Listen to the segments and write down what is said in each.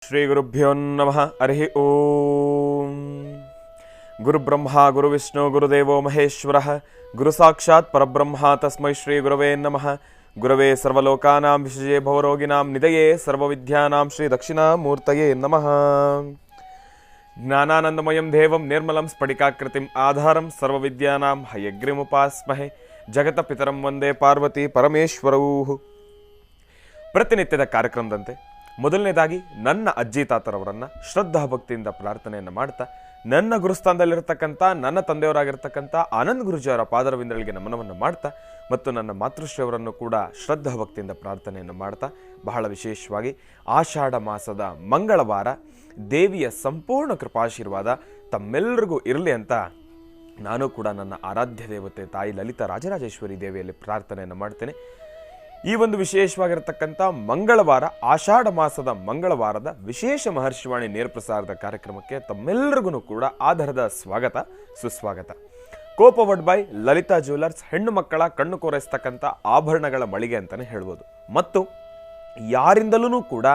ಶ್ರೀ ಗುರುಭ್ಯೋ ನಮಃ. ಹರಿ ಓಂ. ಗುರುಬ್ರಹ್ಮ ಗುರುವಿಷ್ಣು ಗುರುದೇವೋ ಮಹೇಶ್ವರಃ. ಗುರು ಸಾಕ್ಷಾತ್ ಪರಬ್ರಹ್ಮ ತಸ್ಮೈ ಶ್ರೀ ಗುರವೇ ನಮಃ. ಗುರವೇ ಸರ್ವಲೋಕಾನಾಂ ವಿಷಯೇ ಭವರೋಗಿಣಾಂ ನಿಧಯೇ ಸರ್ವವಿದ್ಯಾನಾಂ ಶ್ರೀ ದಕ್ಷಿಣಾಮೂರ್ತಯೇ ನಮಃ. ಜ್ಞಾನಾನಂದಮಯಂ ದೇವಂ ನಿರ್ಮಲಂ ಸ್ಫಟಿಕಾಕೃತಿಂ ಆಧಾರಂ ಸರ್ವವಿದ್ಯಾನಾಂ ಹಯಗ್ರೀಮುಪಾಸ್ಮಹೆ. ಜಗತಪಿತರಂ ವಂದೇ ಪಾರ್ವತಿ ಪರಮೇಶ್ವರೌ. ಪ್ರತಿನಿತ್ಯದ ಕಾರ್ಯಕ್ರಮದಂತೆ ಮೊದಲನೇದಾಗಿ ನನ್ನ ಅಜ್ಜಿ ತಾತರವರನ್ನು ಶ್ರದ್ಧಾ ಭಕ್ತಿಯಿಂದ ಪ್ರಾರ್ಥನೆಯನ್ನು ಮಾಡ್ತಾ, ನನ್ನ ಗುರುಸ್ಥಾನದಲ್ಲಿರ್ತಕ್ಕಂಥ ನನ್ನ ತಂದೆಯವರಾಗಿರ್ತಕ್ಕಂಥ ಆನಂದ್ ಗುರುಜಿಯವರ ಪಾದರವಿಂದಗಳಿಗೆ ನಮನವನ್ನು ಮಾಡ್ತಾ, ಮತ್ತು ನನ್ನ ಮಾತೃಶ್ರೀಯವರನ್ನು ಕೂಡ ಶ್ರದ್ಧಾ ಭಕ್ತಿಯಿಂದ ಪ್ರಾರ್ಥನೆಯನ್ನು ಮಾಡ್ತಾ, ಬಹಳ ವಿಶೇಷವಾಗಿ ಆಷಾಢ ಮಾಸದ ಮಂಗಳವಾರ ದೇವಿಯ ಸಂಪೂರ್ಣ ಕೃಪಾಶೀರ್ವಾದ ತಮ್ಮೆಲ್ಲರಿಗೂ ಇರಲಿ ಅಂತ ನಾನು ಕೂಡ ನನ್ನ ಆರಾಧ್ಯ ದೇವತೆ ತಾಯಿ ಲಲಿತಾ ರಾಜರಾಜೇಶ್ವರಿ ದೇವಿಯಲ್ಲಿ ಪ್ರಾರ್ಥನೆಯನ್ನು ಮಾಡ್ತೇನೆ. ಈ ಒಂದು ವಿಶೇಷವಾಗಿರತಕ್ಕಂಥ ಮಂಗಳವಾರ, ಆಷಾಢ ಮಾಸದ ಮಂಗಳವಾರದ ವಿಶೇಷ ಮಹರ್ಷಿವಾಣಿ ನೇರ ಪ್ರಸಾರದ ಕಾರ್ಯಕ್ರಮಕ್ಕೆ ತಮ್ಮೆಲ್ಲರಿಗೂ ಕೂಡ ಆಧಾರದ ಸ್ವಾಗತ, ಸುಸ್ವಾಗತ. ಕೋಪವಡ್ ಬೈ ಲಲಿತಾ ಜ್ಯುವೆಲರ್ಸ್, ಹೆಣ್ಣು ಮಕ್ಕಳ ಕಣ್ಣು ಕೋರೈಸ್ತಕ್ಕಂಥ ಆಭರಣಗಳ ಮಳಿಗೆ ಅಂತಲೇ ಹೇಳ್ಬೋದು. ಮತ್ತು ಯಾರಿಂದಲೂ ಕೂಡ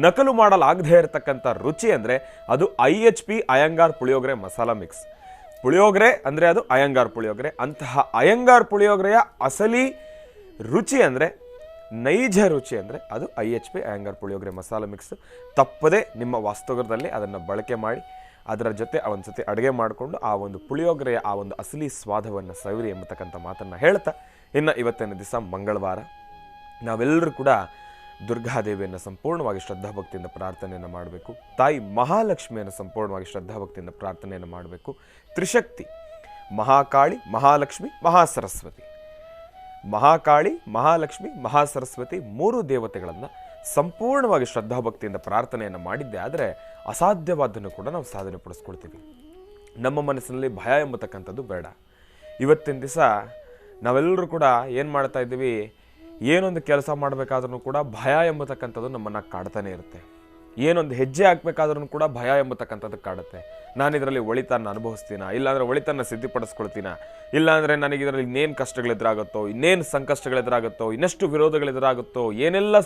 ನಕಲು ಮಾಡಲಾಗದೇ ಇರತಕ್ಕಂಥ ರುಚಿ ಅಂದರೆ ಅದು IHP ಅಯ್ಯಂಗಾರ್ ಪುಳಿಯೋಗರೆ ಮಸಾಲಾ ಮಿಕ್ಸ್. ಪುಳಿಯೋಗರೆ ಅಂದರೆ ಅದು ಅಯ್ಯಂಗಾರ್ ಪುಳಿಯೋಗರೆ. ಅಂತಹ ಅಯ್ಯಂಗಾರ್ ಪುಳಿಯೋಗರೆಯ ಅಸಲಿ ರುಚಿ ಅಂದರೆ, ನೈಜ ರುಚಿ ಅಂದರೆ ಅದು IHP ಅಯ್ಯಂಗಾರ್ ಪುಳಿಯೋಗರೆ ಮಸಾಲ ಮಿಕ್ಸ್. ತಪ್ಪದೇ ನಿಮ್ಮ ವಾಸ್ತುಗರದಲ್ಲಿ ಅದನ್ನು ಬಳಕೆ ಮಾಡಿ ಅದರ ಜೊತೆ ಒಂದು ಸತಿ ಅಡುಗೆ ಮಾಡಿಕೊಂಡು ಆ ಒಂದು ಪುಳಿಯೋಗರೆಯ ಆ ಒಂದು ಅಸಲಿ ಸ್ವಾದವನ್ನು ಸವಿರಿ ಎಂಬತಕ್ಕಂಥ ಮಾತನ್ನು ಹೇಳ್ತಾ, ಇನ್ನು ಇವತ್ತಿನ ದಿವಸ ಮಂಗಳವಾರ ನಾವೆಲ್ಲರೂ ಕೂಡ ದುರ್ಗಾದೇವಿಯನ್ನು ಸಂಪೂರ್ಣವಾಗಿ ಶ್ರದ್ಧಾಭಕ್ತಿಯಿಂದ ಪ್ರಾರ್ಥನೆಯನ್ನು ಮಾಡಬೇಕು. ತಾಯಿ ಮಹಾಲಕ್ಷ್ಮಿಯನ್ನು ಸಂಪೂರ್ಣವಾಗಿ ಶ್ರದ್ಧಾಭಕ್ತಿಯಿಂದ ಪ್ರಾರ್ಥನೆಯನ್ನು ಮಾಡಬೇಕು. ತ್ರಿಶಕ್ತಿ ಮಹಾಕಾಳಿ, ಮಹಾಲಕ್ಷ್ಮಿ, ಮಹಾಸರಸ್ವತಿ, ಮಹಾಕಾಳಿ, ಮಹಾಲಕ್ಷ್ಮಿ, ಮಹಾಸರಸ್ವತಿ ಮೂರು ದೇವತೆಗಳನ್ನು ಸಂಪೂರ್ಣವಾಗಿ ಶ್ರದ್ಧಾಭಕ್ತಿಯಿಂದ ಪ್ರಾರ್ಥನೆಯನ್ನು ಮಾಡಿದ್ದೆ ಆದರೆ ಅಸಾಧ್ಯವಾದನ್ನು ಕೂಡ ನಾವು ಸಾಧನೆ ಪಡಿಸ್ಕೊಳ್ತೀವಿ. ನಮ್ಮ ಮನಸ್ಸಿನಲ್ಲಿ ಭಯ ಎಂಬತಕ್ಕಂಥದ್ದು ಬೇಡ. ಇವತ್ತಿನ ದಿವಸ ನಾವೆಲ್ಲರೂ ಕೂಡ ಏನು ಮಾಡ್ತಾ ಇದ್ದೀವಿ, ಏನೊಂದು ಕೆಲಸ ಮಾಡಬೇಕಾದ್ರೂ ಕೂಡ ಭಯ ಎಂಬತಕ್ಕಂಥದ್ದು ನಮ್ಮನ್ನು ಕಾಡ್ತಾನೆ ಇರುತ್ತೆ. ಏನೊಂದು ಹೆಜ್ಜೆ ಹಾಕಬೇಕಾದ್ರೂ ಕೂಡ ಭಯ ಎಂಬತಕ್ಕಂಥದ್ದು ಕಾಡುತ್ತೆ. ನಾನು ಇದರಲ್ಲಿ ಒಳಿತನ್ನು ಅನುಭವಿಸ್ತೀನ, ಇಲ್ಲಾಂದರೆ ಒಳಿತನ್ನು ಸಿದ್ಧಿಪಡಿಸ್ಕೊಳ್ತೀನ, ಇಲ್ಲಾಂದರೆ ನನಗೆ ಇದರಲ್ಲಿ ಇನ್ನೇನು ಕಷ್ಟಗಳೆದುರಾಗುತ್ತೋ, ಇನ್ನೇನು ಸಂಕಷ್ಟಗಳೆದುರಾಗುತ್ತೋ, ಇನ್ನಷ್ಟು ವಿರೋಧಗಳೆದುರಾಗುತ್ತೋ, ಏನೆಲ್ಲ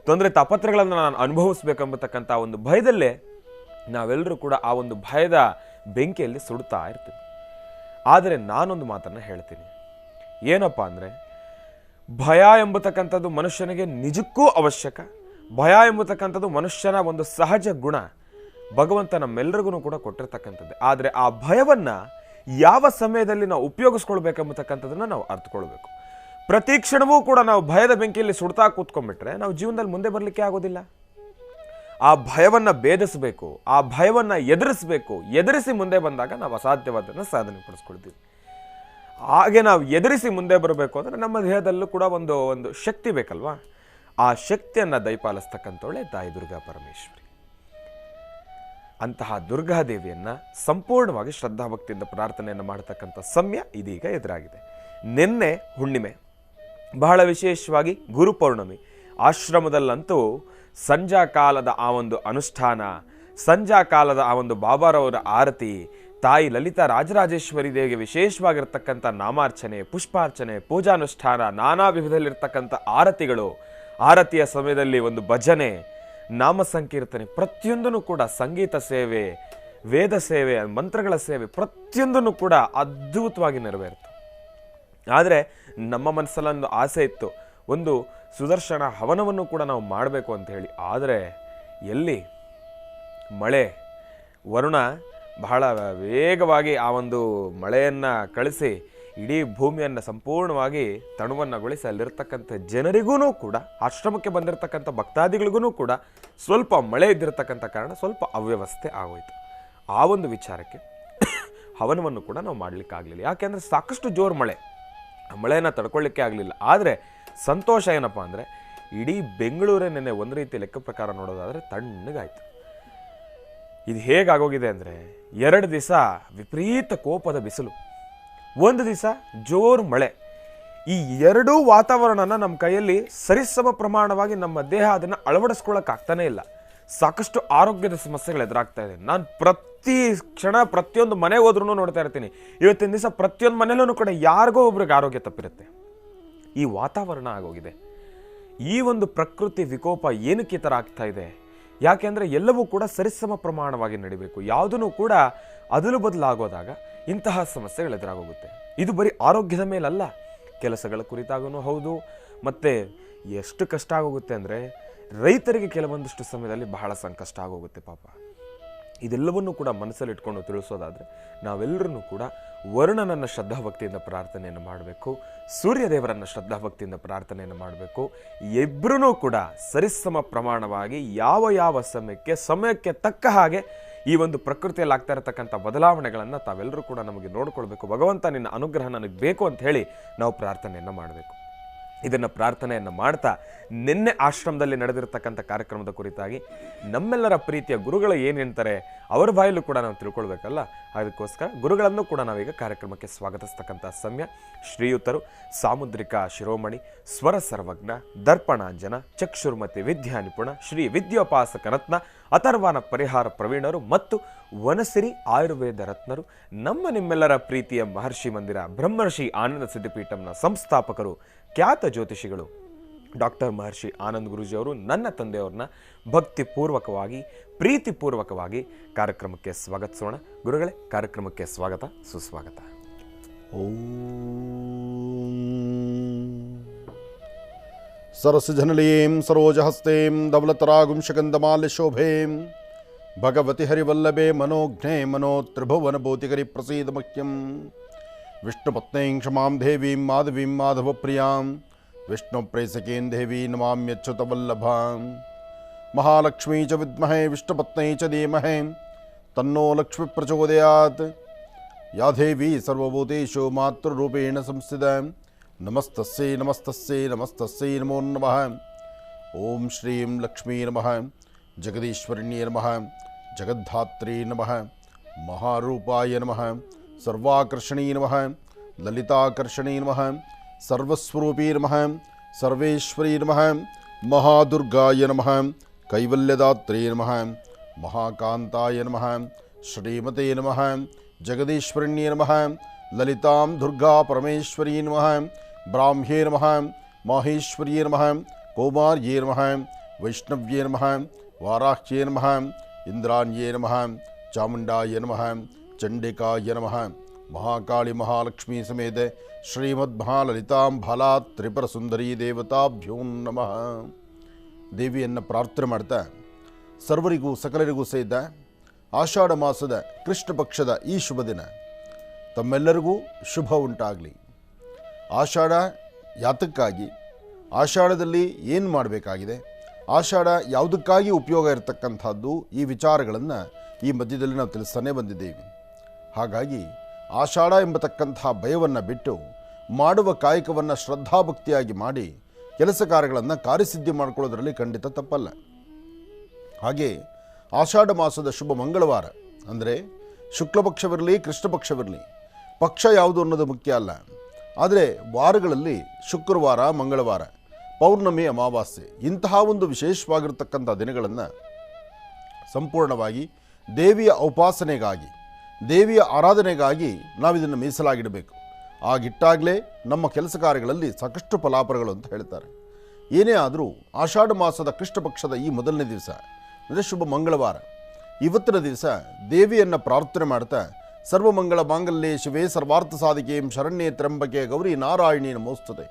ತೊಂದರೆ ತಾಪತ್ರಗಳನ್ನು ನಾನು ಅನುಭವಿಸ್ಬೇಕೆಂಬತಕ್ಕಂಥ ಒಂದು ಭಯದಲ್ಲೇ ನಾವೆಲ್ಲರೂ ಕೂಡ ಆ ಒಂದು ಭಯದ ಬೆಂಕಿಯಲ್ಲಿ ಸುಡ್ತಾ ಇರ್ತೀವಿ. ಆದರೆ ನಾನೊಂದು ಮಾತನ್ನು ಹೇಳ್ತೀನಿ, ಏನಪ್ಪ ಅಂದರೆ, ಭಯ ಎಂಬತಕ್ಕಂಥದ್ದು ಮನುಷ್ಯನಿಗೆ ನಿಜಕ್ಕೂ ಅವಶ್ಯಕ. ಭಯ ಎಂಬತಕ್ಕಂಥದ್ದು ಮನುಷ್ಯನ ಒಂದು ಸಹಜ ಗುಣ, ಭಗವಂತ ನಮ್ಮೆಲ್ಲರಿಗೂ ಕೂಡ ಕೊಟ್ಟಿರ್ತಕ್ಕಂಥದ್ದು. ಆದರೆ ಆ ಭಯವನ್ನು ಯಾವ ಸಮಯದಲ್ಲಿ ನಾವು ಉಪಯೋಗಿಸ್ಕೊಳ್ಬೇಕೆಂಬತಕ್ಕಂಥದ್ದನ್ನು ನಾವು ಅರ್ಥಕೊಳ್ಬೇಕು. ಪ್ರತಿ ಕ್ಷಣವೂ ಕೂಡ ನಾವು ಭಯದ ಬೆಂಕಿಯಲ್ಲಿ ಸುಡ್ತಾ ಕೂತ್ಕೊಂಡ್ಬಿಟ್ರೆ ನಾವು ಜೀವನದಲ್ಲಿ ಮುಂದೆ ಬರಲಿಕ್ಕೆ ಆಗೋದಿಲ್ಲ. ಆ ಭಯವನ್ನು ಭೇದಿಸಬೇಕು, ಆ ಭಯವನ್ನು ಎದುರಿಸಬೇಕು. ಎದುರಿಸಿ ಮುಂದೆ ಬಂದಾಗ ನಾವು ಅಸಾಧ್ಯವಾದನ್ನು ಸಾಧನೆ ಪಡಿಸ್ಕೊಳ್ತೀವಿ. ಹಾಗೆ ನಾವು ಎದುರಿಸಿ ಮುಂದೆ ಬರಬೇಕು ಅಂದರೆ ನಮ್ಮ ದೇಹದಲ್ಲೂ ಕೂಡ ಒಂದು ಶಕ್ತಿ ಬೇಕಲ್ವಾ? ಆ ಶಕ್ತಿಯನ್ನು ದಯಪಾಲಿಸ್ತಕ್ಕಂಥವಳೆ ತಾಯಿ ದುರ್ಗಾ ಪರಮೇಶ್ವರಿ. ಅಂತಹ ದುರ್ಗಾದೇವಿಯನ್ನು ಸಂಪೂರ್ಣವಾಗಿ ಶ್ರದ್ಧಾಭಕ್ತಿಯಿಂದ ಪ್ರಾರ್ಥನೆಯನ್ನು ಮಾಡತಕ್ಕಂಥ ಸಮಯ ಇದೀಗ ಎದುರಾಗಿದೆ. ನಿನ್ನೆ ಹುಣ್ಣಿಮೆ, ಬಹಳ ವಿಶೇಷವಾಗಿ ಗುರುಪೌರ್ಣಮಿ. ಆಶ್ರಮದಲ್ಲಂತೂ ಸಂಜಾ ಕಾಲದ ಆ ಒಂದು ಅನುಷ್ಠಾನ, ಸಂಜಾ ಕಾಲದ ಆ ಒಂದು ಬಾಬಾರವರ ಆರತಿ, ತಾಯಿ ಲಲಿತಾ ರಾಜರಾಜೇಶ್ವರಿ ದೇವಿಗೆ ವಿಶೇಷವಾಗಿರ್ತಕ್ಕಂಥ ನಾಮಾರ್ಚನೆ, ಪುಷ್ಪಾರ್ಚನೆ, ಪೂಜಾನುಷ್ಠಾನ, ನಾನಾ ವಿಧದಲ್ಲಿರ್ತಕ್ಕಂಥ ಆರತಿಗಳು, ಆರತಿಯ ಸಮಯದಲ್ಲಿ ಒಂದು ಭಜನೆ, ನಾಮ ಸಂಕೀರ್ತನೆ, ಪ್ರತಿಯೊಂದನ್ನು ಕೂಡ ಸಂಗೀತ ಸೇವೆ, ವೇದ ಸೇವೆ, ಮಂತ್ರಗಳ ಸೇವೆ ಪ್ರತಿಯೊಂದನ್ನು ಕೂಡ ಅದ್ಭುತವಾಗಿ ನೆರವೇರಿತು. ಆದರೆ ನಮ್ಮ ಮನಸ್ಸಲ್ಲೊಂದು ಆಸೆ ಇತ್ತು, ಒಂದು ಸುದರ್ಶನ ಹವನವನ್ನು ಕೂಡ ನಾವು ಮಾಡಬೇಕು ಅಂತ ಹೇಳಿ. ಆದರೆ ಎಲ್ಲಿ ಮಳೆ, ವರುಣ ಬಹಳ ವೇಗವಾಗಿ ಆ ಒಂದು ಮಳೆಯನ್ನು ಕಳಿಸಿ ಇಡೀ ಭೂಮಿಯನ್ನು ಸಂಪೂರ್ಣವಾಗಿ ತಣುವನ್ನಗೊಳಿಸಿ ಅಲ್ಲಿರ್ತಕ್ಕಂಥ ಜನರಿಗೂ ಕೂಡ, ಆಶ್ರಮಕ್ಕೆ ಬಂದಿರತಕ್ಕಂಥ ಭಕ್ತಾದಿಗಳಿಗೂ ಕೂಡ ಸ್ವಲ್ಪ ಮಳೆ ಇದ್ದಿರತಕ್ಕಂಥ ಕಾರಣ ಸ್ವಲ್ಪ ಅವ್ಯವಸ್ಥೆ ಆಗೋಯಿತು. ಆ ಒಂದು ವಿಚಾರಕ್ಕೆ ಹವನವನ್ನು ಕೂಡ ನಾವು ಮಾಡಲಿಕ್ಕಾಗಲಿಲ್ಲ. ಯಾಕೆಂದರೆ ಸಾಕಷ್ಟು ಜೋರು ಮಳೆ, ಆ ಮಳೆಯನ್ನು ತಡ್ಕೊಳ್ಳಿಕ್ಕೆ ಆಗಲಿಲ್ಲ. ಆದರೆ ಸಂತೋಷ ಏನಪ್ಪ ಅಂದರೆ, ಇಡೀ ಬೆಂಗಳೂರೇ ನೆನ್ನೆ ಒಂದು ರೀತಿ ಲೆಕ್ಕ ಪ್ರಕಾರ ನೋಡೋದಾದರೆ ತಣ್ಣಗಾಯಿತು. ಇದು ಹೇಗಾಗೋಗಿದೆ ಅಂದರೆ, 2 ದಿವಸ ವಿಪರೀತ ಕೋಪದ ಬಿಸಿಲು, 1 ದಿವಸ ಜೋರು ಮಳೆ. ಈ ಎರಡೂ ವಾತಾವರಣನ ನಮ್ಮ ಕೈಯಲ್ಲಿ ಸರಿಸಮ ಪ್ರಮಾಣವಾಗಿ ನಮ್ಮ ದೇಹ ಅದನ್ನು ಅಳವಡಿಸ್ಕೊಳ್ಳೋಕ್ಕಾಗ್ತಾನೆ ಇಲ್ಲ. ಸಾಕಷ್ಟು ಆರೋಗ್ಯದ ಸಮಸ್ಯೆಗಳು ಎದುರಾಗ್ತಾ ಇದೆ. ನಾನು ಪ್ರತಿ ಕ್ಷಣ ಪ್ರತಿಯೊಂದು ಮನೆಗೆ ಹೋದ್ರೂ ನೋಡ್ತಾ ಇರ್ತೀನಿ, ಇವತ್ತಿನ ದಿವಸ ಪ್ರತಿಯೊಂದು ಮನೆಯಲ್ಲೂ ಕೂಡ ಯಾರಿಗೋ ಒಬ್ರಿಗೆ ಆರೋಗ್ಯ ತಪ್ಪಿರುತ್ತೆ. ಈ ವಾತಾವರಣ ಆಗೋಗಿದೆ. ಈ ಒಂದು ಪ್ರಕೃತಿ ವಿಕೋಪ ಏನಕ್ಕೆ ಈ ಥರ ಆಗ್ತಾ ಇದೆ, ಯಾಕೆಂದರೆ ಎಲ್ಲವೂ ಕೂಡ ಸರಿಸಮ ಪ್ರಮಾಣವಾಗಿ ನಡಿಬೇಕು. ಯಾವುದೂ ಕೂಡ ಅದಲು ಬದಲಾಗೋದಾಗ ಇಂತಹ ಸಮಸ್ಯೆಗಳು ಎದುರಾಗೋಗುತ್ತೆ. ಇದು ಬರೀ ಆರೋಗ್ಯದ ಮೇಲಲ್ಲ, ಕೆಲಸಗಳ ಕುರಿತಾಗೂ ಹೌದು. ಮತ್ತು ಎಷ್ಟು ಕಷ್ಟ ಆಗೋಗುತ್ತೆ ಅಂದರೆ ರೈತರಿಗೆ ಕೆಲವೊಂದಿಷ್ಟು ಸಮಯದಲ್ಲಿ ಬಹಳ ಸಂಕಷ್ಟ ಆಗೋಗುತ್ತೆ ಪಾಪ. ಇದೆಲ್ಲವನ್ನೂ ಕೂಡ ಮನಸ್ಸಲ್ಲಿ ಇಟ್ಕೊಂಡು ತಿಳಿಸೋದಾದರೆ ನಾವೆಲ್ಲರೂ ಕೂಡ ವರುಣನನ್ನು ಶ್ರದ್ಧಾಭಕ್ತಿಯಿಂದ ಪ್ರಾರ್ಥನೆಯನ್ನು ಮಾಡಬೇಕು, ಸೂರ್ಯದೇವರನ್ನು ಶ್ರದ್ಧಾಭಕ್ತಿಯಿಂದ ಪ್ರಾರ್ಥನೆಯನ್ನು ಮಾಡಬೇಕು. ಇಬ್ಬರೂ ಕೂಡ ಸರಿಸಮ ಪ್ರಮಾಣವಾಗಿ ಯಾವ ಸಮಯಕ್ಕೆ ತಕ್ಕ ಹಾಗೆ ಈ ಒಂದು ಪ್ರಕೃತಿಯಲ್ಲಿ ಆಗ್ತಾ ಇರತಕ್ಕಂಥ ಬದಲಾವಣೆಗಳನ್ನು ತಾವೆಲ್ಲರೂ ಕೂಡ ನಮಗೆ ನೋಡಿಕೊಳ್ಬೇಕು. ಭಗವಂತ ನಿನ್ನ ಅನುಗ್ರಹ ನನಗೆ ಬೇಕು ಅಂತ ಹೇಳಿ ನಾವು ಪ್ರಾರ್ಥನೆಯನ್ನು ಮಾಡಬೇಕು. ಇದನ್ನು ಪ್ರಾರ್ಥನೆಯನ್ನು ಮಾಡ್ತಾ ನಿನ್ನೆ ಆಶ್ರಮದಲ್ಲಿ ನಡೆದಿರತಕ್ಕಂಥ ಕಾರ್ಯಕ್ರಮದ ಕುರಿತಾಗಿ ನಮ್ಮೆಲ್ಲರ ಪ್ರೀತಿಯ ಗುರುಗಳು ಏನು ಹೇಳ್ತಾರೆ ಅವರ ಬಾಯಲ್ಲೂ ಕೂಡ ನಾವು ತಿಳ್ಕೊಳ್ಬೇಕಲ್ಲ. ಅದಕ್ಕೋಸ್ಕರ ಗುರುಗಳನ್ನು ಕೂಡ ನಾವೀಗ ಕಾರ್ಯಕ್ರಮಕ್ಕೆ ಸ್ವಾಗತಿಸ್ತಕ್ಕಂಥ ಸಮಯ. ಶ್ರೀಯುತರು ಸಾಮುದ್ರಿಕ ಶಿರೋಮಣಿ, ಸ್ವರ ಸರ್ವಜ್ಞ, ದರ್ಪಣಾಂಜನ, ಚಕ್ಷುರ್ಮತಿ ವಿದ್ಯಾ ನಿಪುಣ, ಶ್ರೀ ವಿದ್ಯೋಪಾಸಕ ರತ್ನ, ಅಥರ್ವಾನ ಪರಿಹಾರ ಪ್ರವೀಣರು ಮತ್ತು ವನಸಿರಿ ಆಯುರ್ವೇದ ರತ್ನರು, ನಿಮ್ಮೆಲ್ಲರ ಪ್ರೀತಿಯ ಮಹರ್ಷಿ ಮಂದಿರ ಬ್ರಹ್ಮರ್ಷಿ ಆನಂದ ಸಿದ್ಧಿಪೀಠಂನ ಸಂಸ್ಥಾಪಕರು, ಖ್ಯಾತ ಜ್ಯೋತಿಷಿಗಳು ಡಾಕ್ಟರ್ ಮಹರ್ಷಿ ಆನಂದ್ ಗುರೂಜಿಯವರು ನನ್ನ ತಂದೆಯವ್ರನ್ನ ಭಕ್ತಿಪೂರ್ವಕವಾಗಿ ಪ್ರೀತಿಪೂರ್ವಕವಾಗಿ ಕಾರ್ಯಕ್ರಮಕ್ಕೆ ಸ್ವಾಗತಿಸೋಣ. ಗುರುಗಳೇ, ಕಾರ್ಯಕ್ರಮಕ್ಕೆ ಸ್ವಾಗತ, ಸುಸ್ವಾಗತ. ಓಂ ಸರಸಜನಲೀಂ ಸರೋಜಹಸ್ತೇಂ ಧವಲತರಾಗುಂ ಶಗಂಧಮಾಲ್ಯ ಶೋಭೇಂ ಭಗವತಿ ಹರಿವಲ್ಲಭೆ ಮನೋಘ್ನೆ ಮನೋತ್ರಿಭುವನಭೂತಿಕರಿ ಪ್ರಸೀದ ಮಹ್ಯಂ ವಿಷ್ಣುಪತ್ನೀಂ ಕ್ಷಮಾಂ ದೇವೀಂ ಮಾಧವೀಂ ಮಾಧವಪ್ರಿಯಾಂ ವಿಷ್ಣುಪ್ರೇಸಕೀಂ ದೇವೀ ನಮಾಮ್ಯಚ್ಯುತವಲ್ಲಭಾಂ ಮಹಾಲಕ್ಷ್ಮೀ ಚ ವಿದ್ಮಹೇ ವಿಷ್ಣುಪತ್ನೈ ಚ ಧೀಮಹಿ ತನ್ನೋ ಲಕ್ಷ್ಮೀ ಪ್ರಚೋದಯಾತ್. ಯಾ ದೇವಿ ಸರ್ವಭೂತೇಷು ಮಾತೃರೂಪೇಣ ಸಂಸ್ಥಿತಾ ನಮಸ್ತಸ್ಯೈ ನಮಸ್ತಸ್ಯೈ ನಮಸ್ತಸ್ಯೈ ನಮೋ ನಮಃ. ಓಂ ಶ್ರೀಂ ಲಕ್ಷ್ಮೀ ನಮಃ, ಜಗದೀಶ್ವರಿಣ್ಯೇ ನಮಃ, ಜಗದ್ಧಾತ್ರೀ ನಮಃ, ಮಹಾರೂಪಾಯ ನಮಃ, ಸರ್ವಾಕರ್ಷಣೀ ನಮಃ, ಲಲಿತಾಕರ್ಷಣೀ ನಮಃ, ಸರ್ವಸ್ವರೂಪೀ ನಮಃ, ಸರ್ವೇಶ್ವರೀ ನಮಃ, ಮಹಾದುರ್ಗಾಯ ನಮಃ, ಕೈವಲ್ಯದಾತ್ರೀ ನಮಃ, ಮಹಾಕಾಂತಾಯ ನಮಃ, ಶ್ರೀಮತೇ ನಮಃ, ಜಗದೀಶ್ವರಿಣ್ಯೇ ನಮಃ, ಲಲಿತಾಂ ದುರ್ಗಾ ಪರಮೇಶ್ವರೀ ನಮಃ, ಬ್ರಾಹ್ಮ್ಯೇ ನಮಃ, ಮಾಹೇಶ್ವರ್ಯೇ ನಮಃ, ಕೌಮಾರ್ಯೇ ನಮಃ, ವೈಷ್ಣವ್ಯೇ ನಮಃ, ವಾರಾಹ್ಯೇ ನಮಃ, ಇಂದ್ರಾಣ್ಯೇ ನಮಃ, ಚಾಮುಂಡಾಯ ನಮಃ, ಚಂಡಿಕಾಯ ನಮಃ. ಮಹಾಕಾಳಿ ಮಹಾಲಕ್ಷ್ಮೀ ಸಮೇತ ಶ್ರೀಮದ್ಮಹಾಲಲಿತಾಂ ಬಾಲಾ ತ್ರಿಪುರ ಸುಂದರಿ ದೇವತಾಭ್ಯೋ ನಮಃ. ದೇವಿಯನ್ನು ಪ್ರಾರ್ಥನೆ ಮಾಡ್ತಾ ಸರ್ವರಿಗೂ ಸಕಲರಿಗೂ ಸೇರಿದ ಆಷಾಢ ಮಾಸದ ಕೃಷ್ಣ ಪಕ್ಷದ ಈ ಶುಭ ದಿನ ತಮ್ಮೆಲ್ಲರಿಗೂ ಶುಭ ಉಂಟಾಗಲಿ. ಆಷಾಢ ಯಾತಕ್ಕಾಗಿ, ಆಷಾಢದಲ್ಲಿ ಏನು ಮಾಡಬೇಕಾಗಿದೆ, ಆಷಾಢ ಯಾವುದಕ್ಕಾಗಿ ಉಪಯೋಗ ಇರತಕ್ಕಂಥದ್ದು, ಈ ವಿಚಾರಗಳನ್ನು ಈ ಮಧ್ಯದಲ್ಲಿ ನಾವು ತಿಳಿಸ್ತಾನೆ ಬಂದಿದ್ದೇವೆ. ಹಾಗಾಗಿ ಆಷಾಢ ಎಂಬತಕ್ಕಂಥ ಭಯವನ್ನು ಬಿಟ್ಟು ಮಾಡುವ ಕಾಯಕವನ್ನು ಶ್ರದ್ಧಾಭಕ್ತಿಯಾಗಿ ಮಾಡಿ ಕೆಲಸ ಕಾರ್ಯಗಳನ್ನು ಕಾರ್ಯಸಿದ್ಧಿ ಮಾಡಿಕೊಳ್ಳೋದ್ರಲ್ಲಿ ಖಂಡಿತ ತಪ್ಪಲ್ಲ. ಹಾಗೆ ಆಷಾಢ ಮಾಸದ ಶುಭ ಮಂಗಳವಾರ ಅಂದರೆ ಶುಕ್ಲಪಕ್ಷವಿರಲಿ ಕೃಷ್ಣ ಪಕ್ಷವಿರಲಿ, ಪಕ್ಷ ಯಾವುದು ಅನ್ನೋದು ಮುಖ್ಯ ಅಲ್ಲ. ಆದರೆ ವಾರಗಳಲ್ಲಿ ಶುಕ್ರವಾರ, ಮಂಗಳವಾರ, ಪೌರ್ಣಮಿ, ಅಮಾವಾಸ್ಯೆ ಇಂತಹ ಒಂದು ವಿಶೇಷವಾಗಿರ್ತಕ್ಕಂಥ ದಿನಗಳನ್ನು ಸಂಪೂರ್ಣವಾಗಿ ದೇವಿಯ ಉಪಾಸನೆಗಾಗಿ, ದೇವಿಯ ಆರಾಧನೆಗಾಗಿ ನಾವಿದನ್ನು ಮೀಸಲಾಗಿಡಬೇಕು. ಆಗಿಟ್ಟಾಗಲೇ ನಮ್ಮ ಕೆಲಸ ಕಾರ್ಯಗಳಲ್ಲಿ ಸಾಕಷ್ಟು ಫಲಾಫಲಗಳು ಅಂತ ಹೇಳ್ತಾರೆ. ಏನೇ ಆದರೂ ಆಷಾಢ ಮಾಸದ ಕೃಷ್ಣ ಪಕ್ಷದ ಈ ಮೊದಲನೇ ದಿವಸ ಅಂದರೆ ಶುಭ ಮಂಗಳವಾರ, ಇವತ್ತಿನ ದಿವಸ ದೇವಿಯನ್ನು ಪ್ರಾರ್ಥನೆ ಮಾಡ್ತಾ ಸರ್ವಮಂಗಳ ಮಾಂಗಲ್ಯೆ ಶಿವೆ ಸರ್ವಾರ್ಥ ಸಾಧಿಕೆಂ ಶರಣ್ಯೇ ತ್ರ್ಯಂಬಕೆ ಗೌರಿ ನಾರಾಯಣಿ ನಮೋಸ್ತುತೆ.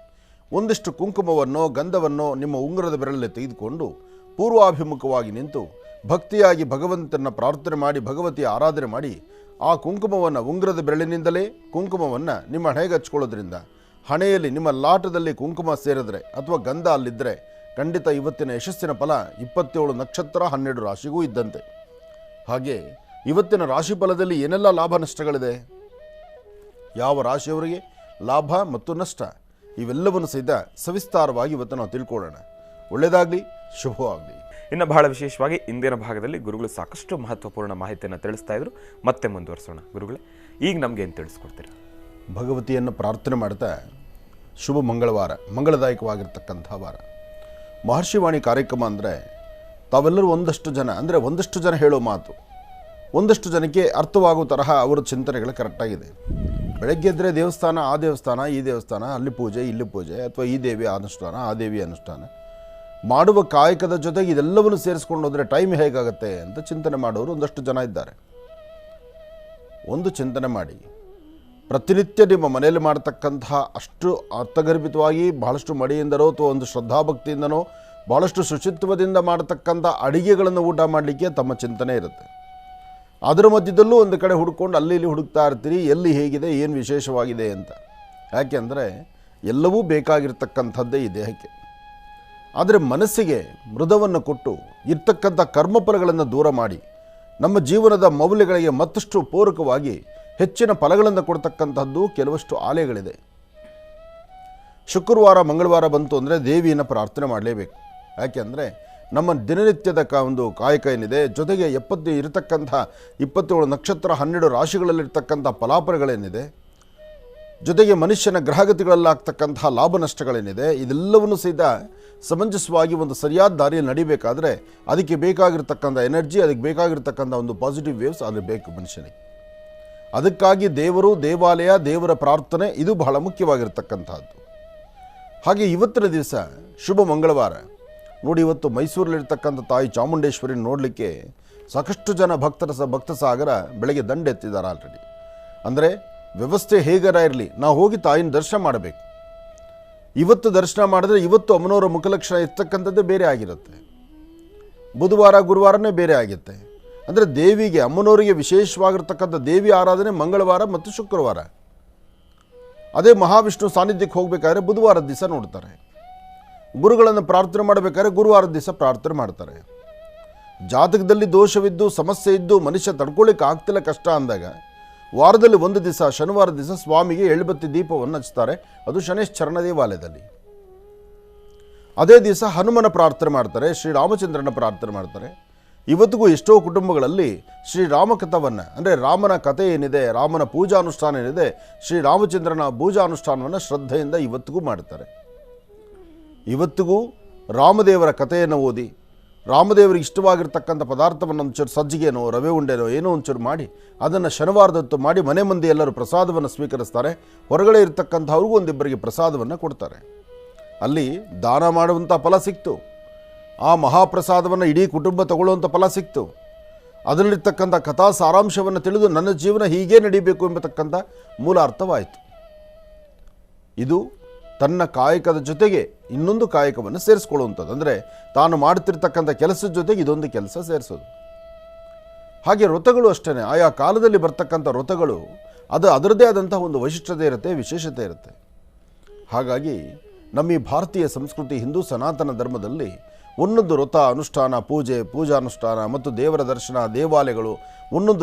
ಒಂದಿಷ್ಟು ಕುಂಕುಮವನ್ನು, ಗಂಧವನ್ನು ನಿಮ್ಮ ಉಂಗುರದ ಬೆರಳಲ್ಲಿ ತೆಗೆದುಕೊಂಡು ಪೂರ್ವಾಭಿಮುಖವಾಗಿ ನಿಂತು ಭಕ್ತಿಯಾಗಿ ಭಗವಂತನ ಪ್ರಾರ್ಥನೆ ಮಾಡಿ, ಭಗವತಿಯ ಆರಾಧನೆ ಮಾಡಿ, ಆ ಕುಂಕುಮವನ್ನು ಉಂಗುರದ ಬೆರಳಿನಿಂದಲೇ ಕುಂಕುಮವನ್ನು ನಿಮ್ಮ ಹಣೆಗೆ ಹಚ್ಕೊಳ್ಳೋದ್ರಿಂದ, ಹಣೆಯಲ್ಲಿ ನಿಮ್ಮ ಲಾಟದಲ್ಲಿ ಕುಂಕುಮ ಸೇರಿದ್ರೆ ಅಥವಾ ಗಂಧ ಅಲ್ಲಿದ್ದರೆ ಖಂಡಿತ ಇವತ್ತಿನ ಯಶಸ್ಸಿನ ಫಲ 27 ನಕ್ಷತ್ರ 12 ರಾಶಿಗೂ ಇದ್ದಂತೆ. ಹಾಗೆ ಇವತ್ತಿನ ರಾಶಿ ಫಲದಲ್ಲಿ ಏನೆಲ್ಲ ಲಾಭ ನಷ್ಟಗಳಿದೆ, ಯಾವ ರಾಶಿಯವರಿಗೆ ಲಾಭ ಮತ್ತು ನಷ್ಟ, ಇವೆಲ್ಲವನ್ನು ಸಹಿತ ಸವಿಸ್ತಾರವಾಗಿ ಇವತ್ತು ನಾವು ತಿಳ್ಕೊಳ್ಳೋಣ. ಒಳ್ಳೆಯದಾಗಲಿ, ಶುಭವಾಗಲಿ. ಇನ್ನು ಬಹಳ ವಿಶೇಷವಾಗಿ ಇಂದಿನ ಭಾಗದಲ್ಲಿ ಗುರುಗಳು ಸಾಕಷ್ಟು ಮಹತ್ವಪೂರ್ಣ ಮಾಹಿತಿಯನ್ನು ತಿಳಿಸ್ತಾ ಇದ್ರು. ಮತ್ತೆ ಮುಂದುವರಿಸೋಣ. ಗುರುಗಳೇ, ಈಗ ನಮ್ಗೆ ಏನು ತಿಳಿಸ್ಕೊಡ್ತೀರಾ? ಭಗವತಿಯನ್ನು ಪ್ರಾರ್ಥನೆ ಮಾಡ್ತಾ ಶುಭ ಮಂಗಳವಾರ, ಮಂಗಳದಾಯಕವಾಗಿರ್ತಕ್ಕಂಥ ವಾರ. ಮಹರ್ಷಿವಾಣಿ ಕಾರ್ಯಕ್ರಮ ಅಂದರೆ ತಾವೆಲ್ಲರೂ ಒಂದಷ್ಟು ಜನ ಹೇಳೋ ಮಾತು ಒಂದಷ್ಟು ಜನಕ್ಕೆ ಅರ್ಥವಾಗೋ ತರಹ ಅವರ ಚಿಂತನೆಗಳು ಕರೆಕ್ಟಾಗಿದೆ. ಬೆಳಗ್ಗೆ ಎದ್ದರೆ ದೇವಸ್ಥಾನ, ಆ ದೇವಸ್ಥಾನ, ಈ ದೇವಸ್ಥಾನ, ಅಲ್ಲಿ ಪೂಜೆ, ಇಲ್ಲಿ ಪೂಜೆ, ಅಥವಾ ಈ ದೇವಿ ಅನುಷ್ಠಾನ, ಆ ದೇವಿ ಅನುಷ್ಠಾನ, ಮಾಡುವ ಕಾಯಕದ ಜೊತೆಗೆ ಇದೆಲ್ಲವನ್ನು ಸೇರಿಸ್ಕೊಂಡು ಹೋದರೆ ಟೈಮ್ ಹೇಗಾಗುತ್ತೆ ಅಂತ ಚಿಂತನೆ ಮಾಡೋರು ಒಂದಷ್ಟು ಜನ ಇದ್ದಾರೆ. ಒಂದು ಚಿಂತನೆ ಮಾಡಿ, ಪ್ರತಿನಿತ್ಯ ನಿಮ್ಮ ಮನೆಯಲ್ಲಿ ಮಾಡತಕ್ಕಂತಹ ಅಷ್ಟು ಅರ್ಥಗರ್ಭಿತವಾಗಿ ಬಹಳಷ್ಟು ಮಡಿಯಿಂದನೋ ಅಥವಾ ಒಂದು ಶ್ರದ್ಧಾಭಕ್ತಿಯಿಂದನೋ ಭಾಳಷ್ಟು ಶುಚಿತ್ವದಿಂದ ಮಾಡತಕ್ಕಂಥ ಅಡಿಗೆಗಳನ್ನು ಊಟ ಮಾಡಲಿಕ್ಕೆ ತಮ್ಮ ಚಿಂತನೆ ಇರುತ್ತೆ. ಅದರ ಮಧ್ಯದಲ್ಲೂ ಒಂದು ಕಡೆ ಹುಡ್ಕೊಂಡು ಅಲ್ಲಿ ಇಲ್ಲಿ ಹುಡುಕ್ತಾ ಇರ್ತೀರಿ, ಎಲ್ಲಿ ಹೇಗಿದೆ, ಏನು ವಿಶೇಷವಾಗಿದೆ ಅಂತ. ಯಾಕೆಂದರೆ ಎಲ್ಲವೂ ಬೇಕಾಗಿರ್ತಕ್ಕಂಥದ್ದೇ ಈ ದೇಹಕ್ಕೆ. ಆದರೆ ಮನಸ್ಸಿಗೆ ಮೃದವನ್ನು ಕೊಟ್ಟು ಇರ್ತಕ್ಕಂಥ ಕರ್ಮಫಲಗಳನ್ನು ದೂರ ಮಾಡಿ ನಮ್ಮ ಜೀವನದ ಮೌಲ್ಯಗಳಿಗೆ ಮತ್ತಷ್ಟು ಪೂರಕವಾಗಿ ಹೆಚ್ಚಿನ ಫಲಗಳನ್ನು ಕೊಡ್ತಕ್ಕಂಥದ್ದು ಕೆಲವಷ್ಟು ಆಲಯಗಳಿದೆ. ಶುಕ್ರವಾರ ಮಂಗಳವಾರ ಬಂತು ಅಂದರೆ ದೇವಿಯನ್ನು ಪ್ರಾರ್ಥನೆ ಮಾಡಲೇಬೇಕು. ಯಾಕೆಂದರೆ ನಮ್ಮ ದಿನನಿತ್ಯದ ಒಂದು ಕಾಯಕ ಏನಿದೆ, ಜೊತೆಗೆ ಇರತಕ್ಕಂಥ 27 ನಕ್ಷತ್ರ 12 ರಾಶಿಗಳಲ್ಲಿರ್ತಕ್ಕಂಥ ಫಲಾಫಲಗಳೇನಿದೆ, ಜೊತೆಗೆ ಮನುಷ್ಯನ ಗ್ರಹಗತಿಗಳಲ್ಲಾಗ್ತಕ್ಕಂಥ ಲಾಭ ನಷ್ಟಗಳೇನಿದೆ, ಇದೆಲ್ಲವನ್ನು ಸಹಿತ ಸಮಂಜಸವಾಗಿ ಒಂದು ಸರಿಯಾದ ದಾರಿಯಲ್ಲಿ ನಡಿಬೇಕಾದ್ರೆ ಅದಕ್ಕೆ ಬೇಕಾಗಿರ್ತಕ್ಕಂಥ ಎನರ್ಜಿ, ಅದಕ್ಕೆ ಬೇಕಾಗಿರ್ತಕ್ಕಂಥ ಒಂದು ಪಾಸಿಟಿವ್ ವೇವ್ಸ್ ಅದು ಬೇಕು ಮನುಷ್ಯನಿಗೆ. ಅದಕ್ಕಾಗಿ ದೇವರು, ದೇವಾಲಯ, ದೇವರ ಪ್ರಾರ್ಥನೆ ಇದು ಬಹಳ ಮುಖ್ಯವಾಗಿರ್ತಕ್ಕಂಥದ್ದು. ಹಾಗೆ ಇವತ್ತಿನ ದಿವಸ ಶುಭ ಮಂಗಳವಾರ ನೋಡಿ. ಇವತ್ತು ಮೈಸೂರಲ್ಲಿರ್ತಕ್ಕಂಥ ತಾಯಿ ಚಾಮುಂಡೇಶ್ವರಿ ನೋಡಲಿಕ್ಕೆ ಸಾಕಷ್ಟು ಜನ ಭಕ್ತ ಸಾಗರ ಬೆಳಗ್ಗೆ ದಂಡೆತ್ತಿದ್ದಾರೆ ಆಲ್ರೆಡಿ. ಅಂದರೆ ವ್ಯವಸ್ಥೆ ಹೇಗಾರ ಇರಲಿ, ನಾವು ಹೋಗಿ ತಾಯಿನ ದರ್ಶನ ಮಾಡಬೇಕು. ಇವತ್ತು ದರ್ಶನ ಮಾಡಿದ್ರೆ ಇವತ್ತು ಅಮ್ಮನವರ ಮುಖಲಕ್ಷಣ ಇರ್ತಕ್ಕಂಥದ್ದೇ ಬೇರೆ ಆಗಿರುತ್ತೆ. ಬುಧವಾರ ಗುರುವಾರನೇ ಬೇರೆ ಆಗುತ್ತೆ. ಅಂದರೆ ದೇವಿಗೆ, ಅಮ್ಮನವರಿಗೆ ವಿಶೇಷವಾಗಿರ್ತಕ್ಕಂಥ ದೇವಿ ಆರಾಧನೆ ಮಂಗಳವಾರ ಮತ್ತು ಶುಕ್ರವಾರ. ಅದೇ ಮಹಾವಿಷ್ಣು ಸಾನ್ನಿಧ್ಯಕ್ಕೆ ಹೋಗಬೇಕಾದ್ರೆ ಬುಧವಾರದ ದಿವಸ ನೋಡ್ತಾರೆ. ಗುರುಗಳನ್ನು ಪ್ರಾರ್ಥನೆ ಮಾಡಬೇಕಾದ್ರೆ ಗುರುವಾರದ ದಿವಸ ಪ್ರಾರ್ಥನೆ ಮಾಡ್ತಾರೆ. ಜಾತಕದಲ್ಲಿ ದೋಷವಿದ್ದು ಸಮಸ್ಯೆ ಇದ್ದು ಮನುಷ್ಯ ತಡ್ಕೊಳ್ಳಿಕ್ಕೆ ಆಗ್ತಿಲ್ಲ ಕಷ್ಟ ಅಂದಾಗ ವಾರದಲ್ಲಿ ಒಂದು ದಿವಸ ಶನಿವಾರ ದಿವಸ ಸ್ವಾಮಿಗೆ ಎಳ್ಬತ್ತಿ ದೀಪವನ್ನು ಹಚ್ತಾರೆ. ಅದು ಶನೇಶ್ಚರಣ ದೇವಾಲಯದಲ್ಲಿ. ಅದೇ ದಿವಸ ಹನುಮನ ಪ್ರಾರ್ಥನೆ ಮಾಡ್ತಾರೆ, ಶ್ರೀರಾಮಚಂದ್ರನ ಪ್ರಾರ್ಥನೆ ಮಾಡ್ತಾರೆ. ಇವತ್ತಿಗೂ ಎಷ್ಟೋ ಕುಟುಂಬಗಳಲ್ಲಿ ಶ್ರೀರಾಮಕಥವನ್ನು, ಅಂದರೆ ರಾಮನ ಕಥೆ ಏನಿದೆ, ರಾಮನ ಪೂಜಾನುಷ್ಠಾನ ಏನಿದೆ, ಶ್ರೀರಾಮಚಂದ್ರನ ಪೂಜಾನುಷ್ಠಾನವನ್ನು ಶ್ರದ್ಧೆಯಿಂದ ಇವತ್ತಿಗೂ ಮಾಡ್ತಾರೆ. ಇವತ್ತಿಗೂ ರಾಮದೇವರ ಕಥೆಯನ್ನು ಓದಿ ರಾಮದೇವರಿಗೆ ಇಷ್ಟವಾಗಿರ್ತಕ್ಕಂಥ ಪದಾರ್ಥವನ್ನು ಒಂಚೂರು ಸಜ್ಜಿಗೆನೋ ರವೆ ಉಂಡೆನೋ ಏನೋ ಒಂಚೂರು ಮಾಡಿ ಅದನ್ನು ಶನಿವಾರದೊತ್ತು ಮಾಡಿ ಮನೆ ಮಂದಿ ಎಲ್ಲರೂ ಪ್ರಸಾದವನ್ನು ಸ್ವೀಕರಿಸ್ತಾರೆ. ಹೊರಗಡೆ ಇರ್ತಕ್ಕಂಥವ್ರಿಗೂ ಒಂದಿಬ್ಬರಿಗೆ ಪ್ರಸಾದವನ್ನು ಕೊಡ್ತಾರೆ. ಅಲ್ಲಿ ದಾನ ಮಾಡುವಂಥ ಫಲ ಸಿಕ್ತು. ಆ ಮಹಾಪ್ರಸಾದವನ್ನು ಇಡೀ ಕುಟುಂಬ ತಗೊಳ್ಳುವಂಥ ಫಲ ಸಿಕ್ತು. ಅದರಲ್ಲಿರ್ತಕ್ಕಂಥ ಕಥಾ ಸಾರಾಂಶವನ್ನು ತಿಳಿದು ನನ್ನ ಜೀವನ ಹೀಗೇ ನಡೀಬೇಕು ಎಂಬತಕ್ಕಂಥ ಮೂಲ ಅರ್ಥವಾಯಿತು. ಇದು ತನ್ನ ಕಾಯಕದ ಜೊತೆಗೆ ಇನ್ನೊಂದು ಕಾಯಕವನ್ನು ಸೇರಿಸ್ಕೊಳ್ಳುವಂಥದ್ದು. ಅಂದರೆ ತಾನು ಮಾಡ್ತಿರ್ತಕ್ಕಂಥ ಕೆಲಸದ ಜೊತೆಗೆ ಇದೊಂದು ಕೆಲಸ ಸೇರಿಸೋದು. ಹಾಗೆ ವ್ರತಗಳು ಅಷ್ಟೇ. ಆಯಾ ಕಾಲದಲ್ಲಿ ಬರ್ತಕ್ಕಂಥ ವ್ರತಗಳು ಅದು ಅದರದ್ದೇ ಆದಂಥ ಒಂದು ವೈಶಿಷ್ಟ್ಯತೆ ಇರುತ್ತೆ, ವಿಶೇಷತೆ ಇರುತ್ತೆ. ಹಾಗಾಗಿ ನಮ್ಮ ಈ ಭಾರತೀಯ ಸಂಸ್ಕೃತಿ, ಹಿಂದೂ ಸನಾತನ ಧರ್ಮದಲ್ಲಿ ಒಂದೊಂದು ವ್ರತ ಅನುಷ್ಠಾನ, ಪೂಜೆ, ಪೂಜಾನುಷ್ಠಾನ ಮತ್ತು ದೇವರ ದರ್ಶನ, ದೇವಾಲಯಗಳು,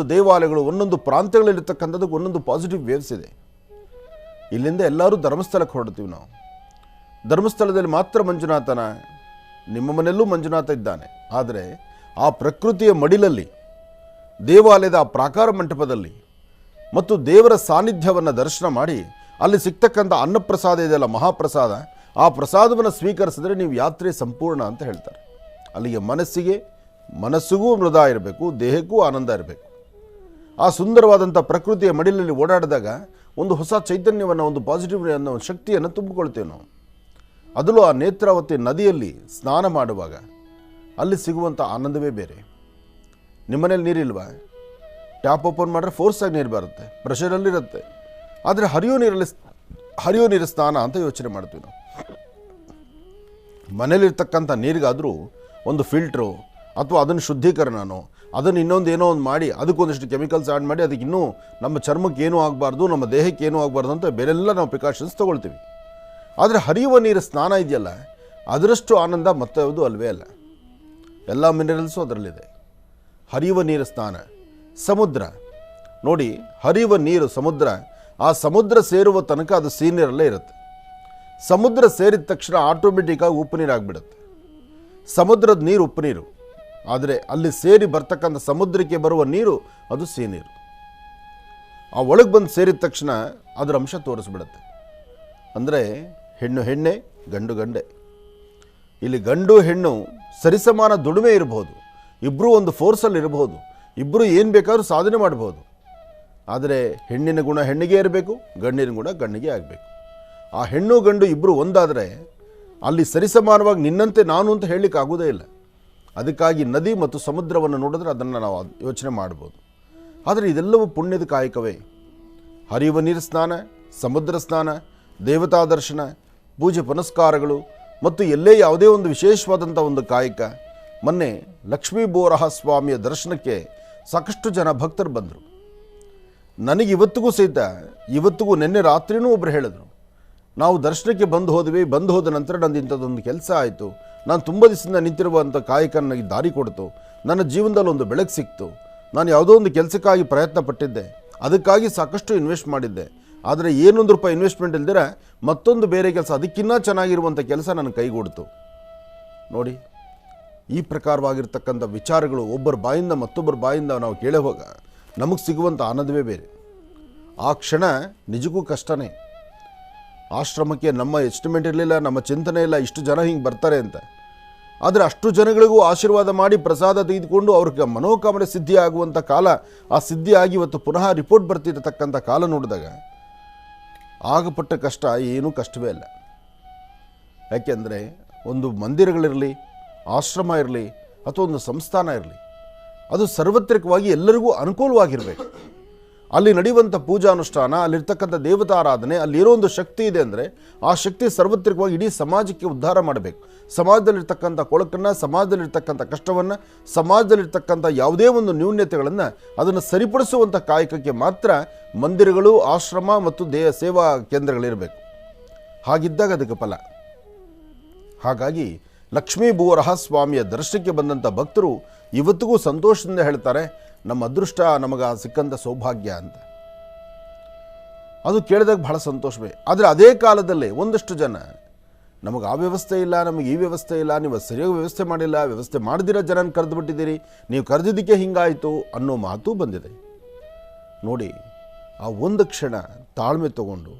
ಒಂದೊಂದು ಪ್ರಾಂತ್ಯಗಳಲ್ಲಿರ್ತಕ್ಕಂಥದ್ದಕ್ಕೆ ಒಂದೊಂದು ಪಾಸಿಟಿವ್ ವೇವ್ಸ್ ಇದೆ. ಇಲ್ಲಿಂದ ಎಲ್ಲರೂ ಧರ್ಮಸ್ಥಳಕ್ಕೆ ಹೊರಡ್ತೀವಿ ನಾವು. ಧರ್ಮಸ್ಥಳದಲ್ಲಿ ಮಾತ್ರ ಮಂಜುನಾಥನ, ನಿಮ್ಮ ಮನೆಯಲ್ಲೂ ಮಂಜುನಾಥ ಇದ್ದಾನೆ. ಆದರೆ ಆ ಪ್ರಕೃತಿಯ ಮಡಿಲಲ್ಲಿ, ದೇವಾಲಯದ ಆ ಪ್ರಾಕಾರ ಮಂಟಪದಲ್ಲಿ ಮತ್ತು ದೇವರ ಸಾನ್ನಿಧ್ಯವನ್ನು ದರ್ಶನ ಮಾಡಿ ಅಲ್ಲಿ ಸಿಗ್ತಕ್ಕಂಥ ಅನ್ನಪ್ರಸಾದ ಇದೆಯಲ್ಲ, ಮಹಾಪ್ರಸಾದ, ಆ ಪ್ರಸಾದವನ್ನು ಸ್ವೀಕರಿಸಿದ್ರೆ ನೀವು ಯಾತ್ರೆ ಸಂಪೂರ್ಣ ಅಂತ ಹೇಳ್ತಾರೆ. ಅಲ್ಲಿಗೆ ಮನಸ್ಸಿಗೂ ಮೃದ ಇರಬೇಕು, ದೇಹಕ್ಕೂ ಆನಂದ ಇರಬೇಕು. ಆ ಸುಂದರವಾದಂಥ ಪ್ರಕೃತಿಯ ಮಡಿಲಲ್ಲಿ ಓಡಾಡಿದಾಗ ಒಂದು ಹೊಸ ಚೈತನ್ಯವನ್ನು, ಒಂದು ಪಾಸಿಟಿವ್ ಅನ್ನೋ ಶಕ್ತಿಯನ್ನು ತುಂಬಿಕೊಳ್ತೇವೆ ನಾವು. ಅದರಲ್ಲೂ ಆ ನೇತ್ರಾವತಿ ನದಿಯಲ್ಲಿ ಸ್ನಾನ ಮಾಡುವಾಗ ಅಲ್ಲಿ ಸಿಗುವಂಥ ಆನಂದವೇ ಬೇರೆ. ನಿಮ್ಮನೇಲಿ ನೀರಿಲ್ವಾ? ಟ್ಯಾಪ್ ಓಪನ್ ಮಾಡಿದ್ರೆ ಫೋರ್ಸಾಗಿ ನೀರು ಬರುತ್ತೆ, ಪ್ರೆಷರಲ್ಲಿರುತ್ತೆ. ಆದರೆ ಹರಿಯೋ ನೀರು ಸ್ನಾನ ಅಂತ ಯೋಚನೆ ಮಾಡ್ತೀವಿ ನಾವು. ಮನೇಲಿರ್ತಕ್ಕಂಥ ನೀರಿಗಾದರೂ ಒಂದು ಫಿಲ್ಟ್ರು ಅಥವಾ ಅದನ್ನು ಶುದ್ಧೀಕರಣನೋ ಅದನ್ನು ಇನ್ನೊಂದು ಏನೋ ಒಂದು ಮಾಡಿ ಅದಕ್ಕೊಂದಿಷ್ಟು ಕೆಮಿಕಲ್ಸ್ ಆ್ಯಡ್ ಮಾಡಿ ಅದಕ್ಕೆ ಇನ್ನೂ ನಮ್ಮ ಚರ್ಮಕ್ಕೆ ಏನೂ ಆಗಬಾರ್ದು, ನಮ್ಮ ದೇಹಕ್ಕೆ ಏನೂ ಆಗಬಾರ್ದು ಅಂತ ಬೇರೆಲ್ಲ ನಾವು ಪ್ರಿಕಾಷನ್ಸ್ ತೊಗೊಳ್ತೀವಿ. ಆದರೆ ಹರಿಯುವ ನೀರು ಸ್ನಾನ ಇದೆಯಲ್ಲ, ಅದರಷ್ಟು ಆನಂದ ಮತ್ತೆ ಯಾವುದು ಅಲ್ವೇ ಅಲ್ಲ. ಎಲ್ಲ ಮಿನರಲ್ಸು ಅದರಲ್ಲಿದೆ. ಹರಿಯುವ ನೀರು ಸ್ನಾನ. ಸಮುದ್ರ ನೋಡಿ, ಹರಿಯುವ ನೀರು ಸಮುದ್ರ, ಆ ಸಮುದ್ರ ಸೇರುವ ತನಕ ಅದು ಸೀನೀರಲ್ಲೇ ಇರುತ್ತೆ. ಸಮುದ್ರ ಸೇರಿದ ತಕ್ಷಣ ಆಟೋಮೆಟಿಕ್ಕಾಗಿ ಉಪ್ಪು ನೀರಾಗಿಬಿಡುತ್ತೆ. ಸಮುದ್ರದ ನೀರು ಉಪ್ಪು ನೀರು, ಆದರೆ ಅಲ್ಲಿ ಸೇರಿ ಬರ್ತಕ್ಕಂಥ ಸಮುದ್ರಕ್ಕೆ ಬರುವ ನೀರು ಅದು ಸಿಹಿನೀರು. ಆ ಒಳಗೆ ಬಂದು ಸೇರಿದ ತಕ್ಷಣ ಅದರ ಅಂಶ ತೋರಿಸ್ಬಿಡುತ್ತೆ. ಅಂದರೆ ಹೆಣ್ಣು ಹೆಣ್ಣೆ, ಗಂಡು ಗಂಡೆ. ಇಲ್ಲಿ ಗಂಡು ಹೆಣ್ಣು ಸರಿಸಮಾನ ದುಡಿಮೆ ಇರಬಹುದು, ಇಬ್ಬರೂ ಒಂದು ಫೋರ್ಸಲ್ಲಿ ಇರಬಹುದು, ಇಬ್ಬರು ಏನು ಬೇಕಾದ್ರೂ ಸಾಧನೆ ಮಾಡಬಹುದು. ಆದರೆ ಹೆಣ್ಣಿನ ಗುಣ ಹೆಣ್ಣಿಗೆ ಇರಬೇಕು, ಗಂಡಿನ ಗುಣ ಗಂಡಿಗೆ ಆಗಬೇಕು. ಆ ಹೆಣ್ಣು ಗಂಡು ಇಬ್ಬರು ಒಂದಾದರೆ ಅಲ್ಲಿ ಸರಿಸಮಾನವಾಗಿ ನಿನ್ನಂತೆ ನಾನು ಅಂತ ಹೇಳಲಿಕ್ಕೆ ಆಗೋದೇ ಇಲ್ಲ. ಅದಕ್ಕಾಗಿ ನದಿ ಮತ್ತು ಸಮುದ್ರವನ್ನು ನೋಡಿದ್ರೆ ಅದನ್ನು ನಾವು ಯೋಚನೆ ಮಾಡ್ಬೋದು. ಆದರೆ ಇದೆಲ್ಲವೂ ಪುಣ್ಯದ ಕಾಯಕವೇ. ಹರಿಯುವ ನೀರು ಸ್ನಾನ, ಸಮುದ್ರ ಸ್ನಾನ, ದೇವತಾ ದರ್ಶನ, ಪೂಜೆ ಪುನಸ್ಕಾರಗಳು ಮತ್ತು ಎಲ್ಲೇ ಯಾವುದೇ ಒಂದು ವಿಶೇಷವಾದಂಥ ಒಂದು ಕಾಯಕ. ಮೊನ್ನೆ ಲಕ್ಷ್ಮೀ ಬೋರಹ ಸ್ವಾಮಿಯ ದರ್ಶನಕ್ಕೆ ಸಾಕಷ್ಟು ಜನ ಭಕ್ತರು ಬಂದರು. ನನಗೆ ಇವತ್ತಿಗೂ ನಿನ್ನೆ ರಾತ್ರಿನೂ ಒಬ್ಬರು ಹೇಳಿದ್ರು, ನಾವು ದರ್ಶನಕ್ಕೆ ಬಂದು ಹೋದ ನಂತರ ನಂದು ಇಂಥದ್ದೊಂದು ಕೆಲಸ ಆಯಿತು, ನಾನು ತುಂಬ ದಿವಸದಿಂದ ನಿಂತಿರುವಂಥ ಕಾಯಕ ನನಗೆ ದಾರಿ ಕೊಡ್ತು, ನನ್ನ ಜೀವನದಲ್ಲಿ ಒಂದು ಬೆಳಕು ಸಿಕ್ತು, ನಾನು ಯಾವುದೋ ಒಂದು ಕೆಲಸಕ್ಕಾಗಿ ಪ್ರಯತ್ನ ಪಟ್ಟಿದ್ದೆ, ಅದಕ್ಕಾಗಿ ಸಾಕಷ್ಟು ಇನ್ವೆಸ್ಟ್ ಮಾಡಿದ್ದೆ, ಆದರೆ ಏನೊಂದು ರೂಪಾಯಿ ಇನ್ವೆಸ್ಟ್ಮೆಂಟ್ ಇಲ್ದಿರ ಮತ್ತೊಂದು ಬೇರೆ ಕೆಲಸ ಅದಕ್ಕಿಂತ ಚೆನ್ನಾಗಿರುವಂಥ ಕೆಲಸ ನನ್ನ ಕೈಗೂಡ್ತು. ನೋಡಿ, ಈ ಪ್ರಕಾರವಾಗಿರ್ತಕ್ಕಂಥ ವಿಚಾರಗಳು ಒಬ್ಬರ ಬಾಯಿಂದ ಮತ್ತೊಬ್ಬರ ಬಾಯಿಂದ ನಾವು ಕೇಳುವಾಗ ನಮಗೆ ಸಿಗುವಂಥ ಆನಂದವೇ ಬೇರೆ. ಆ ಕ್ಷಣ ನಿಜಕ್ಕೂ ಕಷ್ಟನೇ. ಆಶ್ರಮಕ್ಕೆ ನಮ್ಮ ಎಸ್ಟಿಮೇಟ್ ಇರಲಿಲ್ಲ, ನಮ್ಮ ಚಿಂತನೆ ಇಲ್ಲ ಇಷ್ಟು ಜನ ಹಿಂಗೆ ಬರ್ತಾರೆ ಅಂತ. ಆದರೆ ಅಷ್ಟು ಜನಗಳಿಗೂ ಆಶೀರ್ವಾದ ಮಾಡಿ ಪ್ರಸಾದ ತೆಗೆದುಕೊಂಡು ಅವ್ರಿಗೆ ಮನೋಕಾಮನೆ ಸಿದ್ಧಿ ಆಗುವಂಥ ಕಾಲ, ಆ ಸಿದ್ಧಿ ಆಗಿ ಇವತ್ತು ಪುನಃ ರಿಪೋರ್ಟ್ ಬರ್ತಿರತಕ್ಕಂಥ ಕಾಲ ನೋಡಿದಾಗ ಆಗಪಟ್ಟ ಕಷ್ಟ ಏನೂ ಕಷ್ಟವೇ ಇಲ್ಲ. ಯಾಕೆಂದರೆ ಒಂದು ಮಂದಿರಗಳಿರಲಿ, ಆಶ್ರಮ ಇರಲಿ ಅಥವಾ ಒಂದು ಸಂಸ್ಥಾನ ಇರಲಿ, ಅದು ಸಾರ್ವತ್ರಿಕವಾಗಿ ಎಲ್ಲರಿಗೂ ಅನುಕೂಲವಾಗಿರಬೇಕು. ಅಲ್ಲಿ ನಡೆಯುವಂಥ ಪೂಜಾನುಷ್ಠಾನ, ಅಲ್ಲಿರ್ತಕ್ಕಂಥ ದೇವತಾರಾಧನೆ, ಅಲ್ಲಿರೋ ಒಂದು ಶಕ್ತಿ ಇದೆ ಅಂದರೆ ಆ ಶಕ್ತಿ ಸಾರ್ವತ್ರಿಕವಾಗಿ ಇಡೀ ಸಮಾಜಕ್ಕೆ ಉದ್ಧಾರ ಮಾಡಬೇಕು. ಸಮಾಜದಲ್ಲಿರ್ತಕ್ಕಂಥ ಕೊಳಕನ್ನು, ಸಮಾಜದಲ್ಲಿರ್ತಕ್ಕಂಥ ಕಷ್ಟವನ್ನು, ಸಮಾಜದಲ್ಲಿರ್ತಕ್ಕಂಥ ಯಾವುದೇ ಒಂದು ನ್ಯೂನ್ಯತೆಗಳನ್ನು ಅದನ್ನು ಸರಿಪಡಿಸುವಂಥ ಕಾಯಕಕ್ಕೆ ಮಾತ್ರ ಮಂದಿರಗಳು, ಆಶ್ರಮ ಮತ್ತು ಸೇವಾ ಕೇಂದ್ರಗಳಿರಬೇಕು. ಹಾಗಿದ್ದಾಗ ಅದಕ್ಕೆ ಫಲ. ಹಾಗಾಗಿ ಲಕ್ಷ್ಮೀ ಬೋರಹ ಸ್ವಾಮಿಯ ದರ್ಶನಕ್ಕೆ ಬಂದಂಥ ಭಕ್ತರು ಇವತ್ತಿಗೂ ಸಂತೋಷದಿಂದ ಹೇಳ್ತಾರೆ, ನಮ್ಮ ಅದೃಷ್ಟ ನಮಗೆ ಸಿಕ್ಕಂಥ ಸೌಭಾಗ್ಯ ಅಂತ. ಅದು ಕೇಳಿದಾಗ ಬಹಳ ಸಂತೋಷವೇ. ಆದರೆ ಅದೇ ಕಾಲದಲ್ಲೇ ಒಂದಷ್ಟು ಜನ ನಮಗೆ ಆ ವ್ಯವಸ್ಥೆ ಇಲ್ಲ, ನಮಗೆ ಈ ವ್ಯವಸ್ಥೆ ಇಲ್ಲ, ನೀವು ಸರಿಯಾಗಿ ವ್ಯವಸ್ಥೆ ಮಾಡಿಲ್ಲ, ವ್ಯವಸ್ಥೆ ಮಾಡದಿರೋ ಜನನ ಕರೆದು ಬಿಟ್ಟಿದ್ದೀರಿ, ನೀವು ಕರೆದಿದ್ದಕ್ಕೆ ಹಿಂಗಾಯಿತು ಅನ್ನೋ ಮಾತು ಬಂದಿದೆ. ನೋಡಿ, ಆ ಒಂದು ಕ್ಷಣ ತಾಳ್ಮೆ ತಗೊಂಡು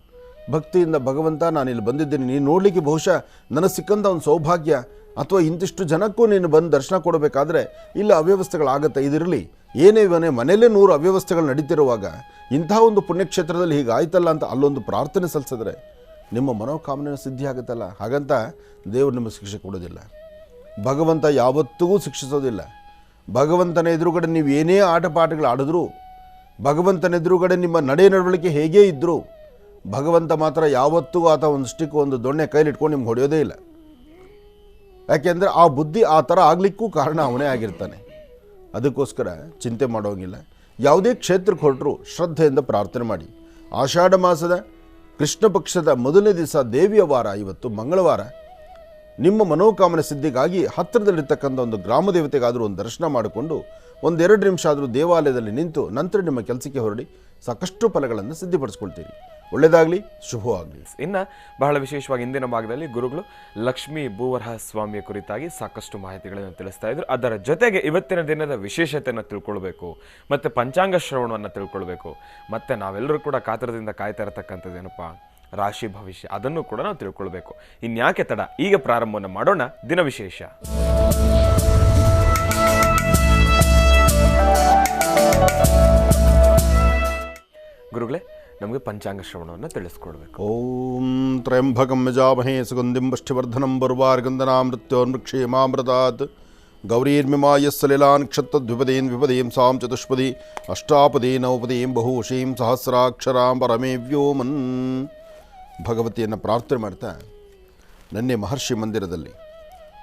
ಭಕ್ತಿಯಿಂದ ಭಗವಂತ ನಾನಿಲ್ಲಿ ಬಂದಿದ್ದೀನಿ, ನೀನು ನೋಡಲಿಕ್ಕೆ ಬಹುಶಃ ನನಗೆ ಸಿಕ್ಕಂಥ ಒಂದು ಸೌಭಾಗ್ಯ, ಅಥವಾ ಇಂತಿಷ್ಟು ಜನಕ್ಕೂ ನೀನು ಬಂದು ದರ್ಶನ ಕೊಡಬೇಕಾದ್ರೆ ಇಲ್ಲ ಅವ್ಯವಸ್ಥೆಗಳಾಗತ್ತೆ, ಇದಿರಲಿ ಏನೇ ಇವನೇ ಮನೆಯಲ್ಲೇ 100 ಅವ್ಯವಸ್ಥೆಗಳು ನಡೀತಿರುವಾಗ ಇಂಥ ಒಂದು ಪುಣ್ಯಕ್ಷೇತ್ರದಲ್ಲಿ ಹೀಗಾಯ್ತಲ್ಲ ಅಂತ ಅಲ್ಲೊಂದು ಪ್ರಾರ್ಥನೆ ಸಲ್ಲಿಸಿದ್ರೆ ನಿಮ್ಮ ಮನೋಕಾಮನೆ ಸಿದ್ಧಿ ಆಗುತ್ತಲ್ಲ. ಹಾಗಂತ ದೇವರು ನಿಮಗೆ ಶಿಕ್ಷೆ ಕೊಡೋದಿಲ್ಲ. ಭಗವಂತ ಯಾವತ್ತಿಗೂ ಶಿಕ್ಷಿಸೋದಿಲ್ಲ. ಭಗವಂತನ ಎದುರುಗಡೆ ನೀವು ಏನೇ ಆಟ ಪಾಠಗಳು ಆಡಿದ್ರೂ, ಭಗವಂತನ ಎದುರುಗಡೆ ನಿಮ್ಮ ನಡೆ ನಡವಳಿಕೆ ಹೇಗೇ ಇದ್ದರೂ, ಭಗವಂತ ಮಾತ್ರ ಯಾವತ್ತಿಗೂ ಆತ ಒಂದು ಸ್ಟಿಕ್, ಒಂದು ದೊಣ್ಣೆ ಕೈಲಿಟ್ಕೊಂಡು ನಿಮ್ಗೆ ಹೊಡೆಯೋದೇ ಇಲ್ಲ. ಯಾಕೆಂದರೆ ಆ ಬುದ್ಧಿ ಆ ಥರ ಆಗಲಿಕ್ಕೂ ಕಾರಣ ಅವನೇ ಆಗಿರ್ತಾನೆ. ಅದಕ್ಕೋಸ್ಕರ ಚಿಂತೆ ಮಾಡೋಂಗಿಲ್ಲ. ಯಾವುದೇ ಕ್ಷೇತ್ರಕ್ಕೆ ಹೊರಟರೂ ಶ್ರದ್ಧೆಯಿಂದ ಪ್ರಾರ್ಥನೆ ಮಾಡಿ. ಆಷಾಢ ಮಾಸದ ಕೃಷ್ಣ ಪಕ್ಷದ ಮೊದಲನೇ ದಿವಸ ದೇವಿಯ ವಾರ, ಇವತ್ತು ಮಂಗಳವಾರ. ನಿಮ್ಮ ಮನೋಕಾಮನೆ ಸಿದ್ಧಿಗಾಗಿ ಹತ್ತಿರದಲ್ಲಿರ್ತಕ್ಕಂಥ ಒಂದು ಗ್ರಾಮ ದೇವತೆಗಾದರೂ ಒಂದು ದರ್ಶನ ಮಾಡಿಕೊಂಡು 1-2 ನಿಮಿಷ ಆದರೂ ದೇವಾಲಯದಲ್ಲಿ ನಿಂತು ನಂತರ ನಿಮ್ಮ ಕೆಲಸಕ್ಕೆ ಹೊರಡಿ ಸಾಕಷ್ಟು ಫಲಗಳನ್ನು ಸಿದ್ಧಿಪಡಿಸ್ಕೊಳ್ತೀರಿ. ಒಳ್ಳೆಯದಾಗಲಿ, ಶುಭವಾಗಲಿ. ಇನ್ನು ಬಹಳ ವಿಶೇಷವಾಗಿ ಇಂದಿನ ಭಾಗದಲ್ಲಿ ಗುರುಗಳು ಲಕ್ಷ್ಮೀ ಭೂವರಹ ಸ್ವಾಮಿಯ ಕುರಿತಾಗಿ ಸಾಕಷ್ಟು ಮಾಹಿತಿಗಳನ್ನು ತಿಳಿಸ್ತಾ ಇದ್ರು. ಅದರ ಜೊತೆಗೆ ಇವತ್ತಿನ ದಿನದ ವಿಶೇಷತೆಯನ್ನು ತಿಳ್ಕೊಳ್ಬೇಕು, ಮತ್ತು ಪಂಚಾಂಗ ಶ್ರವಣವನ್ನು ತಿಳ್ಕೊಳ್ಬೇಕು, ಮತ್ತು ನಾವೆಲ್ಲರೂ ಕೂಡ ಕಾತರದಿಂದ ಕಾಯ್ತಾ ಇರತಕ್ಕಂಥದ್ದು ಏನಪ್ಪ, ರಾಶಿ ಭವಿಷ್ಯ, ಅದನ್ನು ಕೂಡ ನಾವು ತಿಳ್ಕೊಳ್ಬೇಕು. ಇನ್ಯಾಕೆ ತಡ, ಈಗ ಪ್ರಾರಂಭವನ್ನು ಮಾಡೋಣ ದಿನ ವಿಶೇಷ. ಗುರುಗಳೇ, ನಮಗೆ ಪಂಚಾಂಗ ಶ್ರವಣವನ್ನು ತಿಳಿಸ್ಕೊಡ್ಬೇಕು. ಓಂ ತ್ರಯಂಬಕಂ ಯಜಾಮಹೇ ಸುಗಂಧಿಂ ಪುಷ್ಟಿವರ್ಧನಂ ಬರ್ವಾರ್ಗಂಧನಾಂ ಮೃತ್ಯೋರ್ಮೃಕ್ಷೇಮಾಮೃತಾತ್ ಗೌರೀರ್ಮಿಮಾಯ ಸಲಿಲಾನ್ಕ್ಷತ್ರದ್ವಿಪದೀನ್ ವಿಪದೀಂ ಸಾಂ ಚತುಷ್ಪದಿ ಅಷ್ಟಾಪದಿ ನವಪದೀಂ ಬಹುಶೀಂ ಸಹಸ್ರಾಕ್ಷರಾಂ ಪರಮೇ ವ್ಯೋಮನ್. ಭಗವತಿಯನ್ನು ಪ್ರಾರ್ಥನೆ ಮಾಡ್ತಾ ನಿನ್ನೆ ಮಹರ್ಷಿ ಮಂದಿರದಲ್ಲಿ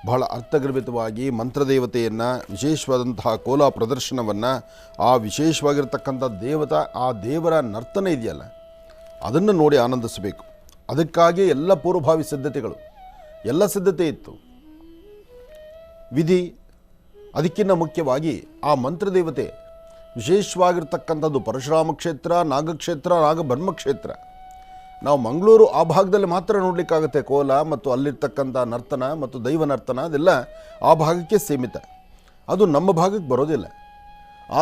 ಬಹಳ ಅರ್ಥಗರ್ಭಿತವಾಗಿ ಮಂತ್ರದೇವತೆಯನ್ನು, ವಿಶೇಷವಾದಂತಹ ಕೋಲಾ ಪ್ರದರ್ಶನವನ್ನು, ಆ ವಿಶೇಷವಾಗಿರ್ತಕ್ಕಂಥ ಆ ದೇವರ ನರ್ತನೆ ಇದೆಯಲ್ಲ ಅದನ್ನು ನೋಡಿ ಆನಂದಿಸಬೇಕು. ಅದಕ್ಕಾಗಿ ಎಲ್ಲ ಪೂರ್ವಭಾವಿ ಸಿದ್ಧತೆಗಳು, ಎಲ್ಲ ಸಿದ್ಧತೆ ಇತ್ತು. ವಿಧಿ, ಅದಕ್ಕಿಂತ ಮುಖ್ಯವಾಗಿ ಆ ಮಂತ್ರದೇವತೆ ವಿಶೇಷವಾಗಿರ್ತಕ್ಕಂಥದ್ದು ಪರಶುರಾಮ ಕ್ಷೇತ್ರ, ನಾಗಕ್ಷೇತ್ರ, ನಾಗಬ್ರಹ್ಮಕ್ಷೇತ್ರ. ನಾವು ಮಂಗಳೂರು ಆ ಭಾಗದಲ್ಲಿ ಮಾತ್ರ ನೋಡಲಿಕ್ಕಾಗುತ್ತೆ ಕೋಲ ಮತ್ತು ಅಲ್ಲಿರ್ತಕ್ಕಂಥ ನರ್ತನ ಮತ್ತು ದೈವ ನರ್ತನ, ಅದೆಲ್ಲ ಆ ಭಾಗಕ್ಕೆ ಸೀಮಿತ, ಅದು ನಮ್ಮ ಭಾಗಕ್ಕೆ ಬರೋದಿಲ್ಲ.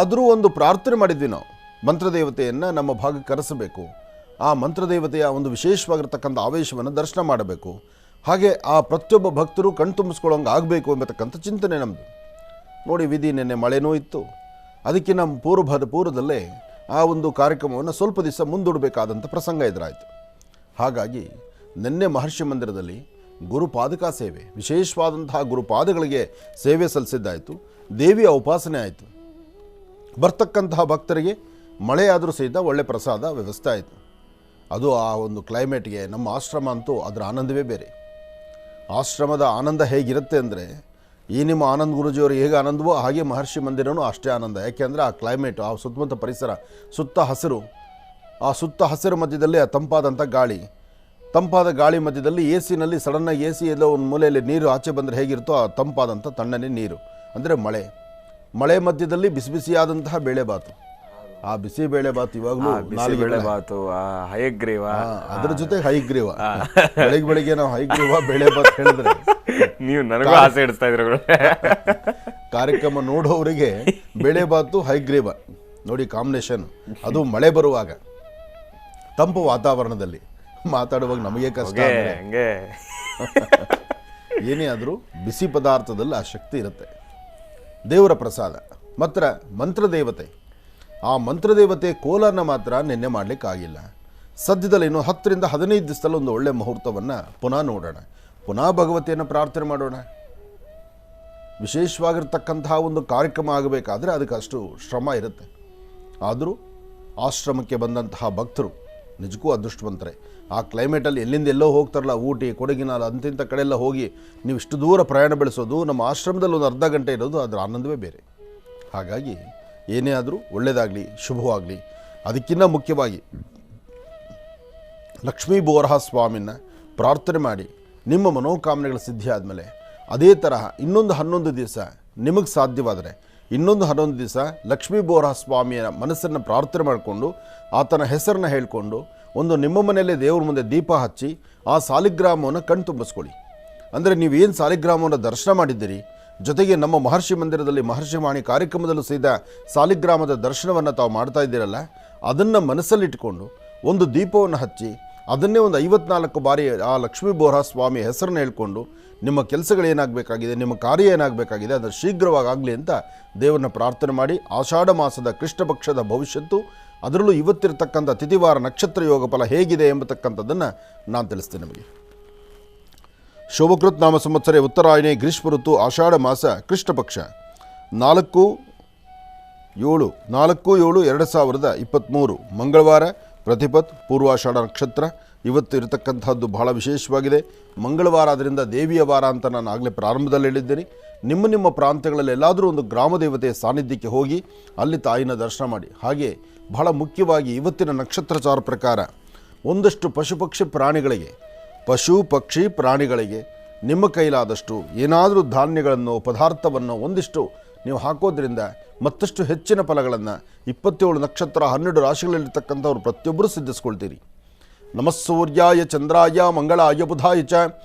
ಆದರೂ ಒಂದು ಪ್ರಾರ್ಥನೆ ಮಾಡಿದ್ವಿ ನಾವು, ಮಂತ್ರದೇವತೆಯನ್ನು ನಮ್ಮ ಭಾಗಕ್ಕೆ ಕರೆಸಬೇಕು, ಆ ಮಂತ್ರದೇವತೆಯ ಒಂದು ವಿಶೇಷವಾಗಿರ್ತಕ್ಕಂಥ ಆವೇಶವನ್ನು ದರ್ಶನ ಮಾಡಬೇಕು, ಹಾಗೆ ಆ ಪ್ರತಿಯೊಬ್ಬ ಭಕ್ತರು ಕಣ್ತುಂಬಿಸ್ಕೊಳ್ಳೋಂಗೆ ಆಗಬೇಕು ಎಂಬತಕ್ಕಂಥ ಚಿಂತನೆ ನಮ್ಮದು. ನೋಡಿ, ವಿಧಿ ನಿನ್ನೆ ಮಳೆನೂ ಇತ್ತು, ಅದಕ್ಕೆ ನಮ್ಮ ಪೂರ್ವದಲ್ಲೇ ಆ ಒಂದು ಕಾರ್ಯಕ್ರಮವನ್ನು ಸ್ವಲ್ಪ ದಿವಸ ಮುಂದೂಡಬೇಕಾದಂಥ ಪ್ರಸಂಗ ಎದುರಾಯಿತು. ಹಾಗಾಗಿ ನಿನ್ನೆ ಮಹರ್ಷಿ ಮಂದಿರದಲ್ಲಿ ಗುರುಪಾದಕ ಸೇವೆ, ವಿಶೇಷವಾದಂತಹ ಗುರುಪಾದಗಳಿಗೆ ಸೇವೆ ಸಲ್ಲಿಸಿದ್ದಾಯಿತು, ದೇವಿಯ ಉಪಾಸನೆ ಆಯಿತು. ಬರ್ತಕ್ಕಂತಹ ಭಕ್ತರಿಗೆ ಮಳೆಯಾದರೂ ಸಹಿತ ಒಳ್ಳೆ ಪ್ರಸಾದ ವ್ಯವಸ್ಥೆ ಆಯಿತು. ಅದು ಆ ಒಂದು ಕ್ಲೈಮೇಟ್ಗೆ ನಮ್ಮ ಆಶ್ರಮ ಅಂತೂ ಅದರ ಆನಂದವೇ ಬೇರೆ. ಆಶ್ರಮದ ಆನಂದ ಹೇಗಿರುತ್ತೆ ಅಂದರೆ, ಈ ನಿಮ್ಮ ಆನಂದ್ ಗುರುಜಿಯವರು ಹೇಗೆ ಆನಂದವೋ ಹಾಗೆ ಮಹರ್ಷಿ ಮಂದಿರನೂ ಅಷ್ಟೇ ಆನಂದ. ಯಾಕೆಂದರೆ ಆ ಕ್ಲೈಮೇಟು, ಆ ಸುತ್ತಮುತ್ತ ಪರಿಸರ, ಸುತ್ತ ಹಸಿರು, ಆ ಸುತ್ತ ಹಸಿರು ಮಧ್ಯದಲ್ಲಿ ಆ ತಂಪಾದ ಗಾಳಿ ಮಧ್ಯದಲ್ಲಿ ಎ ಸಿನಲ್ಲಿ ಸಡನ್ನಾಗಿ ಎ ಸಿ ಎಲ್ಲೋ ಒಂದು ಮೂಲೆಯಲ್ಲಿ ನೀರು ಆಚೆ ಬಂದರೆ ಹೇಗಿರುತ್ತೋ ಆ ತಂಪಾದಂಥ ತಣ್ಣನೆ ನೀರು ಅಂದರೆ ಮಳೆ ಮಧ್ಯದಲ್ಲಿ ಬಿಸಿ ಬಿಸಿಯಾದಂತಹ ಬೇಳೆಬಾತು. ಆ ಬಿಸಿ ಬೇಳೆಬಾತು ಇವಾಗಲೂ ಹಯಗ್ರೀವ, ಅದ್ರ ಜೊತೆ ಹೈಗ್ರೀವ. ಬೆಳಿಗ್ಗೆ ನಾವು ಹೈಗ್ರೀವ ಬೇಳೆಬಾತ್ ಹೇಳಿದ್ರೆ ನೀವು ನನಗೂ ಆಸೆ ಇಡಿಸ್ತಾ ಇದ್ರು. ಕಾರ್ಯಕ್ರಮ ನೋಡೋರಿಗೆ ಬೇಳೆಬಾತು ಹೈಗ್ರೀವ ನೋಡಿ ಕಾಂಬಿನೇಷನ್. ಅದು ಮಳೆ ಬರುವಾಗ ತಂಪು ವಾತಾವರಣದಲ್ಲಿ ಮಾತಾಡುವಾಗ ನಮಗೆ ಕಷ್ಟ. ಏನೇ ಆದರೂ ಬಿಸಿ ಪದಾರ್ಥದಲ್ಲಿ ಆ ಶಕ್ತಿ ಇರುತ್ತೆ. ದೇವರ ಪ್ರಸಾದ ಮಾತ್ರ ಮಂತ್ರದೇವತೆ. ಆ ಮಂತ್ರದೇವತೆ ಕೋಲನ್ನು ಮಾತ್ರ ನಿನ್ನೆ ಮಾಡಲಿಕ್ಕಾಗಿಲ್ಲ. ಸದ್ಯದಲ್ಲಿ ಇನ್ನು 10 ರಿಂದ 15 ದಿವಸದಲ್ಲಿ ಒಂದು ಒಳ್ಳೆಯ ಮುಹೂರ್ತವನ್ನು ಪುನಃ ನೋಡೋಣ, ಪುನಃ ಭಗವತಿಯನ್ನು ಪ್ರಾರ್ಥನೆ ಮಾಡೋಣ. ವಿಶೇಷವಾಗಿರ್ತಕ್ಕಂತಹ ಒಂದು ಕಾರ್ಯಕ್ರಮ ಆಗಬೇಕಾದ್ರೆ ಅದಕ್ಕೆ ಅಷ್ಟು ಶ್ರಮ ಇರುತ್ತೆ. ಆದರೂ ಆಶ್ರಮಕ್ಕೆ ಬಂದಂತಹ ಭಕ್ತರು ನಿಜಕ್ಕೂ ಅದೃಷ್ಟವಂತರೆ. ಆ ಕ್ಲೈಮೇಟಲ್ಲಿ ಎಲ್ಲಿಂದ ಎಲ್ಲೋ ಹೋಗ್ತಾರಲ್ಲ, ಊಟಿ, ಕೊಡಗಿನಾಲ ಅಂತಿಂಥ ಕಡೆಯೆಲ್ಲ ಹೋಗಿ ನೀವು ಇಷ್ಟು ದೂರ ಪ್ರಯಾಣ ಬೆಳೆಸೋದು, ನಮ್ಮ ಆಶ್ರಮದಲ್ಲಿ ಒಂದು ಅರ್ಧ ಗಂಟೆ ಇರೋದು, ಅದರ ಆನಂದವೇ ಬೇರೆ. ಹಾಗಾಗಿ ಏನೇ ಆದರೂ ಒಳ್ಳೆಯದಾಗಲಿ, ಶುಭವಾಗಲಿ. ಅದಕ್ಕಿಂತ ಮುಖ್ಯವಾಗಿ ಲಕ್ಷ್ಮೀ ಬೋರಹ ಸ್ವಾಮಿನ ಪ್ರಾರ್ಥನೆ ಮಾಡಿ ನಿಮ್ಮ ಮನೋಕಾಮನೆಗಳ ಸಿದ್ಧಿ ಆದಮೇಲೆ ಅದೇ ತರಹ ಇನ್ನೊಂದು 11 ದಿವಸ ನಿಮಗೆ ಸಾಧ್ಯವಾದರೆ ಇನ್ನೊಂದು 11 ದಿವಸ ಲಕ್ಷ್ಮೀ ಬೋರಹ ಸ್ವಾಮಿಯ ಮನಸ್ಸನ್ನು ಪ್ರಾರ್ಥನೆ ಮಾಡಿಕೊಂಡು ಆತನ ಹೆಸರನ್ನ ಹೇಳಿಕೊಂಡು ಒಂದು ನಿಮ್ಮ ಮನೆಯಲ್ಲೇ ದೇವ್ರ ಮುಂದೆ ದೀಪ ಹಚ್ಚಿ ಆ ಸಾಲಿಗ್ರಾಮವನ್ನು ಕಣ್ತುಂಬಿಸ್ಕೊಳ್ಳಿ. ಅಂದರೆ ನೀವೇನು ಸಾಲಿಗ್ರಾಮವನ್ನು ದರ್ಶನ ಮಾಡಿದ್ದೀರಿ, ಜೊತೆಗೆ ನಮ್ಮ ಮಹರ್ಷಿ ಮಂದಿರದಲ್ಲಿ ಮಹರ್ಷಿ ವಾಣಿ ಕಾರ್ಯಕ್ರಮದಲ್ಲೂ ಸಹಿತ ಸಾಲಿಗ್ರಾಮದ ದರ್ಶನವನ್ನು ತಾವು ಮಾಡ್ತಾ ಇದ್ದೀರಲ್ಲ, ಅದನ್ನು ಮನಸ್ಸಲ್ಲಿಟ್ಟುಕೊಂಡು ಒಂದು ದೀಪವನ್ನು ಹಚ್ಚಿ ಅದನ್ನೇ ಒಂದು 54 ಬಾರಿ ಆ ಲಕ್ಷ್ಮೀ ಬೋರಹ ಸ್ವಾಮಿ ಹೆಸರನ್ನು ಹೇಳ್ಕೊಂಡು ನಿಮ್ಮ ಕೆಲಸಗಳೇನಾಗಬೇಕಾಗಿದೆ, ನಿಮ್ಮ ಕಾರ್ಯ ಏನಾಗಬೇಕಾಗಿದೆ ಅದು ಶೀಘ್ರವಾಗಲಿ ಅಂತ ದೇವರನ್ನ ಪ್ರಾರ್ಥನೆ ಮಾಡಿ ಆಷಾಢ ಮಾಸದ ಕೃಷ್ಣ ಪಕ್ಷದ ಭವಿಷ್ಯತ್ತು, ಅದರಲ್ಲೂ ಇವತ್ತಿರತಕ್ಕಂಥ ತಿಥಿವಾರ ನಕ್ಷತ್ರ ಯೋಗ ಫಲ ಹೇಗಿದೆ ಎಂಬತಕ್ಕಂಥದ್ದನ್ನು ನಾನು ತಿಳಿಸ್ತೇನೆ ನಿಮಗೆ. ಶೋಭಕೃತ್ ನಾಮ ಸಂವತ್ಸರೆ ಉತ್ತರಾಯಣೆ ಗ್ರೀಷ್ಮ ಋತು ಆಷಾಢ ಮಾಸ ಕೃಷ್ಣ ಪಕ್ಷ 4/7/2023 ಮಂಗಳವಾರ, ಪ್ರತಿಪತ್, ಪೂರ್ವಾಷಾಢ ನಕ್ಷತ್ರ. ಇವತ್ತು ಇರತಕ್ಕಂಥದ್ದು ಬಹಳ ವಿಶೇಷವಾಗಿದೆ. ಮಂಗಳವಾರ, ಅದರಿಂದ ದೇವಿಯ ವಾರ ಅಂತ ನಾನು ಆಗಲೇ ಪ್ರಾರಂಭದಲ್ಲಿ ಹೇಳಿದ್ದೇನೆ. ನಿಮ್ಮ ಪ್ರಾಂತ್ಯಗಳಲ್ಲಿ ಎಲ್ಲಾದರೂ ಒಂದು ಗ್ರಾಮ ದೇವತೆಯ ಸಾನ್ನಿಧ್ಯಕ್ಕೆ ಹೋಗಿ ಅಲ್ಲಿ ತಾಯಿನ ದರ್ಶನ ಮಾಡಿ. ಹಾಗೆ ಬಹಳ ಮುಖ್ಯವಾಗಿ ಇವತ್ತಿನ ನಕ್ಷತ್ರಚಾರ ಪ್ರಕಾರ ಒಂದಷ್ಟು ಪಶು ಪಕ್ಷಿ ಪ್ರಾಣಿಗಳಿಗೆ ನಿಮ್ಮ ಕೈಲಾದಷ್ಟು ಏನಾದರೂ ಧಾನ್ಯಗಳನ್ನು, ಪದಾರ್ಥವನ್ನು ಒಂದಿಷ್ಟು ನೀವು ಹಾಕೋದ್ರಿಂದ ಮತ್ತಷ್ಟು ಹೆಚ್ಚಿನ ಫಲಗಳನ್ನು 27 ನಕ್ಷತ್ರ 12 ರಾಶಿಗಳಲ್ಲಿರ್ತಕ್ಕಂಥವ್ರು ಪ್ರತಿಯೊಬ್ಬರು ಸಿದ್ಧಿಸ್ಕೊಳ್ತೀರಿ. ನಮಸ್ಸೂರ್ಯಾಯ ಚಂದ್ರಾಯ ಮಂಗಳಾಯ ಬುಧಾಯ ಚ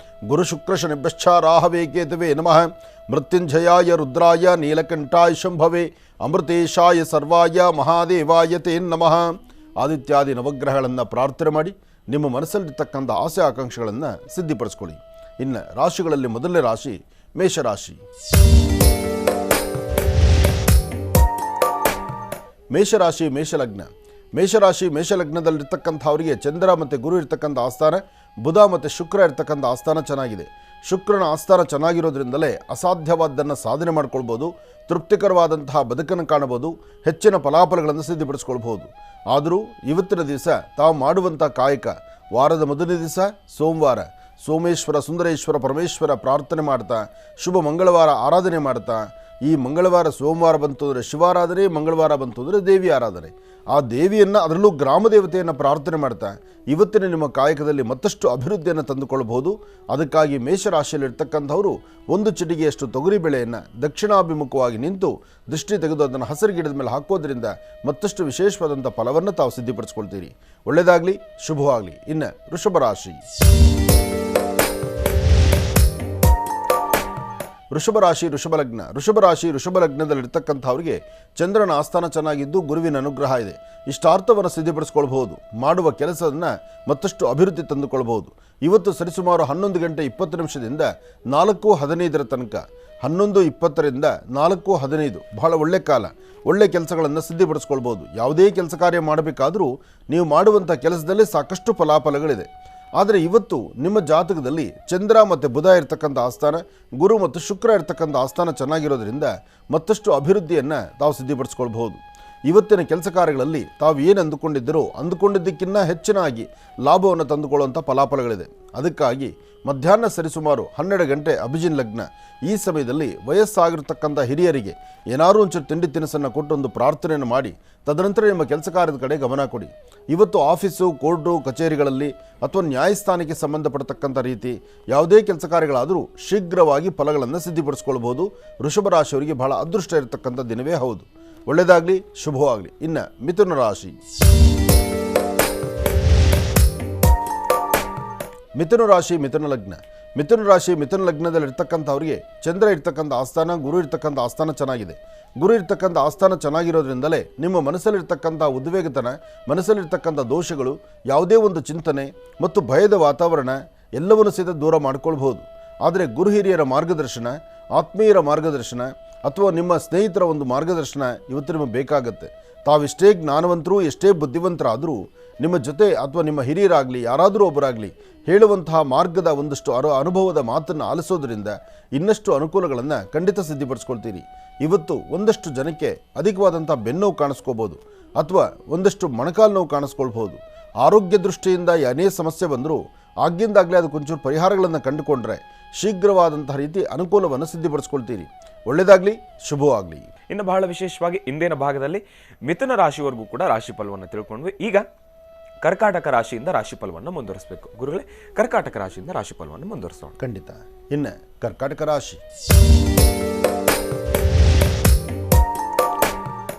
ಗುರು ಶುಕ್ರ ಶನಿಭ್ಯಶ್ಚ ರಾಹವೇ ಕೇತವೇ ನಮಃ. ಮೃತ್ಯುಂಜಯಾಯ ರುದ್ರಾಯ ನೀಲಕಂಠಾಯ ಶಂಭವೇ ಅಮೃತೇಶಾಯ ಸರ್ವಾಯ ಮಹಾದೇವಾಯ ತೇ ನಮಃ. ಆದಿತ್ಯಾದಿ ನವಗ್ರಹಗಳನ್ನು ಪ್ರಾರ್ಥನೆ ಮಾಡಿ ನಿಮ್ಮ ಮನಸ್ಸಲ್ಲಿರ್ತಕ್ಕಂಥ ಆಸೆ ಆಕಾಂಕ್ಷೆಗಳನ್ನು ಸಿದ್ಧಿಪಡಿಸ್ಕೊಳ್ಳಿ. ಇನ್ನು ರಾಶಿಗಳಲ್ಲಿ ಮೊದಲನೇ ರಾಶಿ ಮೇಷರಾಶಿ. ಮೇಷಲಗ್ನದಲ್ಲಿರ್ತಕ್ಕಂಥವರಿಗೆ ಚಂದ್ರ ಮತ್ತು ಗುರು ಇರ್ತಕ್ಕಂಥ ಆಸ್ಥಾನ, ಬುಧ ಮತ್ತು ಶುಕ್ರ ಇರ್ತಕ್ಕಂಥ ಆಸ್ಥಾನ ಚೆನ್ನಾಗಿದೆ. ಶುಕ್ರನ ಆಸ್ಥಾನ ಚೆನ್ನಾಗಿರೋದ್ರಿಂದಲೇ ಅಸಾಧ್ಯವಾದ್ದನ್ನು ಸಾಧನೆ ಮಾಡ್ಕೊಳ್ಬೋದು, ತೃಪ್ತಿಕರವಾದಂತಹ ಬದುಕನ್ನು ಕಾಣಬಹುದು, ಹೆಚ್ಚಿನ ಫಲಾಫಲಗಳನ್ನು ಸಿದ್ಧಪಡಿಸ್ಕೊಳ್ಬೋದು. ಆದರೂ ಇವತ್ತಿನ ದಿವಸ ತಾವು ಮಾಡುವಂಥ ಕಾಯಕ, ವಾರದ ಮೊದಲನೇ ದಿವಸ ಸೋಮವಾರ ಸೋಮೇಶ್ವರ, ಸುಂದರೇಶ್ವರ, ಪರಮೇಶ್ವರ ಪ್ರಾರ್ಥನೆ ಮಾಡ್ತಾ, ಶುಭ ಮಂಗಳವಾರ ಆರಾಧನೆ ಮಾಡ್ತಾ, ಈ ಮಂಗಳವಾರ ಸೋಮವಾರ ಬಂತು ಅಂದರೆ ಶಿವಾರಾಧನೆ, ಮಂಗಳವಾರ ಬಂತು ಅಂದರೆ ದೇವಿ ಆರಾಧನೆ, ಆ ದೇವಿಯನ್ನು ಅದರಲ್ಲೂ ಗ್ರಾಮ ದೇವತೆಯನ್ನು ಪ್ರಾರ್ಥನೆ ಮಾಡ್ತಾ ಇವತ್ತಿನ ನಿಮ್ಮ ಕಾಯಕದಲ್ಲಿ ಮತ್ತಷ್ಟು ಅಭಿವೃದ್ಧಿಯನ್ನು ತಂದುಕೊಳ್ಳಬಹುದು. ಅದಕ್ಕಾಗಿ ಮೇಷರಾಶಿಯಲ್ಲಿರ್ತಕ್ಕಂಥವರು ಒಂದು ಚಿಟಿಗೆಯಷ್ಟು ತೊಗರಿ ಬೆಳೆಯನ್ನು ದಕ್ಷಿಣಾಭಿಮುಖವಾಗಿ ನಿಂತು ದೃಷ್ಟಿ ತೆಗೆದು ಅದನ್ನು ಹಸಿರು ಗಿಡದ ಮೇಲೆ ಹಾಕೋದ್ರಿಂದ ಮತ್ತಷ್ಟು ವಿಶೇಷವಾದಂಥ ಫಲವನ್ನು ತಾವು ಸಿದ್ಧಿಪಡಿಸ್ಕೊಳ್ತೀರಿ. ಒಳ್ಳೆಯದಾಗಲಿ, ಶುಭವಾಗಲಿ. ಇನ್ನು ವೃಷಭರಾಶಿ. ವೃಷಭಲಗ್ನದಲ್ಲಿರ್ತಕ್ಕಂಥವ್ರಿಗೆ ಚಂದ್ರನ ಆಸ್ಥಾನ ಚೆನ್ನಾಗಿದ್ದು ಗುರುವಿನ ಅನುಗ್ರಹ ಇದೆ. ಇಷ್ಟಾರ್ಥವನ್ನು ಸಿದ್ಧಪಡಿಸ್ಕೊಳ್ಬಹುದು. ಮಾಡುವ ಕೆಲಸವನ್ನು ಮತ್ತಷ್ಟು ಅಭಿವೃದ್ಧಿ ತಂದುಕೊಳ್ಬಹುದು. ಇವತ್ತು ಸರಿಸುಮಾರು 11 ಗಂಟೆ 20 ನಿಮಿಷದಿಂದ 4:15 ತನಕ, 11:20ರಿಂದ 4:15 ಬಹಳ ಒಳ್ಳೆ ಕಾಲ. ಒಳ್ಳೆ ಕೆಲಸಗಳನ್ನು ಸಿದ್ಧಪಡಿಸ್ಕೊಳ್ಬೋದು. ಯಾವುದೇ ಕೆಲಸ ಕಾರ್ಯ ಮಾಡಬೇಕಾದರೂ ನೀವು ಮಾಡುವಂಥ ಕೆಲಸದಲ್ಲೇ ಸಾಕಷ್ಟು ಫಲಾಫಲಗಳಿದೆ. ಆದರೆ ಇವತ್ತು ನಿಮ್ಮ ಜಾತಕದಲ್ಲಿ ಚಂದ್ರ ಮತ್ತು ಬುಧ ಇರತಕ್ಕಂಥ ಆಸ್ಥಾನ, ಗುರು ಮತ್ತು ಶುಕ್ರ ಇರತಕ್ಕಂಥ ಆಸ್ಥಾನ ಚೆನ್ನಾಗಿರೋದ್ರಿಂದ ಮತ್ತಷ್ಟು ಅಭಿವೃದ್ಧಿಯನ್ನು ತಾವು ಸಿದ್ಧಪಡಿಸ್ಕೊಳ್ಬಹುದು. ಇವತ್ತಿನ ಕೆಲಸ ಕಾರ್ಯಗಳಲ್ಲಿ ತಾವು ಏನು ಅಂದುಕೊಂಡಿದ್ದಕ್ಕಿಂತ ಹೆಚ್ಚಿನಾಗಿ ಲಾಭವನ್ನು ತಂದುಕೊಳ್ಳುವಂಥ ಫಲಾಫಲಗಳಿದೆ. ಅದಕ್ಕಾಗಿ ಮಧ್ಯಾಹ್ನ ಸರಿಸುಮಾರು 12 ಗಂಟೆ ಅಭಿಜಿನ್ ಲಗ್ನ ಈ ಸಮಯದಲ್ಲಿ ವಯಸ್ಸಾಗಿರ್ತಕ್ಕಂಥ ಹಿರಿಯರಿಗೆ ಏನಾದರೂ ಒಂಚೂರು ತಿಂಡಿ ತಿನಿಸನ್ನು ಕೊಟ್ಟು ಒಂದು ಪ್ರಾರ್ಥನೆಯನ್ನು ಮಾಡಿ ತದನಂತರ ನಿಮ್ಮ ಕೆಲಸ ಕಾರ್ಯದ ಕಡೆ ಗಮನ ಕೊಡಿ. ಇವತ್ತು ಆಫೀಸು, ಕೋರ್ಟು, ಕಚೇರಿಗಳಲ್ಲಿ ಅಥವಾ ನ್ಯಾಯಸ್ಥಾನಕ್ಕೆ ಸಂಬಂಧಪಡತಕ್ಕಂಥ ರೀತಿ ಯಾವುದೇ ಕೆಲಸ ಕಾರ್ಯಗಳಾದರೂ ಶೀಘ್ರವಾಗಿ ಫಲಗಳನ್ನು ಸಿದ್ಧಪಡಿಸ್ಕೊಳ್ಬೋದು. ವೃಷಭ ರಾಶಿಯವರಿಗೆ ಬಹಳ ಅದೃಷ್ಟ ಇರತಕ್ಕಂಥ ದಿನವೇ ಹೌದು. ಒಳ್ಳೆಯದಾಗಲಿ, ಶುಭವಾಗಲಿ. ಇನ್ನು ಮಿಥುನ ರಾಶಿ. ಮಿಥುನ ರಾಶಿ, ಮಿಥುನ ಲಗ್ನ. ಮಿಥುನ ರಾಶಿ, ಮಿಥುನ ಲಗ್ನದಲ್ಲಿರ್ತಕ್ಕಂಥವ್ರಿಗೆ ಚಂದ್ರ ಇರ್ತಕ್ಕಂಥ ಆಸ್ಥಾನ, ಗುರು ಇರ್ತಕ್ಕಂಥ ಆಸ್ಥಾನ ಚೆನ್ನಾಗಿದೆ. ಗುರು ಇರ್ತಕ್ಕಂಥ ಆಸ್ಥಾನ ಚೆನ್ನಾಗಿರೋದ್ರಿಂದಲೇ ನಿಮ್ಮ ಮನಸ್ಸಲ್ಲಿರ್ತಕ್ಕಂಥ ಉದ್ವೇಗತನ, ಮನಸ್ಸಲ್ಲಿರ್ತಕ್ಕಂಥ ದೋಷಗಳು, ಯಾವುದೇ ಒಂದು ಚಿಂತನೆ ಮತ್ತು ಭಯದ ವಾತಾವರಣ ಎಲ್ಲವನ್ನೂ ಸಹಿತ ದೂರ ಮಾಡ್ಕೊಳ್ಬೋದು. ಆದರೆ ಗುರು ಹಿರಿಯರ ಮಾರ್ಗದರ್ಶನ, ಆತ್ಮೀಯರ ಮಾರ್ಗದರ್ಶನ ಅಥವಾ ನಿಮ್ಮ ಸ್ನೇಹಿತರ ಒಂದು ಮಾರ್ಗದರ್ಶನ ಇವತ್ತು ನಿಮಗೆ ಬೇಕಾಗತ್ತೆ. ತಾವೆಷ್ಟೇ ಜ್ಞಾನವಂತರು, ಎಷ್ಟೇ ಬುದ್ಧಿವಂತರಾದರೂ ನಿಮ್ಮ ಜೊತೆ ಅಥವಾ ನಿಮ್ಮ ಹಿರಿಯರಾಗಲಿ ಯಾರಾದರೂ ಒಬ್ಬರಾಗಲಿ ಹೇಳುವಂತಹ ಮಾರ್ಗದ ಒಂದಷ್ಟು ಅನುಭವದ ಮಾತನ್ನು ಆಲಿಸೋದ್ರಿಂದ ಇನ್ನಷ್ಟು ಅನುಕೂಲಗಳನ್ನು ಖಂಡಿತ ಸಿದ್ಧಪಡಿಸ್ಕೊಳ್ತೀರಿ. ಇವತ್ತು ಒಂದಷ್ಟು ಜನಕ್ಕೆ ಅಧಿಕವಾದಂಥ ಬೆನ್ನೋವು ಕಾಣಿಸ್ಕೋಬೋದು ಅಥವಾ ಒಂದಷ್ಟು ಮೊಣಕಾಲು ನೋವು ಕಾಣಿಸ್ಕೊಳ್ಬೋದು. ಆರೋಗ್ಯ ದೃಷ್ಟಿಯಿಂದ ಏನೇ ಸಮಸ್ಯೆ ಬಂದರೂ ಆಗಿಂದಾಗಲೇ ಅದಕ್ಕೊಂಚೂರು ಪರಿಹಾರಗಳನ್ನು ಕಂಡುಕೊಂಡ್ರೆ ಶೀಘ್ರವಾದಂತಹ ರೀತಿ ಅನುಕೂಲವನ್ನು ಸಿದ್ಧಪಡಿಸ್ಕೊಳ್ತೀರಿ. ಒಳ್ಳೆಯದಾಗಲಿ, ಶುಭವಾಗಲಿ. ಇನ್ನು ಬಹಳ ವಿಶೇಷವಾಗಿ ಇಂದಿನ ಭಾಗದಲ್ಲಿ ಮಿಥುನ ರಾಶಿವರೆಗೂ ಕೂಡ ರಾಶಿ ಫಲವನ್ನು ತಿಳ್ಕೊಂಡ್ವಿ. ಈಗ ಕರ್ಕಾಟಕ ರಾಶಿಯಿಂದ ರಾಶಿ ಫಲವನ್ನು ಮುಂದುವರಿಸಬೇಕು. ಗುರುಗಳೇ, ಕರ್ಕಾಟಕ ರಾಶಿಯಿಂದ ರಾಶಿ ಫಲವನ್ನು ಮುಂದುವರಿಸೋಣ. ಖಂಡಿತ. ಇನ್ನು ಕರ್ಕಾಟಕ ರಾಶಿ.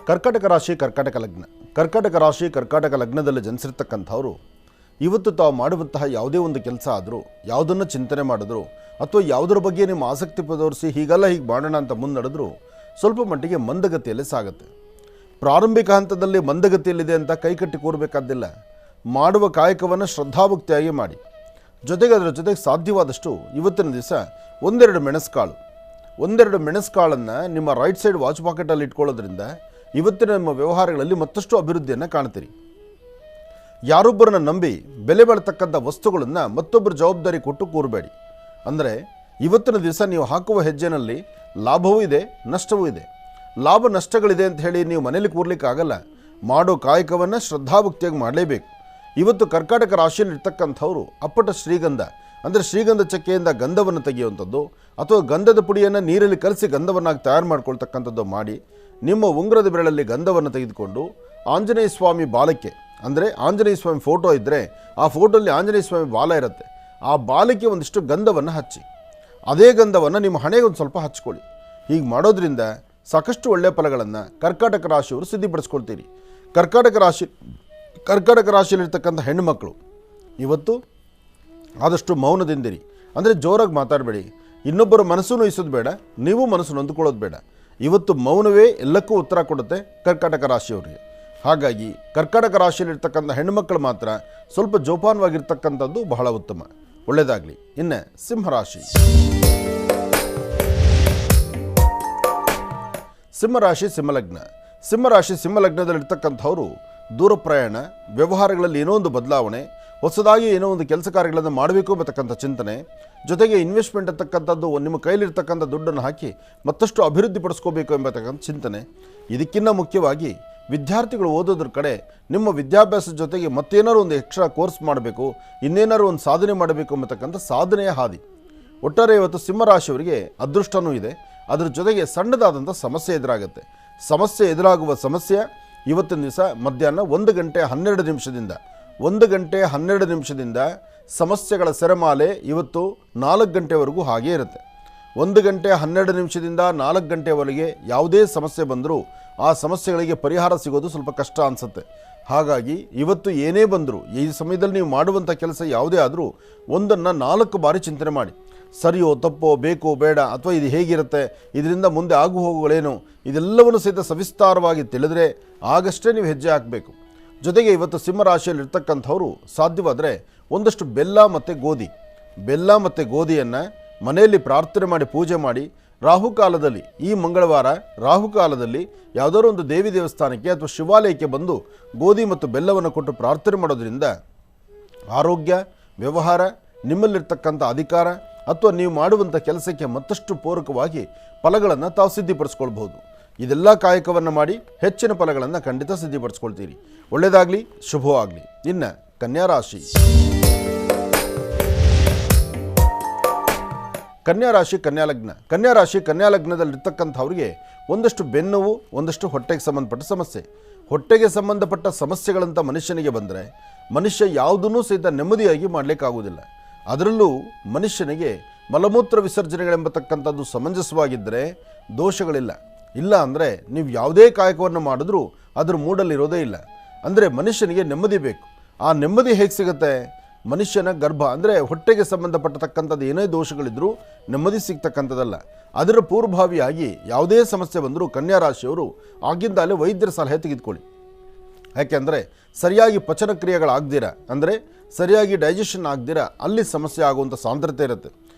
ಕರ್ಕಾಟಕ ರಾಶಿ, ಕರ್ಕಾಟಕ ಲಗ್ನ. ಕರ್ಕಾಟಕ ರಾಶಿ, ಕರ್ಕಾಟಕ ಲಗ್ನದಲ್ಲಿ ಜನಿಸಿರ್ತಕ್ಕಂಥವರು ಇವತ್ತು ತಾವು ಮಾಡುವಂತಹ ಯಾವುದೇ ಒಂದು ಕೆಲಸ ಆದರೂ, ಯಾವುದನ್ನು ಚಿಂತನೆ ಮಾಡಿದ್ರು ಅಥವಾ ಯಾವುದರ ಬಗ್ಗೆ ನಿಮ್ಮ ಆಸಕ್ತಿ ತೋರಿಸಿ ಹೀಗಲ್ಲ ಹೀಗೆ ಮಾಡೋಣ ಅಂತ ಮುನ್ನಡೆದ್ರು ಸ್ವಲ್ಪ ಮಟ್ಟಿಗೆ ಮಂದಗತಿಯಲ್ಲಿ ಸಾಗುತ್ತೆ. ಪ್ರಾರಂಭಿಕ ಹಂತದಲ್ಲಿ ಮಂದಗತಿಯಲ್ಲಿದೆ ಅಂತ ಕೈಕಟ್ಟಿ ಕೂರಬೇಕಾದ್ದಿಲ್ಲ. ಮಾಡುವ ಕಾಯಕವನ್ನು ಶ್ರದ್ಧಾಭಕ್ತಿಯಾಗಿ ಮಾಡಿ. ಜೊತೆಗೆ ಅದರ ಜೊತೆಗೆ ಸಾಧ್ಯವಾದಷ್ಟು ಇವತ್ತಿನ ದಿವಸ ಒಂದೆರಡು ಮೆಣಸುಕಾಳನ್ನು ನಿಮ್ಮ ರೈಟ್ ಸೈಡ್ ವಾಚ್ ಪಾಕೆಟಲ್ಲಿ ಇಟ್ಕೊಳ್ಳೋದ್ರಿಂದ ಇವತ್ತಿನ ನಿಮ್ಮ ವ್ಯವಹಾರಗಳಲ್ಲಿ ಮತ್ತಷ್ಟು ಅಭಿವೃದ್ಧಿಯನ್ನು ಕಾಣ್ತೀರಿ. ಯಾರೊಬ್ಬರನ್ನ ನಂಬಿ ಬೆಲೆ ಬಾಳ್ತಕ್ಕಂಥ ವಸ್ತುಗಳನ್ನು ಮತ್ತೊಬ್ಬರ ಜವಾಬ್ದಾರಿ ಕೊಟ್ಟು ಕೂರಬೇಡಿ. ಅಂದರೆ ಇವತ್ತಿನ ದಿವಸ ನೀವು ಹಾಕುವ ಹೆಜ್ಜೆನಲ್ಲಿ ಲಾಭವೂ ಇದೆ, ನಷ್ಟವೂ ಇದೆ. ಲಾಭ ನಷ್ಟಗಳಿದೆ ಅಂತ ಹೇಳಿ ನೀವು ಮನೇಲಿ ಕೂರ್ಲಿಕ್ಕಾಗಲ್ಲ. ಮಾಡೋ ಕಾಯಕವನ್ನು ಶ್ರದ್ಧಾಭಕ್ತಿಯಾಗಿ ಮಾಡಲೇಬೇಕು. ಇವತ್ತು ಕರ್ಕಾಟಕ ರಾಶಿಯಲ್ಲಿ ಇರ್ತಕ್ಕಂಥವ್ರು ಅಪ್ಪಟ ಶ್ರೀಗಂಧ, ಅಂದರೆ ಶ್ರೀಗಂಧ ಚಕ್ಕೆಯಿಂದ ಗಂಧವನ್ನು ತೆಗೆಯುವಂಥದ್ದು ಅಥವಾ ಗಂಧದ ಪುಡಿಯನ್ನು ನೀರಲ್ಲಿ ಕಲಸಿ ಗಂಧವನ್ನಾಗಿ ತಯಾರು ಮಾಡ್ಕೊಳ್ತಕ್ಕಂಥದ್ದು ಮಾಡಿ ನಿಮ್ಮ ಉಂಗುರದ ಬೆರಳಲ್ಲಿ ಗಂಧವನ್ನು ತೆಗೆದುಕೊಂಡು ಆಂಜನೇಯ ಸ್ವಾಮಿ ಬಾಲಕ್ಕೆ, ಅಂದರೆ ಆಂಜನೇಯ ಸ್ವಾಮಿ ಫೋಟೋ ಇದ್ದರೆ ಆ ಫೋಟೋಲ್ಲಿ ಆಂಜನೇಯ ಸ್ವಾಮಿ ಬಾಲ ಇರುತ್ತೆ, ಆ ಬಾಲಕ್ಕೆ ಒಂದಿಷ್ಟು ಗಂಧವನ್ನು ಹಚ್ಚಿ ಅದೇ ಗಂಧವನ್ನು ನಿಮ್ಮ ಹಣೆಗೆ ಒಂದು ಸ್ವಲ್ಪ ಹಚ್ಕೊಳ್ಳಿ. ಹೀಗೆ ಮಾಡೋದ್ರಿಂದ ಸಾಕಷ್ಟು ಒಳ್ಳೆಯ ಫಲಗಳನ್ನು ಕರ್ಕಾಟಕ ರಾಶಿಯವರು ಸಿದ್ಧಪಡಿಸ್ಕೊಳ್ತೀರಿ. ಕರ್ಕಾಟಕ ರಾಶಿಯಲ್ಲಿರ್ತಕ್ಕಂಥ ಹೆಣ್ಣುಮಕ್ಕಳು ಇವತ್ತು ಆದಷ್ಟು ಮೌನದಿಂದಿರಿ. ಅಂದರೆ ಜೋರಾಗಿ ಮಾತಾಡಬೇಡಿ, ಇನ್ನೊಬ್ಬರ ಮನಸ್ಸು ನೋಯಿಸೋದು ಬೇಡ, ನೀವು ಮನಸ್ಸು ನೊಂದುಕೊಳ್ಳೋದು ಬೇಡ. ಇವತ್ತು ಮೌನವೇ ಎಲ್ಲಕ್ಕೂ ಉತ್ತರ ಕೊಡುತ್ತೆ ಕರ್ಕಾಟಕ ರಾಶಿಯವರಿಗೆ. ಹಾಗಾಗಿ ಕರ್ಕಾಟಕ ರಾಶಿಯಲ್ಲಿರ್ತಕ್ಕಂಥ ಹೆಣ್ಣುಮಕ್ಕಳು ಮಾತ್ರ ಸ್ವಲ್ಪ ಜೋಪಾನವಾಗಿರ್ತಕ್ಕಂಥದ್ದು ಬಹಳ ಉತ್ತಮ. ಒಳ್ಳೆಯದಾಗಲಿ. ಇನ್ನು ಸಿಂಹರಾಶಿ. ಸಿಂಹರಾಶಿ, ಸಿಂಹಲಗ್ನ. ಸಿಂಹಲಗ್ನದಲ್ಲಿರ್ತಕ್ಕಂಥವರು ದೂರ ಪ್ರಯಾಣ, ವ್ಯವಹಾರಗಳಲ್ಲಿ ಏನೋ ಒಂದು ಬದಲಾವಣೆ, ಹೊಸದಾಗಿ ಏನೋ ಒಂದು ಕೆಲಸ ಕಾರ್ಯಗಳನ್ನು ಮಾಡಬೇಕು ಅಂತಕ್ಕಂಥ ಚಿಂತನೆ, ಜೊತೆಗೆ ಇನ್ವೆಸ್ಟ್ಮೆಂಟ್ ಅಂತಕ್ಕಂಥದ್ದು ನಿಮ್ಮ ಕೈಲಿರ್ತಕ್ಕಂಥ ದುಡ್ಡನ್ನು ಹಾಕಿ ಮತ್ತಷ್ಟು ಅಭಿವೃದ್ಧಿ ಪಡಿಸ್ಕೋಬೇಕು ಎಂಬತಕ್ಕಂಥ ಚಿಂತನೆ. ಇದಕ್ಕಿಂತ ಮುಖ್ಯವಾಗಿ ವಿದ್ಯಾರ್ಥಿಗಳು ಓದೋದ್ರ ಕಡೆ ನಿಮ್ಮ ವಿದ್ಯಾಭ್ಯಾಸದ ಜೊತೆಗೆ ಮತ್ತೇನಾದ್ರು ಒಂದು ಎಕ್ಸ್ಟ್ರಾ ಕೋರ್ಸ್ ಮಾಡಬೇಕು, ಇನ್ನೇನಾದ್ರು ಒಂದು ಸಾಧನೆ ಮಾಡಬೇಕು ಎಂಬತಕ್ಕಂಥ ಸಾಧನೆಯ ಹಾದಿ. ಒಟ್ಟಾರೆ ಇವತ್ತು ಸಿಂಹರಾಶಿಯವರಿಗೆ ಅದೃಷ್ಟವೂ ಇದೆ, ಅದರ ಜೊತೆಗೆ ಸಣ್ಣದಾದಂಥ ಸಮಸ್ಯೆ ಎದುರಾಗುವ ಸಮಸ್ಯೆ ಇವತ್ತಿನ ದಿವಸ ಮಧ್ಯಾಹ್ನ 1 ಗಂಟೆ 12 ನಿಮಿಷದಿಂದ ಸಮಸ್ಯೆಗಳ ಸೆರೆಮಾಲೆ ಇವತ್ತು 4 ಗಂಟೆವರೆಗೂ ಹಾಗೇ ಇರುತ್ತೆ. 1 ಗಂಟೆ 12 ನಿಮಿಷದಿಂದ 4 ಗಂಟೆವರೆಗೆ ಯಾವುದೇ ಸಮಸ್ಯೆ ಬಂದರೂ ಆ ಸಮಸ್ಯೆಗಳಿಗೆ ಪರಿಹಾರ ಸಿಗೋದು ಸ್ವಲ್ಪ ಕಷ್ಟ ಅನಿಸುತ್ತೆ. ಹಾಗಾಗಿ ಇವತ್ತು ಏನೇ ಬಂದರೂ ಈ ಸಮಯದಲ್ಲಿ ನೀವು ಮಾಡುವಂಥ ಕೆಲಸ ಯಾವುದೇ ಆದರೂ ಒಂದನ್ನು 4 ಬಾರಿ ಚಿಂತನೆ ಮಾಡಿ. ಸರಿಯೋ ತಪ್ಪೋ, ಬೇಕೋ ಬೇಡ, ಅಥವಾ ಇದು ಹೇಗಿರುತ್ತೆ, ಇದರಿಂದ ಮುಂದೆ ಆಗು ಹೋಗುಗಳೇನು, ಇದೆಲ್ಲವನ್ನು ಸಹಿತ ಸವಿಸ್ತಾರವಾಗಿ ತಿಳಿದರೆ ಆಗಷ್ಟೇ ನೀವು ಹೆಜ್ಜೆ ಹಾಕಬೇಕು. ಜೊತೆಗೆ ಇವತ್ತು ಸಿಂಹರಾಶಿಯಲ್ಲಿರ್ತಕ್ಕಂಥವರು ಸಾಧ್ಯವಾದರೆ ಒಂದಷ್ಟು ಬೆಲ್ಲ ಮತ್ತು ಗೋಧಿಯನ್ನು ಮನೆಯಲ್ಲಿ ಪ್ರಾರ್ಥನೆ ಮಾಡಿ ಪೂಜೆ ಮಾಡಿ ರಾಹುಕಾಲದಲ್ಲಿ, ಈ ಮಂಗಳವಾರ ರಾಹುಕಾಲದಲ್ಲಿ ಯಾವುದಾದ್ರು ಒಂದು ದೇವಿ ದೇವಸ್ಥಾನಕ್ಕೆ ಅಥವಾ ಶಿವಾಲಯಕ್ಕೆ ಬಂದು ಗೋಧಿ ಮತ್ತು ಬೆಲ್ಲವನ್ನು ಕೊಟ್ಟು ಪ್ರಾರ್ಥನೆ ಮಾಡೋದ್ರಿಂದ ಆರೋಗ್ಯ ವ್ಯವಹಾರ, ನಿಮ್ಮಲ್ಲಿರ್ತಕ್ಕಂಥ ಅಧಿಕಾರ ಅಥವಾ ನೀವು ಮಾಡುವಂಥ ಕೆಲಸಕ್ಕೆ ಮತ್ತಷ್ಟು ಪೂರಕವಾಗಿ ಫಲಗಳನ್ನು ತಾವು ಸಿದ್ಧಿಪಡಿಸ್ಕೊಳ್ಬಹುದು. ಇದೆಲ್ಲ ಕಾಯಕವನ್ನು ಮಾಡಿ ಹೆಚ್ಚಿನ ಫಲಗಳನ್ನು ಖಂಡಿತ ಸಿದ್ಧಿಪಡಿಸ್ಕೊಳ್ತೀರಿ. ಒಳ್ಳೆಯದಾಗಲಿ, ಶುಭವಾಗಲಿ. ಇನ್ನು ಕನ್ಯಾ ರಾಶಿ. ಕನ್ಯಾ ರಾಶಿ, ಕನ್ಯಾ ಲಗ್ನ. ಕನ್ಯಾ ರಾಶಿ, ಕನ್ಯಾ ಲಗ್ನದಲ್ಲಿರ್ತಕ್ಕಂಥವ್ರಿಗೆ ಒಂದಷ್ಟು ಬೆನ್ನುವು, ಒಂದಷ್ಟು ಹೊಟ್ಟೆಗೆ ಸಂಬಂಧಪಟ್ಟ ಸಮಸ್ಯೆ. ಹೊಟ್ಟೆಗೆ ಸಂಬಂಧಪಟ್ಟ ಸಮಸ್ಯೆಗಳಂತ ಮನುಷ್ಯನಿಗೆ ಬಂದರೆ ಮನುಷ್ಯ ಯಾವುದನ್ನೂ ಸಹಿತ ನೆಮ್ಮದಿಯಾಗಿ ಮಾಡಲಿಕ್ಕಾಗುವುದಿಲ್ಲ. ಅದರಲ್ಲೂ ಮನುಷ್ಯನಿಗೆ ಮಲಮೂತ್ರ ವಿಸರ್ಜನೆಗಳೆಂಬತಕ್ಕಂಥದ್ದು ಸಮಂಜಸವಾಗಿದ್ದರೆ ದೋಷಗಳಿಲ್ಲ. ಇಲ್ಲ ಅಂದರೆ ನೀವು ಯಾವುದೇ ಕಾಯಕವನ್ನು ಮಾಡಿದ್ರೂ ಅದ್ರ ಮೂಡಲ್ಲಿರೋದೇ ಇಲ್ಲ. ಅಂದರೆ ಮನುಷ್ಯನಿಗೆ ನೆಮ್ಮದಿ ಬೇಕು. ಆ ನೆಮ್ಮದಿ ಹೇಗೆ ಸಿಗುತ್ತೆ? ಮನುಷ್ಯನ ಗರ್ಭ ಅಂದರೆ ಹೊಟ್ಟೆಗೆ ಸಂಬಂಧಪಟ್ಟತಕ್ಕಂಥದ್ದು ಏನೇ ದೋಷಗಳಿದ್ರೂ ನೆಮ್ಮದಿ ಸಿಗ್ತಕ್ಕಂಥದ್ದಲ್ಲ. ಅದರ ಪೂರ್ವಭಾವಿಯಾಗಿ ಯಾವುದೇ ಸಮಸ್ಯೆ ಬಂದರೂ ಕನ್ಯಾ ರಾಶಿಯವರು ಆಗಿಂದಾಲೇ ವೈದ್ಯರ ಸಲಹೆ ತೆಗೆದುಕೊಳ್ಳಿ. ಯಾಕೆಂದರೆ ಸರಿಯಾಗಿ ಪಚನ ಕ್ರಿಯೆಗಳಾಗ್ದಿರ, ಅಂದರೆ ಸರಿಯಾಗಿ ಡೈಜೆಷನ್ ಆಗ್ದಿರ ಅಲ್ಲಿ ಸಮಸ್ಯೆ ಆಗುವಂಥ ಸಾಂದ್ರತೆ ಇರುತ್ತೆ.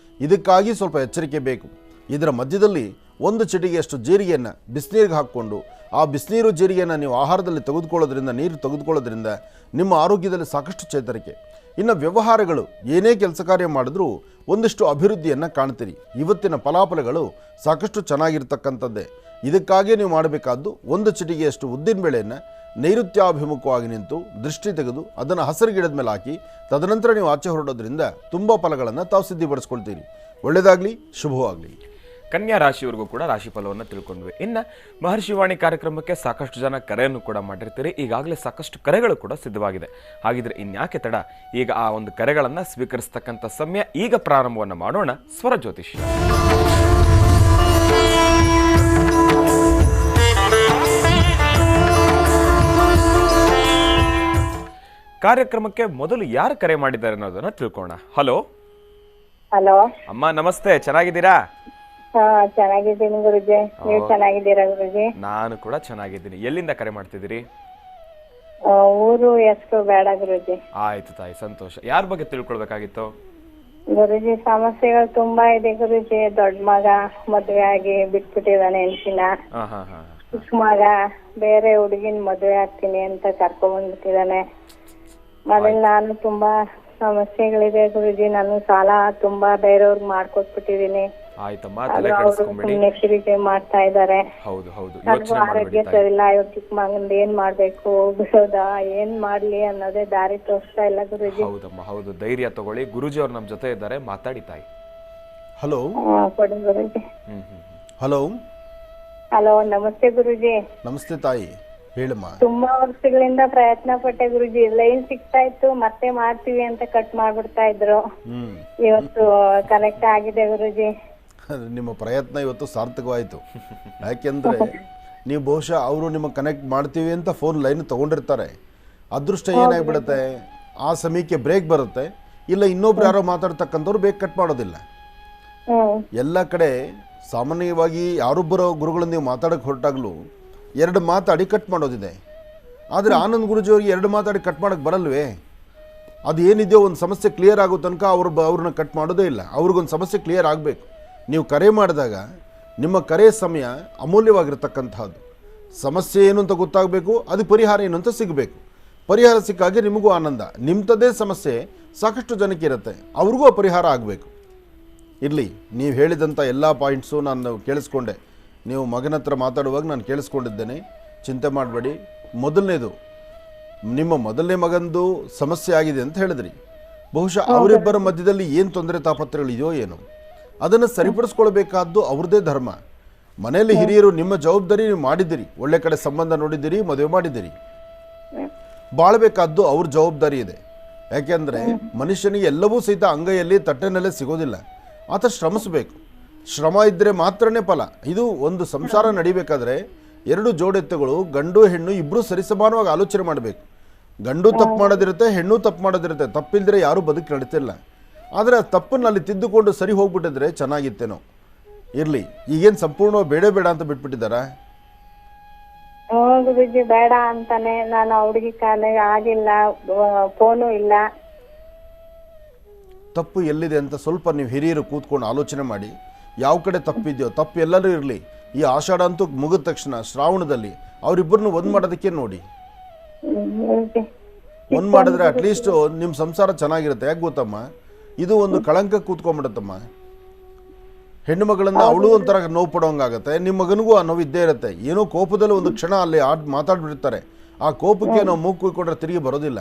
ಇದಕ್ಕಾಗಿ ಸ್ವಲ್ಪ ಎಚ್ಚರಿಕೆ ಬೇಕು. ಇದರ ಮಧ್ಯದಲ್ಲಿ ಒಂದು ಚಿಟಿಗೆಯಷ್ಟು ಜೀರಿಗೆಯನ್ನು ಬಿಸಿನೀರಿಗೆ ಹಾಕ್ಕೊಂಡು ಆ ಬಿಸಿನೀರು ಜೀರಿಗೆಯನ್ನು ನೀವು ಆಹಾರದಲ್ಲಿ ತೆಗೆದುಕೊಳ್ಳೋದ್ರಿಂದ, ನೀರು ತೆಗೆದುಕೊಳ್ಳೋದ್ರಿಂದ ನಿಮ್ಮ ಆರೋಗ್ಯದಲ್ಲಿ ಸಾಕಷ್ಟು ಚೇತರಿಕೆ. ಇನ್ನು ವ್ಯವಹಾರಗಳು ಏನೇ ಕೆಲಸ ಕಾರ್ಯ ಮಾಡಿದ್ರೂ ಒಂದಿಷ್ಟು ಅಭಿವೃದ್ಧಿಯನ್ನು ಕಾಣ್ತೀರಿ. ಇವತ್ತಿನ ಫಲಾಫಲಗಳು ಸಾಕಷ್ಟು ಚೆನ್ನಾಗಿರ್ತಕ್ಕಂಥದ್ದೇ. ಇದಕ್ಕಾಗಿ ನೀವು ಮಾಡಬೇಕಾದ್ದು ಒಂದು ಚಿಟಿಗೆಯಷ್ಟು ಉದ್ದಿನಬೇಳೆಯನ್ನು ನೈಋತ್ಯಾಭಿಮುಖವಾಗಿ ನಿಂತು ದೃಷ್ಟಿ ತೆಗೆದು ಅದನ್ನು ಹಸಿರು ಗಿಡದ ಮೇಲೆ ಹಾಕಿ ತದನಂತರ ನೀವು ಆಚೆ ಹೊರಡೋದ್ರಿಂದ ತುಂಬ ಫಲಗಳನ್ನು ತಾವು ಸಿದ್ಧಿಪಡಿಸ್ಕೊಳ್ತೀರಿ. ಒಳ್ಳೆಯದಾಗಲಿ, ಶುಭವಾಗಲಿ. ಕನ್ಯಾ ರಾಶಿಯವರೆಗೂ ಕೂಡ ರಾಶಿ ಫಲವನ್ನು ತಿಳ್ಕೊಂಡ್ವಿ. ಇನ್ನು ಮಹರ್ಷಿವಾಣಿ ಕಾರ್ಯಕ್ರಮಕ್ಕೆ ಸಾಕಷ್ಟು ಜನ ಕರೆಯನ್ನು ಕೂಡ ಮಾಡಿರ್ತೀರಿ. ಈಗಾಗಲೇ ಸಾಕಷ್ಟು ಕರೆಗಳು ಕೂಡ ಸಿದ್ಧವಾಗಿದೆ. ಹಾಗಿದ್ರೆ ಇನ್ಯಾಕೆ ತಡ? ಈಗ ಆ ಒಂದು ಕರೆಗಳನ್ನು ಸ್ವೀಕರಿಸ್ತಕ್ಕಂಥ ಸಮಯ ಈಗ ಪ್ರಾರಂಭವನ್ನು ಮಾಡೋಣ. ಸ್ವರ ಜ್ಯೋತಿಷ್ಯ ಕಾರ್ಯಕ್ರಮಕ್ಕೆ ಮೊದಲು ಯಾರು ಕರೆ ಮಾಡಿದ್ದಾರೆ ಅನ್ನೋದನ್ನ ತಿಳ್ಕೋಣ. ಹಲೋ. ಹಲೋ ಅಮ್ಮ, ನಮಸ್ತೆ. ಚೆನ್ನಾಗಿದ್ದೀರಾ? ಹಾ, ಚೆನ್ನಾಗಿದ್ದೀನಿ ಗುರುಜಿ. ನೀವು ಚೆನ್ನಾಗಿದ್ದೀರಾ ಗುರುಜಿ? ನಾನು ಕೂಡ ಚೆನ್ನಾಗಿದ್ದೀನಿ. ಎಲ್ಲಿಂದ ಕರೆ ಮಾಡ್ತಿದ್ದೀರಿ? ಊರು ಹೆಸರು ಬೇಡ ಗುರುಜಿ. ಆಯ್ತು ತಾಯಿ, ಸಂತೋಷ. ಯಾರ ಬಗ್ಗೆ ತಿಳ್ಕೊಳ್ಬೇಕಾಗಿತ್ತು? ಗುರುಜಿ, ಸಮಸ್ಯೆಗಳು ತುಂಬಾ ಇದೆ ಗುರುಜಿ. ದೊಡ್ಡ ಮಗ ಮದ್ವೆ ಆಗಿ ಬಿಟ್ಬಿಟ್ಟಿದಾನೆ ಹೆಂಡತಿನ. ಚಿಕ್ಕ ಮಗ ಬೇರೆ ಹುಡುಗಿನ ಮದ್ವೆ ಆಗ್ತೀನಿ ಅಂತ ಕರ್ಕೊಂಡ್ ಬಂದ್ಬಿಟ್ಟಿದಾನೆ. ಮೊದಲು ನಾನು ತುಂಬಾ ಸಮಸ್ಯೆಗಳಿದೆ ಗುರುಜಿ. ನಾನು ಸಾಲ ತುಂಬಾ ಬೇರೆಯವ್ರಿಗೆ ಮಾಡ್ಕೊಟ್ಬಿಟ್ಟಿದೀನಿ. ಆಯ್ತಮ್ಮ, ತಲೆ ಕೆಡಿಸ್ಕೊಂಬೇಡಿ. ಮಾಡ್ತಾ ಇದಾರೆ. ಹೌದು ಹೌದು, ಆರೋಗ್ಯ ಸರಿಲ್ಲ. ಇವ್ರ ಚಿಕ್ಕ ಮಗಂದ ಏನ್ ಮಾಡ್ಬೇಕು, ಬಿಡೋದಾ, ಏನ್ ಮಾಡ್ಲಿ ಅನ್ನೋದೇ ದಾರಿ ತೋರಿಸ್ತಾ ಇಲ್ಲ ಗುರುಜಿ. ಹೌದಮ್ಮ, ಹೌದು. ಧೈರ್ಯ ತಗೊಳ್ಳಿ. ಗುರುಜಿ ಅವ್ರು ನಮ್ ಜೊತೆ ಇದ್ದಾರೆ, ಮಾತಾಡಿ ತಾಯಿ. ಹಲೋ. ಕೊಡಿ ಗುರುಜಿ. ಹಲೋ. ಹಲೋ, ನಮಸ್ತೆ ಗುರುಜಿ. ನಮಸ್ತೆ ತಾಯಿ, ಹೇಳಮ್ಮ. ತುಂಬಾ ವರ್ಷಗಳಿಂದ ಪ್ರಯತ್ನ ಪಟ್ಟೆ ಗುರುಜಿ. ಲೈನ್ ಸಿಗ್ತಾ ಇತ್ತು, ಮತ್ತೆ ಮಾಡ್ತೀವಿ ಅಂತ ಕಟ್ ಮಾಡ್ಬಿಡ್ತಾ ಇದ್ರು. ಇವತ್ತು ಕನೆಕ್ಟ್ ಆಗಿದೆ ಗುರುಜಿ. ನಿಮ್ಮ ಪ್ರಯತ್ನ ಇವತ್ತು ಸಾರ್ಥಕವಾಯಿತು. ಯಾಕೆಂದರೆ ನೀವು ಬಹುಶಃ ಅವರು ನಿಮ್ಮ ಕನೆಕ್ಟ್ ಮಾಡ್ತೀವಿ ಅಂತ ಫೋನ್ ಲೈನ್ ತೊಗೊಂಡಿರ್ತಾರೆ. ಅದೃಷ್ಟ ಏನಾಗ್ಬಿಡುತ್ತೆ, ಆ ಸಮಯಕ್ಕೆ ಬ್ರೇಕ್ ಬರುತ್ತೆ. ಇಲ್ಲ ಇನ್ನೊಬ್ರು ಯಾರೋ ಮಾತಾಡ್ತಕ್ಕಂಥವ್ರು ಬೇಗ ಕಟ್ ಮಾಡೋದಿಲ್ಲ. ಎಲ್ಲ ಕಡೆ ಸಾಮಾನ್ಯವಾಗಿ ಯಾರೊಬ್ಬರ ಗುರುಗಳನ್ನು ನೀವು ಮಾತಾಡೋಕ್ಕೆ ಹೊರಟಾಗಲೂ ಎರಡು ಮಾತಾಡಿ ಕಟ್ ಮಾಡೋದಿದೆ. ಆದರೆ ಆನಂದ್ ಗುರುಜಿಯವ್ರಿಗೆ ಎರಡು ಮಾತಾಡಿ ಕಟ್ ಮಾಡೋಕ್ಕೆ ಬರಲ್ವೇ? ಅದು ಏನಿದೆಯೋ ಒಂದು ಸಮಸ್ಯೆ ಕ್ಲಿಯರ್ ಆಗೋ ತನಕ ಅವ್ರನ್ನ ಕಟ್ ಮಾಡೋದೇ ಇಲ್ಲ. ಅವ್ರಿಗೊಂದು ಸಮಸ್ಯೆ ಕ್ಲಿಯರ್ ಆಗಬೇಕು. ನೀವು ಕರೆ ಮಾಡಿದಾಗ ನಿಮ್ಮ ಕರೆ ಸಮಯ ಅಮೂಲ್ಯವಾಗಿರ್ತಕ್ಕಂಥದ್ದು. ಸಮಸ್ಯೆ ಏನು ಅಂತ ಗೊತ್ತಾಗಬೇಕು, ಅದು ಪರಿಹಾರ ಏನು ಅಂತ ಸಿಗಬೇಕು. ಪರಿಹಾರ ಸಿಕ್ಕಾಗೆ ನಿಮಗೂ ಆನಂದ. ನಿಮ್ಮದೇ ಸಮಸ್ಯೆ ಸಾಕಷ್ಟು ಜನಕ್ಕೆ ಇರುತ್ತೆ, ಅವ್ರಿಗೂ ಆ ಪರಿಹಾರ ಆಗಬೇಕು. ಇರಲಿ, ನೀವು ಹೇಳಿದಂಥ ಎಲ್ಲ ಪಾಯಿಂಟ್ಸು ನಾನು ಕೇಳಿಸ್ಕೊಂಡೆ. ನೀವು ಮಗನ ಹತ್ರ ಮಾತಾಡುವಾಗ ನಾನು ಕೇಳಿಸ್ಕೊಂಡಿದ್ದೇನೆ. ಚಿಂತೆ ಮಾಡಬೇಡಿ. ಮೊದಲನೇದು, ನಿಮ್ಮ ಮೊದಲನೇ ಮಗಂದು ಸಮಸ್ಯೆ ಆಗಿದೆ ಅಂತ ಹೇಳಿದ್ರಿ. ಬಹುಶಃ ಅವರಿಬ್ಬರ ಮಧ್ಯದಲ್ಲಿ ಏನು ತೊಂದರೆ ತಾಪತ್ರಗಳಿದೆಯೋ ಏನೋ, ಅದನ್ನು ಸರಿಪಡಿಸ್ಕೊಳ್ಬೇಕಾದ್ದು ಅವ್ರದ್ದೇ ಧರ್ಮ. ಮನೆಯಲ್ಲಿ ಹಿರಿಯರು ನಿಮ್ಮ ಜವಾಬ್ದಾರಿ ನೀವು ಮಾಡಿದ್ದೀರಿ, ಒಳ್ಳೆ ಕಡೆ ಸಂಬಂಧ ನೋಡಿದ್ದೀರಿ, ಮದುವೆ ಮಾಡಿದ್ದೀರಿ. ಬಾಳಬೇಕಾದ್ದು ಅವ್ರ ಜವಾಬ್ದಾರಿ ಇದೆ. ಯಾಕೆಂದರೆ ಮನುಷ್ಯನಿಗೆ ಎಲ್ಲವೂ ಸಹಿತ ಅಂಗೈಯಲ್ಲಿ ತಟ್ಟೆನಲ್ಲೇ ಸಿಗೋದಿಲ್ಲ. ಆತ ಶ್ರಮಿಸಬೇಕು. ಶ್ರಮ ಇದ್ದರೆ ಮಾತ್ರನೇ ಫಲ. ಇದು ಒಂದು ಸಂಸಾರ ನಡಿಬೇಕಾದ್ರೆ ಎರಡು ಜೋಡೆತ್ತುಗಳು, ಗಂಡು ಹೆಣ್ಣು ಇಬ್ಬರು ಸರಿಸಮಾನವಾಗಿ ಆಲೋಚನೆ ಮಾಡಬೇಕು. ಗಂಡು ತಪ್ಪು ಮಾಡೋದಿರುತ್ತೆ, ಹೆಣ್ಣು ತಪ್ಪು ಮಾಡೋದಿರುತ್ತೆ. ತಪ್ಪಿಲ್ದರೆ ಯಾರೂ ಬದುಕಿ ನಡೀತಿಲ್ಲ. ಆದರೆ ಆ ತಪ್ಪನ್ನು ಅಲ್ಲಿ ತಿದ್ದುಕೊಂಡು ಸರಿ ಹೋಗ್ಬಿಟ್ಟಿದ್ರೆ ಚೆನ್ನಾಗಿತ್ತೇನೋ. ಇರಲಿ, ಈಗೇನು ಸಂಪೂರ್ಣವಾಗಿ ಬೇಡ ಬೇಡ ಅಂತ ಬಿಟ್ಬಿಟ್ಟಿದ್ದಾರಾ? ಗುರುಜಿ ಬೇಡ ಅಂತಾನೆ. ನಾನು ಹುಡುಗಿ ಕಾಲಿಗೆ ಆಗಿಲ್ಲ, ಫೋನು ಇಲ್ಲ. ತಪ್ಪು ಎಲ್ಲಿದೆ ಅಂತ ಸ್ವಲ್ಪ ನೀವು ಹಿರಿಯರು ಕೂತ್ಕೊಂಡು ಆಲೋಚನೆ ಮಾಡಿ. ಯಾವ ಕಡೆ ತಪ್ಪಿದೆಯೋ, ತಪ್ಪು ಎಲ್ಲರೂ ಇರಲಿ. ಈ ಆಷಾಢ ಅಂತೂ ಮುಗಿದ ತಕ್ಷಣ ಶ್ರಾವಣದಲ್ಲಿ ಅವರಿಬ್ಬರನ್ನು ಒಂದು ಮಾಡೋದಕ್ಕೆ ನೋಡಿ. ಒಂದು ಮಾಡಿದ್ರೆ ಅಟ್ಲೀಸ್ಟ್ ನಿಮ್ಮ ಸಂಸಾರ ಚೆನ್ನಾಗಿರುತ್ತೆ. ಯಾಕೆ ಗೊತ್ತಮ್ಮ, ಇದು ಒಂದು ಕಳಂಕ ಕೂತ್ಕೊಂಡ್ಬಿಡುತ್ತಮ್ಮ. ಹೆಣ್ಣು ಮಗಳನ್ನು ಅವಳು ಒಂಥರ ನೋವು ಪಡೋಂಗಾಗತ್ತೆ, ನಿಮ್ಮ ಮಗನಿಗೂ ಆ ನೋವು ಇದ್ದೇ ಇರುತ್ತೆ. ಏನೋ ಕೋಪದಲ್ಲಿ ಒಂದು ಕ್ಷಣ ಅಲ್ಲಿ ಮಾತಾಡ್ಬಿಡ್ತಾರೆ, ಆ ಕೋಪಕ್ಕೆ ನಾವು ಮೂಗು ಕುಯ್ಕೊಂಡ್ರೆ ತಿರುಗಿ ಬರೋದಿಲ್ಲ.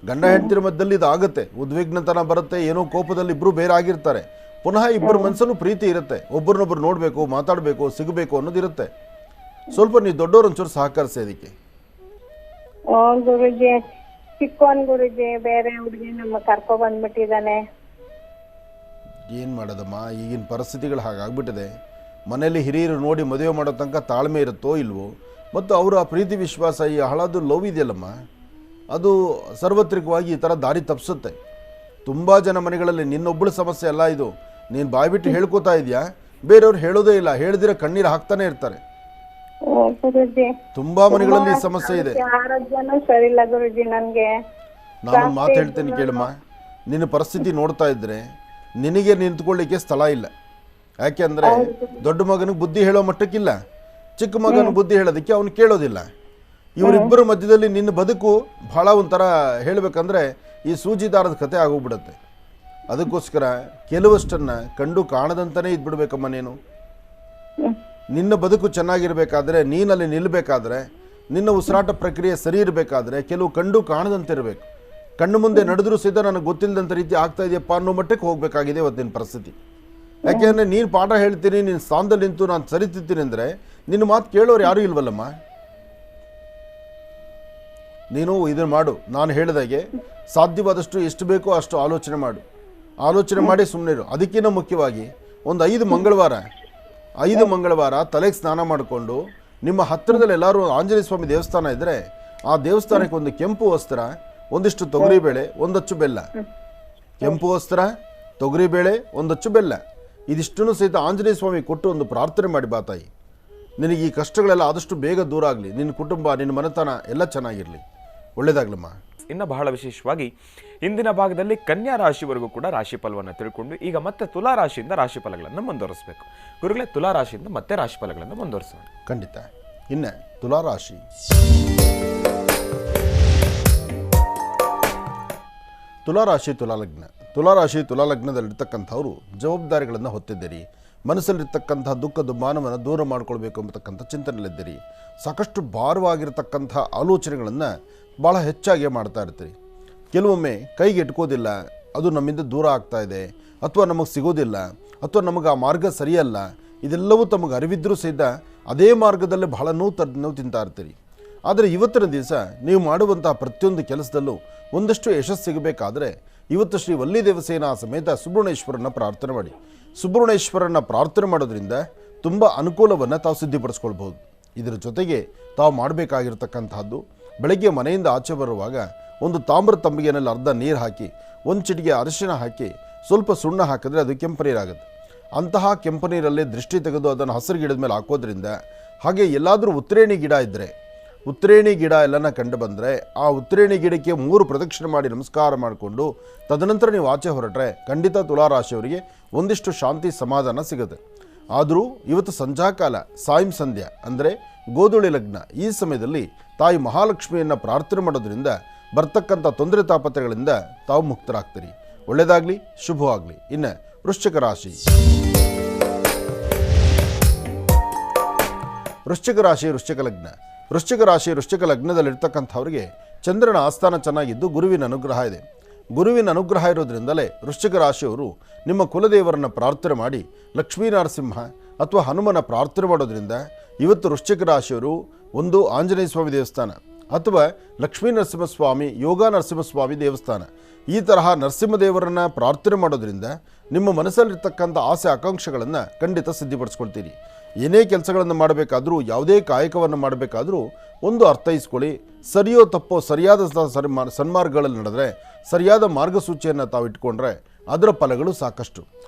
ಗಂಡ ಹೆಂಡತಿರ ಮಧ್ಯದಲ್ಲಿ ಇದು ಆಗುತ್ತೆ, ಉದ್ವಿಗ್ನತನ ಬರುತ್ತೆ, ಏನೋ ಕೋಪದಲ್ಲಿ ಇಬ್ಬರು ಬೇರೆ ಆಗಿರ್ತಾರೆ. ಪುನಃ ಇಬ್ಬರ ಮನಸ್ಸಲ್ಲೂ ಪ್ರೀತಿ ಇರುತ್ತೆ, ಒಬ್ಬರನ್ನೊಬ್ಬರು ನೋಡಬೇಕು, ಮಾತಾಡಬೇಕು, ಸಿಗಬೇಕು ಅನ್ನೋದಿರುತ್ತೆ. ಸ್ವಲ್ಪ ನೀವು ದೊಡ್ಡವ್ರು ಒಂಚೂರು ಸಹಕರಿಸಿ ಅದಕ್ಕೆ. ಗುರುಜಿ ಚಿಕ್ಕವನ್ ಗುರುಜಿ ಬೇರೆ ಹುಡುಗಿ ನಮ್ಮ ಕರ್ಕೊ ಬಂದ್ಬಿಟ್ಟಿದ್ದಾನೆ. ಏನು ಮಾಡೋದಮ್ಮ, ಈಗಿನ ಪರಿಸ್ಥಿತಿಗಳು ಹಾಗಾಗ್ಬಿಟ್ಟಿದೆ. ಮನೆಯಲ್ಲಿ ಹಿರಿಯರು ನೋಡಿ ಮದುವೆ ಮಾಡೋ ತನಕ ತಾಳ್ಮೆ ಇರುತ್ತೋ ಇಲ್ವೋ, ಮತ್ತು ಅವರ ಪ್ರೀತಿ ವಿಶ್ವಾಸ, ಈ ಹಳದು ಲವ್ ಇದೆಯಲ್ಲಮ್ಮ, ಅದು ಸಾರ್ವತ್ರಿಕವಾಗಿ ಈ ಥರ ದಾರಿ ತಪ್ಪಿಸುತ್ತೆ. ತುಂಬ ಜನ ಮನೆಗಳಲ್ಲಿ ನಿನ್ನೊಬ್ಬಳ ಸಮಸ್ಯೆ ಅಲ್ಲ ಇದು. ನೀನು ಬಾಯ್ಬಿಟ್ಟು ಹೇಳ್ಕೊತಾ ಇದೆಯಾ, ಬೇರೆಯವ್ರು ಹೇಳೋದೇ ಇಲ್ಲ, ಹೇಳಿದಿರ ಕಣ್ಣೀರು ಹಾಕ್ತಾನೆ ಇರ್ತಾರೆ. ತುಂಬಾ ಮನೆಗಳಲ್ಲಿ ಈ ಸಮಸ್ಯೆ ಇದೆ. ಆರೋಗ್ಯನೂ ಸರಿ ಇಲ್ಲ ಗುರುಜಿ ನನ್ಗೆ. ನಾನೊಂದು ಮಾತು ಹೇಳ್ತೇನೆ ಕೇಳಮ್ಮ, ನಿನ್ನ ಪರಿಸ್ಥಿತಿ ನೋಡ್ತಾ ಇದ್ರೆ ನಿನಗೆ ನಿಂತ್ಕೊಳ್ಳಿಕ್ಕೆ ಸ್ಥಳ ಇಲ್ಲ. ಯಾಕೆ ಅಂದರೆ ದೊಡ್ಡ ಮಗನಿಗೆ ಬುದ್ಧಿ ಹೇಳೋ ಮಟ್ಟಕ್ಕಿಲ್ಲ, ಚಿಕ್ಕ ಮಗನ ಬುದ್ಧಿ ಹೇಳೋದಕ್ಕೆ ಅವನು ಕೇಳೋದಿಲ್ಲ. ಇವರಿಬ್ಬರ ಮಧ್ಯದಲ್ಲಿ ನಿನ್ನ ಬದುಕು ಬಹಳ ಒಂಥರ ಹೇಳಬೇಕಂದ್ರೆ ಈ ಸೂಜಿ ದಾರದ ಕತೆ ಆಗೋಗ್ಬಿಡುತ್ತೆ. ಅದಕ್ಕೋಸ್ಕರ ಕೆಲವಷ್ಟನ್ನು ಕಂಡು ಕಾಣದಂತನೇ ಇದ್ಬಿಡ್ಬೇಕಮ್ಮ. ನೀನು ನಿನ್ನ ಬದುಕು ಚೆನ್ನಾಗಿರ್ಬೇಕಾದ್ರೆ, ನೀನಲ್ಲಿ ನಿಲ್ಲಬೇಕಾದ್ರೆ, ನಿನ್ನ ಉಸಿರಾಟ ಪ್ರಕ್ರಿಯೆ ಸರಿ ಇರಬೇಕಾದ್ರೆ ಕೆಲವು ಕಂಡು ಕಾಣದಂತಿರಬೇಕು. ಕಣ್ಣು ಮುಂದೆ ನಡೆದರೂ ಸಹಿತ ನನಗೆ ಗೊತ್ತಿಲ್ಲದಂಥ ರೀತಿ ಆಗ್ತಾ ಇದೆಯಪ್ಪ ಅನ್ನೋ ಮಟ್ಟಕ್ಕೆ ಹೋಗಬೇಕಾಗಿದೆ ಇವತ್ತಿನ ಪರಿಸ್ಥಿತಿ. ಯಾಕೆಂದರೆ ನೀನು ಪಾಠ ಹೇಳ್ತೀನಿ, ನಿನ್ನ ಸ್ಥಾನದಲ್ಲಿ ನಿಂತು ನಾನು ಸರಿತಿರ್ತೀನಿ ಅಂದರೆ ನಿನ್ನ ಮಾತು ಕೇಳೋರು ಯಾರೂ ಇಲ್ವಲ್ಲಮ್ಮ. ನೀನು ಇದನ್ನು ಮಾಡು, ನಾನು ಹೇಳಿದಾಗೆ ಸಾಧ್ಯವಾದಷ್ಟು ಎಷ್ಟು ಬೇಕೋ ಅಷ್ಟು ಆಲೋಚನೆ ಮಾಡು. ಆಲೋಚನೆ ಮಾಡಿ ಸುಮ್ಮನಿರು. ಅದಕ್ಕಿಂತ ಮುಖ್ಯವಾಗಿ ಒಂದು 5 ಮಂಗಳವಾರ ತಲೆಗೆ ಸ್ನಾನ ಮಾಡಿಕೊಂಡು ನಿಮ್ಮ ಹತ್ತಿರದಲ್ಲಿ ಎಲ್ಲರೂ ಆಂಜನೇಯ ಸ್ವಾಮಿ ದೇವಸ್ಥಾನ ಇದ್ದರೆ ಆ ದೇವಸ್ಥಾನಕ್ಕೆ ಒಂದು ಕೆಂಪು ವಸ್ತ್ರ, ಒಂದಿಷ್ಟು ತೊಗರಿಬೇಳೆ, ಒಂದಚ್ಚು ಬೆಲ್ಲ. ಕೆಂಪು ವಸ್ತ್ರ, ತೊಗರಿಬೇಳೆ, ಒಂದಚ್ಚು ಬೆಲ್ಲ, ಇದಿಷ್ಟನ್ನು ಸಹಿತ ಆಂಜನೇಯ ಸ್ವಾಮಿ ಕೊಟ್ಟು ಒಂದು ಪ್ರಾರ್ಥನೆ ಮಾಡಿ ಬಾ ತಾಯಿ. ನಿನಗೆ ಈ ಕಷ್ಟಗಳೆಲ್ಲ ಆದಷ್ಟು ಬೇಗ ದೂರ ಆಗಲಿ, ನಿನ್ನ ಕುಟುಂಬ, ನಿನ್ನ ಮನೆತನ ಎಲ್ಲ ಚೆನ್ನಾಗಿರಲಿ, ಒಳ್ಳೇದಾಗ್ಲಮ್ಮ. ಇನ್ನು ಬಹಳ ವಿಶೇಷವಾಗಿ ಇಂದಿನ ಭಾಗದಲ್ಲಿ ಕನ್ಯಾ ರಾಶಿವರೆಗೂ ಕೂಡ ರಾಶಿ ಫಲವನ್ನು ತಿಳ್ಕೊಂಡು ಈಗ ಮತ್ತೆ ತುಲಾ ರಾಶಿಯಿಂದ ರಾಶಿ ಫಲಗಳನ್ನು ಮುಂದುವರಿಸಬೇಕು. ಗುರುಗಳೇ, ತುಲಾ ರಾಶಿಯಿಂದ ಮತ್ತೆ ರಾಶಿ ಫಲಗಳನ್ನು ಮುಂದುವರಿಸೋಣ. ಖಂಡಿತ. ಇನ್ನು ತುಲಾರಾಶಿ, ತುಲಾರಾಶಿ ತುಲಾಲಗ್ನದಲ್ಲಿರ್ತಕ್ಕಂಥವ್ರು ಜವಾಬ್ದಾರಿಗಳನ್ನು ಹೊತ್ತಿದ್ದೀರಿ. ಮನಸ್ಸಲ್ಲಿರ್ತಕ್ಕಂಥ ದುಃಖ ದುಮ್ಮಾನವನ್ನು ದೂರ ಮಾಡಿಕೊಳ್ಬೇಕು ಎಂಬತಕ್ಕಂಥ ಚಿಂತನೆಯಲ್ಲಿದ್ದೀರಿ. ಸಾಕಷ್ಟು ಭಾರವಾಗಿರ್ತಕ್ಕಂಥ ಆಲೋಚನೆಗಳನ್ನು ಭಾಳ ಹೆಚ್ಚಾಗಿ ಮಾಡ್ತಾ ಇರ್ತೀರಿ. ಕೆಲವೊಮ್ಮೆ ಕೈಗೆ ಇಟ್ಕೋದಿಲ್ಲ, ಅದು ನಮ್ಮಿಂದ ದೂರ ಆಗ್ತಾ ಇದೆ, ಅಥವಾ ನಮಗೆ ಸಿಗೋದಿಲ್ಲ, ಅಥವಾ ನಮಗೆ ಆ ಮಾರ್ಗ ಸರಿಯಲ್ಲ, ಇದೆಲ್ಲವೂ ತಮಗೆ ಅರಿವಿದ್ರೂ ಸಹಿತ ಅದೇ ಮಾರ್ಗದಲ್ಲೇ ಬಹಳ ನೋವು ತಿಂತಾ ಇರ್ತೀರಿ. ಆದರೆ ಇವತ್ತಿನ ದಿವಸ ನೀವು ಮಾಡುವಂಥ ಪ್ರತಿಯೊಂದು ಕೆಲಸದಲ್ಲೂ ಒಂದಷ್ಟು ಯಶಸ್ಸು ಸಿಗಬೇಕಾದ್ರೆ ಇವತ್ತು ಶ್ರೀ ವಲ್ಲಿ ದೇವಸೇನಾ ಸಮೇತ ಸುಬ್ರಹ್ಮಣ್ಯೇಶ್ವರನ ಪ್ರಾರ್ಥನೆ ಮಾಡಿ. ಸುಬ್ರಹ್ಮಣ್ಯೇಶ್ವರನ ಪ್ರಾರ್ಥನೆ ಮಾಡೋದ್ರಿಂದ ತುಂಬ ಅನುಕೂಲವನ್ನು ತಾವು ಸಿದ್ಧಪಡಿಸ್ಕೊಳ್ಬೋದು. ಇದರ ಜೊತೆಗೆ ತಾವು ಮಾಡಬೇಕಾಗಿರ್ತಕ್ಕಂಥದ್ದು, ಬೆಳಗ್ಗೆ ಮನೆಯಿಂದ ಆಚೆ ಬರುವಾಗ ಒಂದು ತಾಮ್ರ ತಂಬಿಗೆನಲ್ಲಿ ಅರ್ಧ ನೀರು ಹಾಕಿ, ಒಂದು ಚಿಟಿಕೆ ಅರಿಶಿಣ ಹಾಕಿ, ಸ್ವಲ್ಪ ಸುಣ್ಣ ಹಾಕಿದ್ರೆ ಅದು ಕೆಂಪು ನೀರಾಗುತ್ತೆ. ಅಂತಹ ಕೆಂಪು ನೀರಲ್ಲೇ ದೃಷ್ಟಿ ತೆಗೆದು ಅದನ್ನು ಹಸಿರು ಗಿಡದ ಮೇಲೆ ಹಾಕೋದ್ರಿಂದ, ಹಾಗೆ ಎಲ್ಲಾದರೂ ಉತ್ತರೇಣಿ ಗಿಡ ಇದ್ದರೆ, ಉತ್ತರೇಣಿ ಗಿಡ ಎಲ್ಲನ ಕಂಡು ಬಂದರೆ ಆ ಉತ್ತರೇಣಿ ಗಿಡಕ್ಕೆ 3 ಪ್ರದಕ್ಷಿಣೆ ಮಾಡಿ ನಮಸ್ಕಾರ ಮಾಡಿಕೊಂಡು ತದನಂತರ ನೀವು ಆಚೆ ಹೊರಟ್ರೆ ಖಂಡಿತ ತುಲಾರಾಶಿಯವರಿಗೆ ಒಂದಿಷ್ಟು ಶಾಂತಿ ಸಮಾಧಾನ ಸಿಗುತ್ತೆ. ಆದರೂ ಇವತ್ತು ಸಂಧ್ಯಾಕಾಲ, ಸಾಯಂ ಸಂಧ್ಯಾ ಅಂದರೆ ಗೋಧೂಳಿ ಲಗ್ನ, ಈ ಸಮಯದಲ್ಲಿ ತಾಯಿ ಮಹಾಲಕ್ಷ್ಮಿಯನ್ನು ಪ್ರಾರ್ಥನೆ ಮಾಡೋದ್ರಿಂದ ಬರ್ತಕ್ಕಂಥ ತೊಂದರೆ ತಾಪತ್ರೆಗಳಿಂದ ತಾವು ಮುಕ್ತರಾಗ್ತೀರಿ. ಒಳ್ಳೆಯದಾಗಲಿ, ಶುಭವಾಗಲಿ. ಇನ್ನು ವೃಶ್ಚಿಕ ರಾಶಿ, ವೃಶ್ಚಿಕ ಲಗ್ನದಲ್ಲಿರ್ತಕ್ಕಂಥವ್ರಿಗೆ ಚಂದ್ರನ ಆಸ್ಥಾನ ಚೆನ್ನಾಗಿದ್ದು ಗುರುವಿನ ಅನುಗ್ರಹ ಇದೆ. ಗುರುವಿನ ಅನುಗ್ರಹ ಇರೋದ್ರಿಂದಲೇ ವೃಶ್ಚಿಕ ರಾಶಿಯವರು ನಿಮ್ಮ ಕುಲದೇವರನ್ನು ಪ್ರಾರ್ಥನೆ ಮಾಡಿ ಲಕ್ಷ್ಮೀ ನರಸಿಂಹ ಅಥವಾ ಹನುಮನ ಪ್ರಾರ್ಥನೆ ಮಾಡೋದ್ರಿಂದ ಇವತ್ತು ವೃಶ್ಚಿಕ ರಾಶಿಯವರು ಒಂದು ಆಂಜನೇಯ ಸ್ವಾಮಿ ದೇವಸ್ಥಾನ ಅಥವಾ ಲಕ್ಷ್ಮೀ ನರಸಿಂಹಸ್ವಾಮಿ, ಯೋಗ ನರಸಿಂಹಸ್ವಾಮಿ ದೇವಸ್ಥಾನ, ಈ ತರಹ ನರಸಿಂಹದೇವರನ್ನು ಪ್ರಾರ್ಥನೆ ಮಾಡೋದ್ರಿಂದ ನಿಮ್ಮ ಮನಸ್ಸಲ್ಲಿರ್ತಕ್ಕಂಥ ಆಸೆ ಆಕಾಂಕ್ಷೆಗಳನ್ನು ಖಂಡಿತ ಸಿದ್ಧಪಡಿಸ್ಕೊಳ್ತೀರಿ. ಏನೇ ಕೆಲಸಗಳನ್ನು ಮಾಡಬೇಕಾದ್ರೂ, ಯಾವುದೇ ಕಾಯಕವನ್ನು ಮಾಡಬೇಕಾದ್ರೂ ಒಂದು ಅರ್ಥೈಸ್ಕೊಳ್ಳಿ. ಸರಿಯೋ ತಪ್ಪೋ ಸರಿಯಾದ ಸನ್ಮಾರ್ಗಗಳಲ್ಲಿ ನಡೆದರೆ, ಸರಿಯಾದ ಮಾರ್ಗಸೂಚಿಯನ್ನು ತಾವು ಇಟ್ಕೊಂಡ್ರೆ ಅದರ ಫಲಗಳು ಸಾಕಷ್ಟು.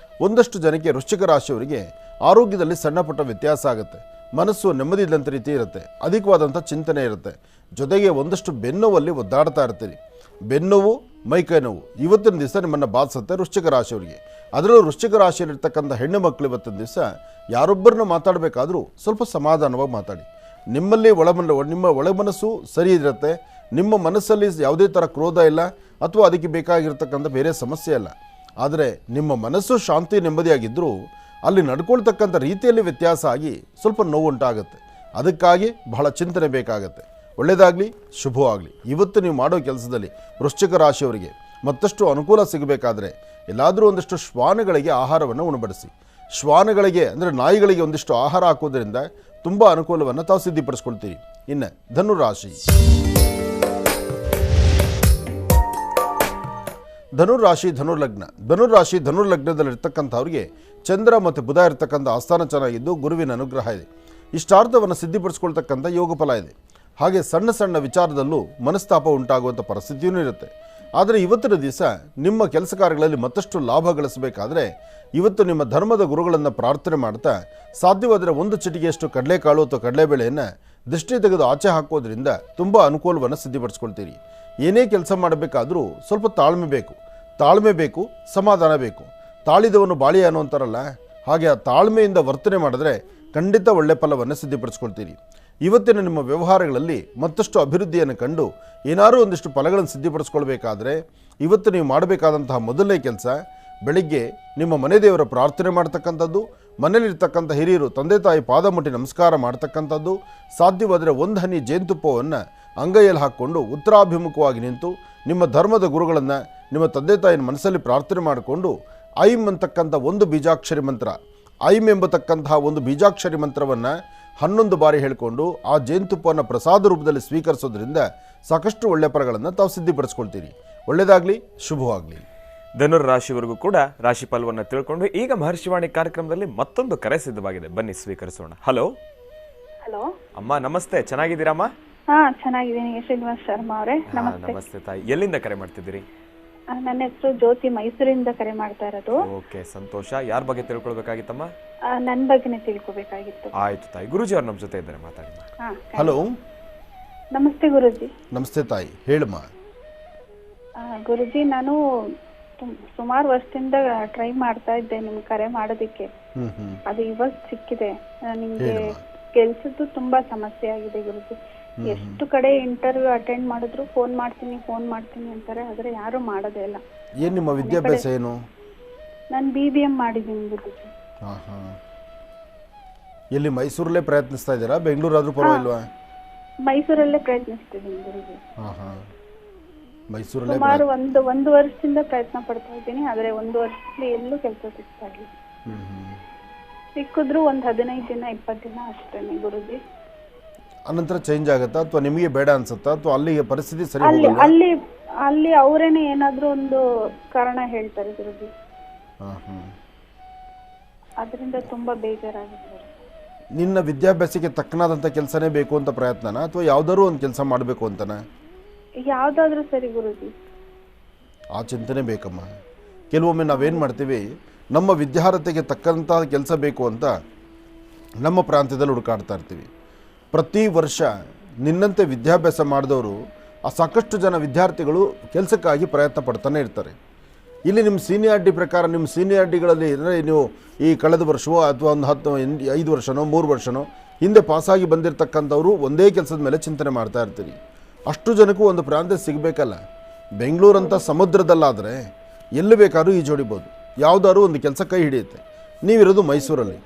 ಒಂದಷ್ಟು ಜನಕ್ಕೆ ವೃಶ್ಚಿಕ ರಾಶಿಯವರಿಗೆ ಆರೋಗ್ಯದಲ್ಲಿ ಸಣ್ಣ ಪುಟ್ಟ ವ್ಯತ್ಯಾಸ ಆಗುತ್ತೆ. ಮನಸ್ಸು ನೆಮ್ಮದಿ ಇಲ್ಲಂತ ರೀತಿ ಇರುತ್ತೆ, ಅಧಿಕವಾದಂಥ ಚಿಂತನೆ ಇರುತ್ತೆ. ಜೊತೆಗೆ ಒಂದಷ್ಟು ಬೆನ್ನೋವಲ್ಲಿ ಒದ್ದಾಡ್ತಾ ಇರ್ತೀರಿ. ಬೆನ್ನೋವು, ಮೈಕೈ ನೋವು ಇವತ್ತಿನ ದಿವಸ ನಿಮ್ಮನ್ನು ಬಾಧಿಸುತ್ತೆ ವೃಶ್ಚಿಕ ರಾಶಿಯವರಿಗೆ. ಅದರಲ್ಲೂ ವೃಶ್ಚಿಕ ರಾಶಿಯಲ್ಲಿರ್ತಕ್ಕಂಥ ಹೆಣ್ಣು ಮಕ್ಕಳು ಇವತ್ತಿನ ದಿವಸ ಯಾರೊಬ್ಬರನ್ನ ಮಾತಾಡಬೇಕಾದ್ರೂ ಸ್ವಲ್ಪ ಸಮಾಧಾನವಾಗಿ ಮಾತಾಡಿ. ನಿಮ್ಮಲ್ಲಿ ನಿಮ್ಮ ಒಳಮನಸ್ಸು ಸರಿ ಇರುತ್ತೆ. ನಿಮ್ಮ ಮನಸ್ಸಲ್ಲಿ ಯಾವುದೇ ಥರ ಕ್ರೋಧ ಇಲ್ಲ ಅಥವಾ ಅದಕ್ಕೆ ಬೇಕಾಗಿರ್ತಕ್ಕಂಥ ಬೇರೆ ಸಮಸ್ಯೆ ಇಲ್ಲ. ಆದರೆ ನಿಮ್ಮ ಮನಸ್ಸು ಶಾಂತಿ ನೆಮ್ಮದಿಯಾಗಿದ್ದರೂ ಅಲ್ಲಿ ನಡ್ಕೊಳ್ತಕ್ಕಂಥ ರೀತಿಯಲ್ಲಿ ವ್ಯತ್ಯಾಸ ಆಗಿ ಸ್ವಲ್ಪ ನೋವು ಉಂಟಾಗುತ್ತೆ. ಅದಕ್ಕಾಗಿ ಬಹಳ ಚಿಂತನೆ ಬೇಕಾಗತ್ತೆ. ಒಳ್ಳೆಯದಾಗಲಿ, ಶುಭವಾಗಲಿ. ಇವತ್ತು ನೀವು ಮಾಡೋ ಕೆಲಸದಲ್ಲಿ ವೃಶ್ಚಿಕ ರಾಶಿಯವರಿಗೆ ಮತ್ತಷ್ಟು ಅನುಕೂಲ ಸಿಗಬೇಕಾದ್ರೆ ಎಲ್ಲಾದರೂ ಒಂದಷ್ಟು ಶ್ವಾನಗಳಿಗೆ ಆಹಾರವನ್ನು ಉಣಬಡಿಸಿ. ಶ್ವಾನಗಳಿಗೆ ಅಂದರೆ ನಾಯಿಗಳಿಗೆ ಒಂದಿಷ್ಟು ಆಹಾರ ಹಾಕೋದ್ರಿಂದ ತುಂಬ ಅನುಕೂಲವನ್ನು ತಾವು ಸಿದ್ಧಿಪಡಿಸ್ಕೊಳ್ತೀರಿ. ಇನ್ನು ಧನುರಾಶಿ. ಧನುರ್ಲಗ್ನದಲ್ಲಿರ್ತಕ್ಕಂಥವ್ರಿಗೆ ಚಂದ್ರ ಮತ್ತು ಬುಧ ಇರತಕ್ಕಂಥ ಆಸ್ಥಾನ ಚೆನ್ನಾಗಿದ್ದು ಗುರುವಿನ ಅನುಗ್ರಹ ಇದೆ. ಇಷ್ಟಾರ್ಥವನ್ನು ಸಿದ್ಧಿಪಡಿಸ್ಕೊಳ್ತಕ್ಕಂಥ ಯೋಗ ಫಲ ಇದೆ. ಹಾಗೆ ಸಣ್ಣ ಸಣ್ಣ ವಿಚಾರದಲ್ಲೂ ಮನಸ್ತಾಪ ಉಂಟಾಗುವಂಥ ಪರಿಸ್ಥಿತಿಯೂ ಇರುತ್ತೆ. ಆದರೆ ಇವತ್ತಿನ ದಿವಸ ನಿಮ್ಮ ಕೆಲಸ ಕಾರ್ಯಗಳಲ್ಲಿ ಮತ್ತಷ್ಟು ಲಾಭ ಗಳಿಸಬೇಕಾದ್ರೆ ಇವತ್ತು ನಿಮ್ಮ ಧರ್ಮದ ಗುರುಗಳನ್ನು ಪ್ರಾರ್ಥನೆ ಮಾಡ್ತಾ ಸಾಧ್ಯವಾದರೆ ಒಂದು ಚಿಟಿಕೆಯಷ್ಟು ಕಡಲೆಕಾಳು ಅಥವಾ ಕಡಲೆಬೇಳೆಯನ್ನು ದೃಷ್ಟಿ ತೆಗೆದು ಆಚೆ ಹಾಕೋದ್ರಿಂದ ತುಂಬ ಅನುಕೂಲವನ್ನು ಸಿದ್ಧಿಪಡಿಸ್ಕೊಳ್ತೀರಿ. ಏನೇ ಕೆಲಸ ಮಾಡಬೇಕಾದರೂ ಸ್ವಲ್ಪ ತಾಳ್ಮೆ ಬೇಕು, ಸಮಾಧಾನ ಬೇಕು. ತಾಳಿದವನು ಬಾಳಿ ಅನ್ನೋ ಅಂತಾರಲ್ಲ, ಹಾಗೆ ಆ ತಾಳ್ಮೆಯಿಂದ ವರ್ತನೆ ಮಾಡಿದ್ರೆ ಖಂಡಿತ ಒಳ್ಳೆ ಫಲವನ್ನು ಸಿದ್ಧಿಪಡಿಸ್ಕೊಳ್ತೀರಿ. ಇವತ್ತಿನ ನಿಮ್ಮ ವ್ಯವಹಾರಗಳಲ್ಲಿ ಮತ್ತಷ್ಟು ಅಭಿವೃದ್ಧಿಯನ್ನು ಕಂಡು ಏನಾದರೂ ಒಂದಿಷ್ಟು ಫಲಗಳನ್ನು ಸಿದ್ಧಿಪಡಿಸ್ಕೊಳ್ಬೇಕಾದ್ರೆ ಇವತ್ತು ನೀವು ಮಾಡಬೇಕಾದಂತಹ ಮೊದಲನೇ ಕೆಲಸ ಬೆಳಿಗ್ಗೆ ನಿಮ್ಮ ಮನೆ ದೇವರ ಪ್ರಾರ್ಥನೆ ಮಾಡ್ತಕ್ಕಂಥದ್ದು, ಮನೇಲಿರ್ತಕ್ಕಂಥ ಹಿರಿಯರು ತಂದೆ ತಾಯಿ ಪಾದ ಮುಟ್ಟಿ ನಮಸ್ಕಾರ ಮಾಡ್ತಕ್ಕಂಥದ್ದು, ಸಾಧ್ಯವಾದರೆ ಒಂದು ಹನಿ ಜೇನುತುಪ್ಪವನ್ನು ಅಂಗೈಯಲ್ಲಿ ಹಾಕ್ಕೊಂಡು ಉತ್ತರಾಭಿಮುಖವಾಗಿ ನಿಂತು ನಿಮ್ಮ ಧರ್ಮದ ಗುರುಗಳನ್ನು ನಿಮ್ಮ ತಂದೆ ತಾಯಿನ ಮನಸ್ಸಲ್ಲಿ ಪ್ರಾರ್ಥನೆ ಮಾಡಿಕೊಂಡು ಐಂ ಅಂತಕ್ಕಂಥ ಒಂದು ಬೀಜಾಕ್ಷರಿ ಮಂತ್ರ, ಐಂ ಎಂಬತಕ್ಕಂತಹ ಒಂದು ಬೀಜಾಕ್ಷರಿ ಮಂತ್ರವನ್ನು 11 ಬಾರಿ ಹೇಳಿಕೊಂಡು ಆ ಜೇನುತುಪ್ಪವನ್ನು ಪ್ರಸಾದ ರೂಪದಲ್ಲಿ ಸ್ವೀಕರಿಸೋದ್ರಿಂದ ಸಾಕಷ್ಟು ಒಳ್ಳೆ ಫಲಗಳನ್ನು ತಾವು ಸಿದ್ಧಿಪಡಿಸ್ಕೊಳ್ತೀರಿ. ಒಳ್ಳೆಯದಾಗಲಿ, ಶುಭವಾಗಲಿ. ಧನುರಾಶಿವರೆಗೂ ಕೂಡ ರಾಶಿ ಫಲವನ್ನು ತಿಳ್ಕೊಂಡು ಈಗ ಮಹರ್ಷಿವಾಣಿ ಕಾರ್ಯಕ್ರಮದಲ್ಲಿ ಮತ್ತೊಂದು ಕರೆ ಸಿದ್ಧವಾಗಿದೆ, ಬನ್ನಿ ಸ್ವೀಕರಿಸೋಣ. ಹಲೋ ಅಮ್ಮ, ನಮಸ್ತೆ. ಚೆನ್ನಾಗಿದ್ದೀರಮ್ಮ? ಹಾ, ಚೆನ್ನಾಗಿದ್ದೀನಿ. ಶ್ರೀನಿವಾಸ್ ಶರ್ಮಾ ಅವರೇ, ನಮಸ್ತೆ ತಾಯಿ. ಎಲ್ಲಿಂದ ಕರೆ ಮಾಡ್ತಿದ್ದೀರಿ? ನನ್ನ ಹೆಸರು ಜ್ಯೋತಿ, ಮೈಸೂರಿಂದ ಕರೆ ಮಾಡ್ತಾ ಇರೋದು. ಓಕೆ, ಸಂತೋಷ. ಯಾರ ಬಗ್ಗೆ ತಿಳ್ಕೊಳ್ಬೇಕಾಗಿತ್ತಮ್ಮ? ನನ್ನ ಬಗ್ಗೆನೇ ತಿಳ್ಕೊಬೇಕಾಗಿತ್ತು. ಆಯ್ತು ತಾಯಿ. ಗುರುಜಿ ಅವ್ರು ನಮ್ಮ ಜೊತೆ ಇದ್ದಾರೆ, ಮಾತಾಡಿ. ಹಲೋ, ನಮಸ್ತೆ ಗುರುಜಿ. ನಮಸ್ತೆ ತಾಯಿ, ಹೇಳಮ್ಮ. ಗುರುಜಿ, ನಾನು ಸುಮಾರು ವರ್ಷದಿಂದ ಟ್ರೈ ಮಾಡ್ತಾ ಇದ್ದೆ ನಿಮ್ಗೆ ಕರೆ ಮಾಡೋದಿಕ್ಕೆ. ಅದು ಇವಾಗ ಸಿಕ್ಕಿದೆ. ನಿಮ್ಗೆ ಕೆಲ್ಸದ್ದು ತುಂಬಾ ಸಮಸ್ಯೆ ಆಗಿದೆ ಗುರುಜಿ. ಎಷ್ಟು ಕಡೆ ಇಂಟರ್ವ್ಯೂ ಅಟೆಂಡ್ ಮಾಡಿದ್ರು ಫೋನ್ ಮಾಡ್ತೀನಿ ಅಂತಾರೆ, ಆದ್ರೆ ಯಾರು ಮಾಡೋದೇ ಇಲ್ಲ. ಏನು ನಿಮ್ಮ ವಿದ್ಯಾಭ್ಯಾಸ ಏನು? ನಾನು BBM ಮಾಡಿದ್ದೀನಿ ಗುರುಜಿ. ಎಲ್ಲಿ ಮೈಸೂರಲ್ಲೇ ಪ್ರಯತ್ನಿಸ್ತಾ ಇದ್ದೀರಾ? ಬೆಂಗಳೂರಾದ್ರೂ ಪರವಾಗಿಲ್ವಾ? ಮೈಸೂರಲ್ಲೇ ಪ್ರಯತ್ನಿಸ್ತಿದ್ದೀನಿ ಗುರುಜಿ. ಮೈಸೂರಲ್ಲೇ ಸುಮಾರು ಒಂದು ವರ್ಷದಿಂದ ಪ್ರಯತ್ನ ಪಡ್ತಾ ಇದ್ದೀನಿ, ಆದ್ರೆ ಒಂದು ವರ್ಷದಲ್ಲಿ ಎಲ್ಲೂ ಕೆಲಸ ಸಿಗ್ತಾ ಇಲ್ಲ. ಸಿಕ್ಕಿದ್ರು ಒಂದು 15 ದಿನ 20 ದಿನ ಅಷ್ಟೇನೆ ಗುರುಜಿ. ಅನಂತರ ಚೇಂಜ್ ಆಗುತ್ತಾ ಅಥವಾ ನಿಮಗೆ ಬೇಡ ಅನ್ಸುತ್ತಾ ಅಥವಾ ಅಲ್ಲಿಗೆ ಪರಿಸ್ಥಿತಿ ಸರಿ ಹೋಗಲ್ಲ? ಅಲ್ಲಿ ಅವರೇನೆ ಏನಾದ್ರೂ ಒಂದು ಕಾರಣ ಹೇಳ್ತಾರೆ ಗುರುಜಿ. ಅದರಿಂದ ತುಂಬಾ ಬೇಜಾರಾಗುತ್ತೆ. ನಿನ್ನ ವಿದ್ಯಾಭ್ಯಾಸಕ್ಕೆ ತಕ್ಕನಾದಂಥ ಕೆಲಸನೇ ಬೇಕು ಅಂತ ಪ್ರಯತ್ನನ ಅಥವಾ ಯಾವ್ದಾದ್ರು ಒಂದು ಕೆಲಸ ಮಾಡಬೇಕು ಅಂತನಾ? ಯಾವ್ದಾದ್ರೂ ಸರಿ ಗುರುಜಿ. ಆ ಚಿಂತನೆ ಬೇಕಮ್ಮ. ಕೆಲವೊಮ್ಮೆ ನಾವೇನು ಮಾಡ್ತೀವಿ, ನಮ್ಮ ವಿದ್ಯಾರ್ಹತೆಗೆ ತಕ್ಕಂಥ ಕೆಲಸ ಬೇಕು ಅಂತ ನಮ್ಮ ಪ್ರಾಂತ್ಯದಲ್ಲಿ ಹುಡುಕಾಡ್ತಾ ಇರ್ತೀವಿ. ಪ್ರತಿ ವರ್ಷ ನಿನ್ನಂತೆ ವಿದ್ಯಾಭ್ಯಾಸ ಮಾಡಿದವರು ಸಾಕಷ್ಟು ಜನ ವಿದ್ಯಾರ್ಥಿಗಳು ಕೆಲಸಕ್ಕಾಗಿ ಪ್ರಯತ್ನ ಪಡ್ತಾನೆ ಇರ್ತಾರೆ. ಇಲ್ಲಿ ನಿಮ್ಮ ಸೀನಿಯಾರಿಟಿ ಪ್ರಕಾರ ನಿಮ್ಮ ಸೀನಿಯಾರಿಟಿಗಳಲ್ಲಿ ಅಂದರೆ ನೀವು ಈ ಕಳೆದ ವರ್ಷವೋ ಅಥವಾ ಒಂದು 5 ವರ್ಷನೋ 3 ವರ್ಷನೋ ಹಿಂದೆ ಪಾಸಾಗಿ ಬಂದಿರತಕ್ಕಂಥವರು ಒಂದೇ ಕೆಲಸದ ಮೇಲೆ ಚಿಂತನೆ ಮಾಡ್ತಾ ಇರ್ತೀರಿ. ಅಷ್ಟು ಜನಕ್ಕೂ ಒಂದು ಪ್ರಾಂತ್ಯ ಸಿಗಬೇಕಲ್ಲ. ಬೆಂಗಳೂರಂಥ ಸಮುದ್ರದಲ್ಲಾದರೆ ಎಲ್ಲಿ ಬೇಕಾದ್ರೂ ಈಜೊಡಿಬೋದು, ಯಾವುದಾದ್ರೂ ಒಂದು ಕೆಲಸ ಕೈ ಹಿಡಿಯುತ್ತೆ. ನೀವಿರೋದು ಮೈಸೂರಲ್ಲಿ.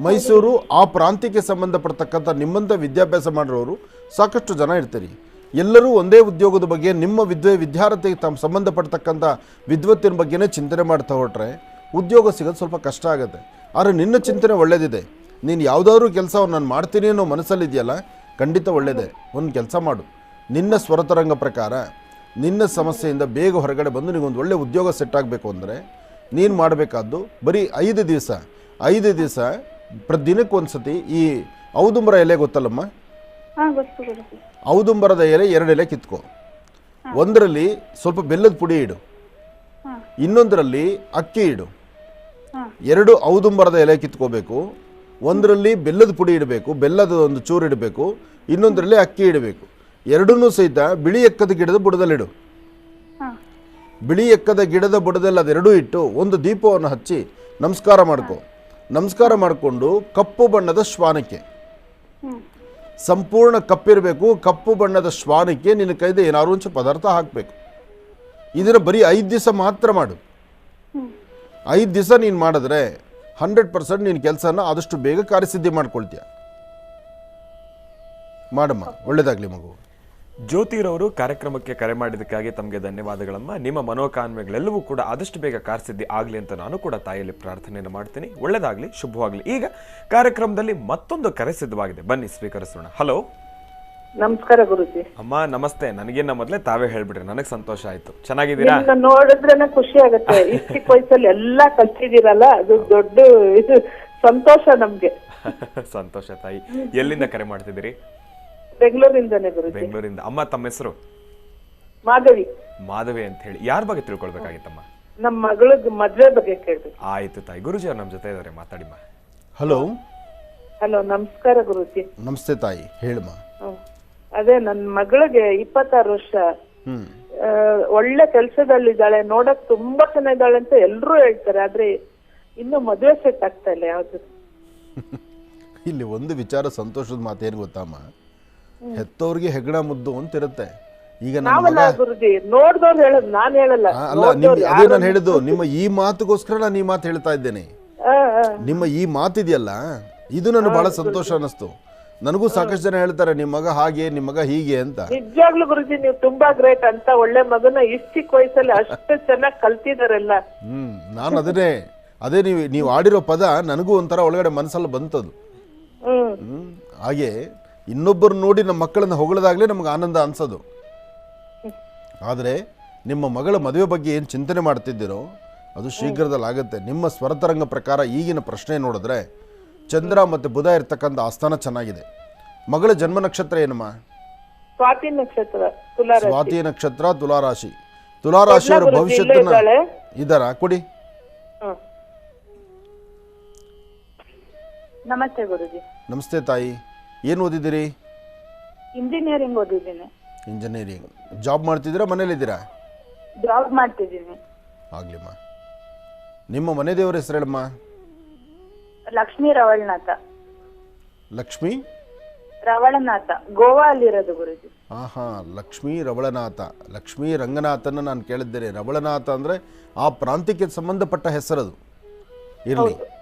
ಮೈಸೂರು ಆ ಪ್ರಾಂತ್ಯಕ್ಕೆ ಸಂಬಂಧಪಡ್ತಕ್ಕಂಥ ನಿಮ್ಮಂಥ ವಿದ್ಯಾಭ್ಯಾಸ ಮಾಡಿರೋರು ಸಾಕಷ್ಟು ಜನ ಇರ್ತೀರಿ. ಎಲ್ಲರೂ ಒಂದೇ ಉದ್ಯೋಗದ ಬಗ್ಗೆ ನಿಮ್ಮ ವಿದ್ಯಾರ್ಥಿಗೆ ತಮ್ಮ ಸಂಬಂಧಪಡ್ತಕ್ಕಂಥ ವಿದ್ವತ್ತಿನ ಬಗ್ಗೆನೇ ಚಿಂತನೆ ಮಾಡ್ತಾ ಹೊರಟ್ರೆ ಉದ್ಯೋಗ ಸಿಗೋದು ಸ್ವಲ್ಪ ಕಷ್ಟ ಆಗುತ್ತೆ. ಆದರೆ ನಿನ್ನ ಚಿಂತನೆ ಒಳ್ಳೆಯದಿದೆ. ನೀನು ಯಾವುದಾದ್ರೂ ಕೆಲಸವನ್ನು ನಾನು ಮಾಡ್ತೀನಿ ಅನ್ನೋ ಮನಸ್ಸಲ್ಲಿದೆಯಲ್ಲ, ಖಂಡಿತ ಒಳ್ಳೆಯದೇ. ಒಂದು ಕೆಲಸ ಮಾಡು. ನಿನ್ನ ಸ್ವರತರಂಗ ಪ್ರಕಾರ ನಿನ್ನ ಸಮಸ್ಯೆಯಿಂದ ಬೇಗ ಹೊರಗಡೆ ಬಂದು ನಿಗೊಂದು ಒಳ್ಳೆ ಉದ್ಯೋಗ ಸೆಟ್ ಆಗಬೇಕು ಅಂದರೆ ನೀನು ಮಾಡಬೇಕಾದ್ದು ಬರೀ 5 ದಿವಸ ದಿನಕ್ಕೊಂದು ಸತಿ ಈ ಔದುಂಬರ ಎಲೆ ಗೊತ್ತಲ್ಲಮ್ಮ? ಔದುಂಬರದ ಎಲೆ 2 ಎಲೆ ಕಿತ್ಕೋ. ಒಂದರಲ್ಲಿ ಸ್ವಲ್ಪ ಬೆಲ್ಲದ ಪುಡಿ ಇಡು, ಇನ್ನೊಂದರಲ್ಲಿ ಅಕ್ಕಿ ಇಡು. 2 ಔದುಂಬರದ ಎಲೆ ಕಿತ್ಕೋಬೇಕು. ಒಂದರಲ್ಲಿ ಬೆಲ್ಲದ ಪುಡಿ ಇಡಬೇಕು, ಬೆಲ್ಲದ ಒಂದು ಚೂರು ಇಡಬೇಕು, ಇನ್ನೊಂದರಲ್ಲಿ ಅಕ್ಕಿ ಇಡಬೇಕು. ಎರಡನ್ನೂ ಸಹಿತ ಬಿಳಿ ಎಕ್ಕದ ಗಿಡದ ಬುಡದಲ್ಲಿಡು. ಬಿಳಿ ಎಕ್ಕದ ಗಿಡದ ಬುಡದಲ್ಲಿ ಅದೆರಡೂ ಇಟ್ಟು ಒಂದು ದೀಪವನ್ನು ಹಚ್ಚಿ ನಮಸ್ಕಾರ ಮಾಡ್ಕೊ. ನಮಸ್ಕಾರ ಮಾಡಿಕೊಂಡು ಕಪ್ಪು ಬಣ್ಣದ ಶ್ವಾನಕ್ಕೆ ಸಂಪೂರ್ಣ ಕಪ್ಪಿರಬೇಕು. ಕಪ್ಪು ಬಣ್ಣದ ಶ್ವಾನಕ್ಕೆ ನಿನ್ನ ಕೈದ ಏನಾದ್ರು ಒಂದು ಪದಾರ್ಥ ಹಾಕಬೇಕು. ಇದನ್ನು ಬರೀ 5 ದಿವಸ ಮಾತ್ರ ಮಾಡು. 5 ದಿವಸ ನೀನು ಮಾಡಿದ್ರೆ 100% ನಿನ್ನ ಕೆಲಸನ ಆದಷ್ಟು ಬೇಗ ಕಾರ್ಯಸಿದ್ಧಿ ಮಾಡ್ಕೊಳ್ತೀಯ. ಮಾಡಮ್ಮ, ಒಳ್ಳೇದಾಗಲಿ ಮಗು. ಜ್ಯೋತಿರವರು ಕಾರ್ಯಕ್ರಮಕ್ಕೆ ಕರೆ ಮಾಡಿದ್ದಕ್ಕಾಗಿ ತಮಗೆ ಧನ್ಯವಾದಗಳಮ್ಮ. ನಿಮ್ಮ ಮನೋಕಾಮನೆಗಳೆಲ್ಲವೂ ಕೂಡ ಆದಷ್ಟು ಬೇಗ ಕಾರ್ಯಸಿದ್ಧಿ ಆಗಲಿ ಅಂತ ನಾನು ಕೂಡ ತಾಯಿಯಲ್ಲಿ ಪ್ರಾರ್ಥನೆಯನ್ನು ಮಾಡ್ತೀನಿ. ಒಳ್ಳೆಯದಾಗಲಿ, ಶುಭವಾಗಲಿ. ಈಗ ಕಾರ್ಯಕ್ರಮದಲ್ಲಿ ಮತ್ತೊಂದು ಕರೆ ಸಿದ್ಧವಾಗಿದೆ, ಬನ್ನಿ ಸ್ವೀಕರಿಸೋಣ. ಹಲೋ, ನಮಸ್ಕಾರ ಗುರುಜಿ. ಅಮ್ಮ ನಮಸ್ತೆ. ನನಗೇನ ಮೊದಲೇ ತಾವೇ ಹೇಳ್ಬಿಡ್ರಿ, ನನಗೆ ಸಂತೋಷ ಆಯ್ತು. ಚೆನ್ನಾಗಿದ್ದೀರಾ? ನೋಡಿದ್ರೇನೆ ಖುಷಿ ಆಗುತ್ತೆ. ಚಿಕ್ಕ ವಯಸ್ಸಲ್ಲಿ ಎಲ್ಲಾ ಕಲ್ತಿದ್ದೀರಲ್ಲ, ಅದು ದೊಡ್ಡ ಇದು ಸಂತೋಷ ನಮ್ಗೆ. ಸಂತೋಷ ತಾಯಿ. ಎಲ್ಲಿಂದ ಕರೆ ಮಾಡ್ತಿದ್ದೀರಿ? ಬೆಂಗಳೂರಿಂದಾನೆ ಗುರುಜಿ. ಬೆಂಗಳೂರಿಂದ. ಅಮ್ಮ ತಮ್ಮ ಹೆಸರು? ಮಾಧವಿ. ಮಾಧವಿ ಅಂತ ಹೇಳಿ. ಯಾರ ಬಗ್ಗೆ ತಿಳ್ಕೊಳ್ಬೇಕಾಗಿತ್ತಮ್ಮ? ನಮ್ಮ ಮಗಳ ಮದ್ವೆ ಬಗ್ಗೆ ಕೇಳ್ಬೇಕು. ಆಯ್ತು ತಾಯಿ. ಗುರುಜಿ ಅವ್ರು ನಮ್ಮ ಜೊತೆ ಇದಾರೆ, ಮಾತಾಡಿಮ್ಮ. ಹಲೋ. ಹಲೋ, ನಮಸ್ಕಾರ ಗುರುಜಿ. ನಮಸ್ತೆ ತಾಯಿ, ಹೇಳಮ್ಮ. ಅದೇ ನನ್ನ ಮಗಳಿಗೆ 26 ವರ್ಷ. ಒಳ್ಳೆ ಕೆಲ್ಸದಲ್ಲಿದ್ದಾಳೆ, ನೋಡಕ್ ತುಂಬಾ ಚೆನ್ನಾಗಿದ್ದಾಳೆ ಅಂತ ಎಲ್ರು ಹೇಳ್ತಾರೆ. ಆದ್ರೆ ಇನ್ನು ಮದುವೆ ಸೆಟ್ ಆಗ್ತಾ ಇಲ್ಲ ಯಾವ್ದು. ಇಲ್ಲಿ ಒಂದು ವಿಚಾರ ಸಂತೋಷದ ಮಾತೇನು ಗೊತ್ತಮ್ಮ, ಹೆತ್ತವ್ರಿಗೆ ಹೆಗ್ಗಣ ಮುದ್ದು ಅಂತಿರುತ್ತೆ. ಈಗ ಗುರುಜಿ ನೋಡ್ದವ್ರು ಹೇಳೋದು, ನಾನ್ ಹೇಳಲ್ಲ. ಅಲ್ಲ, ಅದೇ ನಾನು ಹೇಳಿದ್ದು, ನಿಮ್ಮ ಈ ಮಾತುಗೋಸ್ಕರ ನಾನು ಈ ಮಾತು ಹೇಳ್ತಾ ಇದ್ದೇನೆ. ನಿಮ್ಮ ಈ ಮಾತಿದೆಯಲ್ಲ, ಇದು ನನಗೆ ಬಹಳ ಸಂತೋಷ ಅನ್ನಿಸ್ತು. ನನಗೂ ಸಾಕಷ್ಟು ಜನ ಹೇಳ್ತಾರೆ, ನಿಮ್ಮ ಮಗ ಹಾಗೆ, ನಿಮ್ಮ ಮಗ ಹೀಗೆ ಅಂತ. ನಿಜವಾಗ್ಲೂ ಗುರುಜಿ ನೀವು ತುಂಬಾ ಗ್ರೇಟ್. ಅಂತ ಒಳ್ಳೆ ಮಗನ ಇಷ್ಟ ಚಿಕ್ಕ ವಯಸ್ಸಲ್ಲಿ ಅಷ್ಟು ಚೆನ್ನಾಗಿ ಕಲ್ತಿದಾರೆಲ್ಲ. ನಾನು ಅದೇ ನೀವು ಆಡಿರೋ ಪದ ನನಗೂ ಒಂಥರ ಒಳಗಡೆ ಮನಸ್ಸಲ್ಲಿ ಬಂತದು. ಹಾಗೆ ಇನ್ನೊಬ್ಬರು ನೋಡಿ ನಮ್ಮ ಮಕ್ಕಳನ್ನ ಹೊಗಳದಾಗ್ಲೇ ನಮ್ಗೆ ಆನಂದ ಅನ್ಸೋದು. ಆದರೆ ನಿಮ್ಮ ಮಗಳ ಮದುವೆ ಬಗ್ಗೆ ಏನು ಚಿಂತನೆ ಮಾಡ್ತಿದ್ದೀರೋ ಅದು ಶೀಘ್ರದಲ್ಲಿ ಆಗುತ್ತೆ. ನಿಮ್ಮ ಸ್ವರತರಂಗ ಪ್ರಕಾರ ಈಗಿನ ಪ್ರಶ್ನೆ ನೋಡಿದ್ರೆ ಚಂದ್ರ ಮತ್ತು ಬುಧ ಇರ್ತಕ್ಕಂಥ ಆಸ್ಥಾನ ಚೆನ್ನಾಗಿದೆ. ಮಗಳ ಜನ್ಮ ನಕ್ಷತ್ರ ಏನಮ್ಮ? ಸ್ವಾತಿ ನಕ್ಷತ್ರ, ಸ್ವಾತಿ ನಕ್ಷತ್ರ, ತುಲಾರಾಶಿ. ತುಲಾರಾಶಿಯವರ ಭವಿಷ್ಯತ್ತನ್ನ ಇದ್ದಾರಾ? ಕೊಡಿ. ನಮಸ್ತೆ ಗುರುಜಿ. ನಮಸ್ತೆ ತಾಯಿ. ಏನು ಓದಿದ್ದೀರಿ? ಇಂಜಿನಿಯರಿಂಗ್ ಓದಿದ್ದೀನಿ. ಇಂಜಿನಿಯರಿಂಗ್. ಜಾಬ್ ಮಾಡ್ತಿದ್ದೀರಾ, ಮನೇಲಿದ್ದೀರಾ? ಜಾಬ್ ಮಾಡ್ತಿದ್ದೀನಿ. ಆಗ್ಲಿಮ್ಮ. ನಿಮ್ಮ ಮನೆ ದೇವರ ಹೆಸರು ಹೇಳಮ್ಮ. ಲಕ್ಷ್ಮೀ ರವಳನಾಥ. ಲಕ್ಷ್ಮೀ ರವಳನಾಥ, ಗೋವಾ ಅಲ್ಲಿರೋದು ಗುರುಜಿ. ಹಾ, ಲಕ್ಷ್ಮೀ ರವಳನಾಥ. ಲಕ್ಷ್ಮೀ ರಂಗನಾಥನ ನಾನು ಕೇಳಿದ್ದೇನೆ. ರವಳನಾಥ ಅಂದರೆ ಆ ಪ್ರಾಂತ್ಯಕ್ಕೆ ಸಂಬಂಧಪಟ್ಟ ಹೆಸರದು. ಇರಲಿ,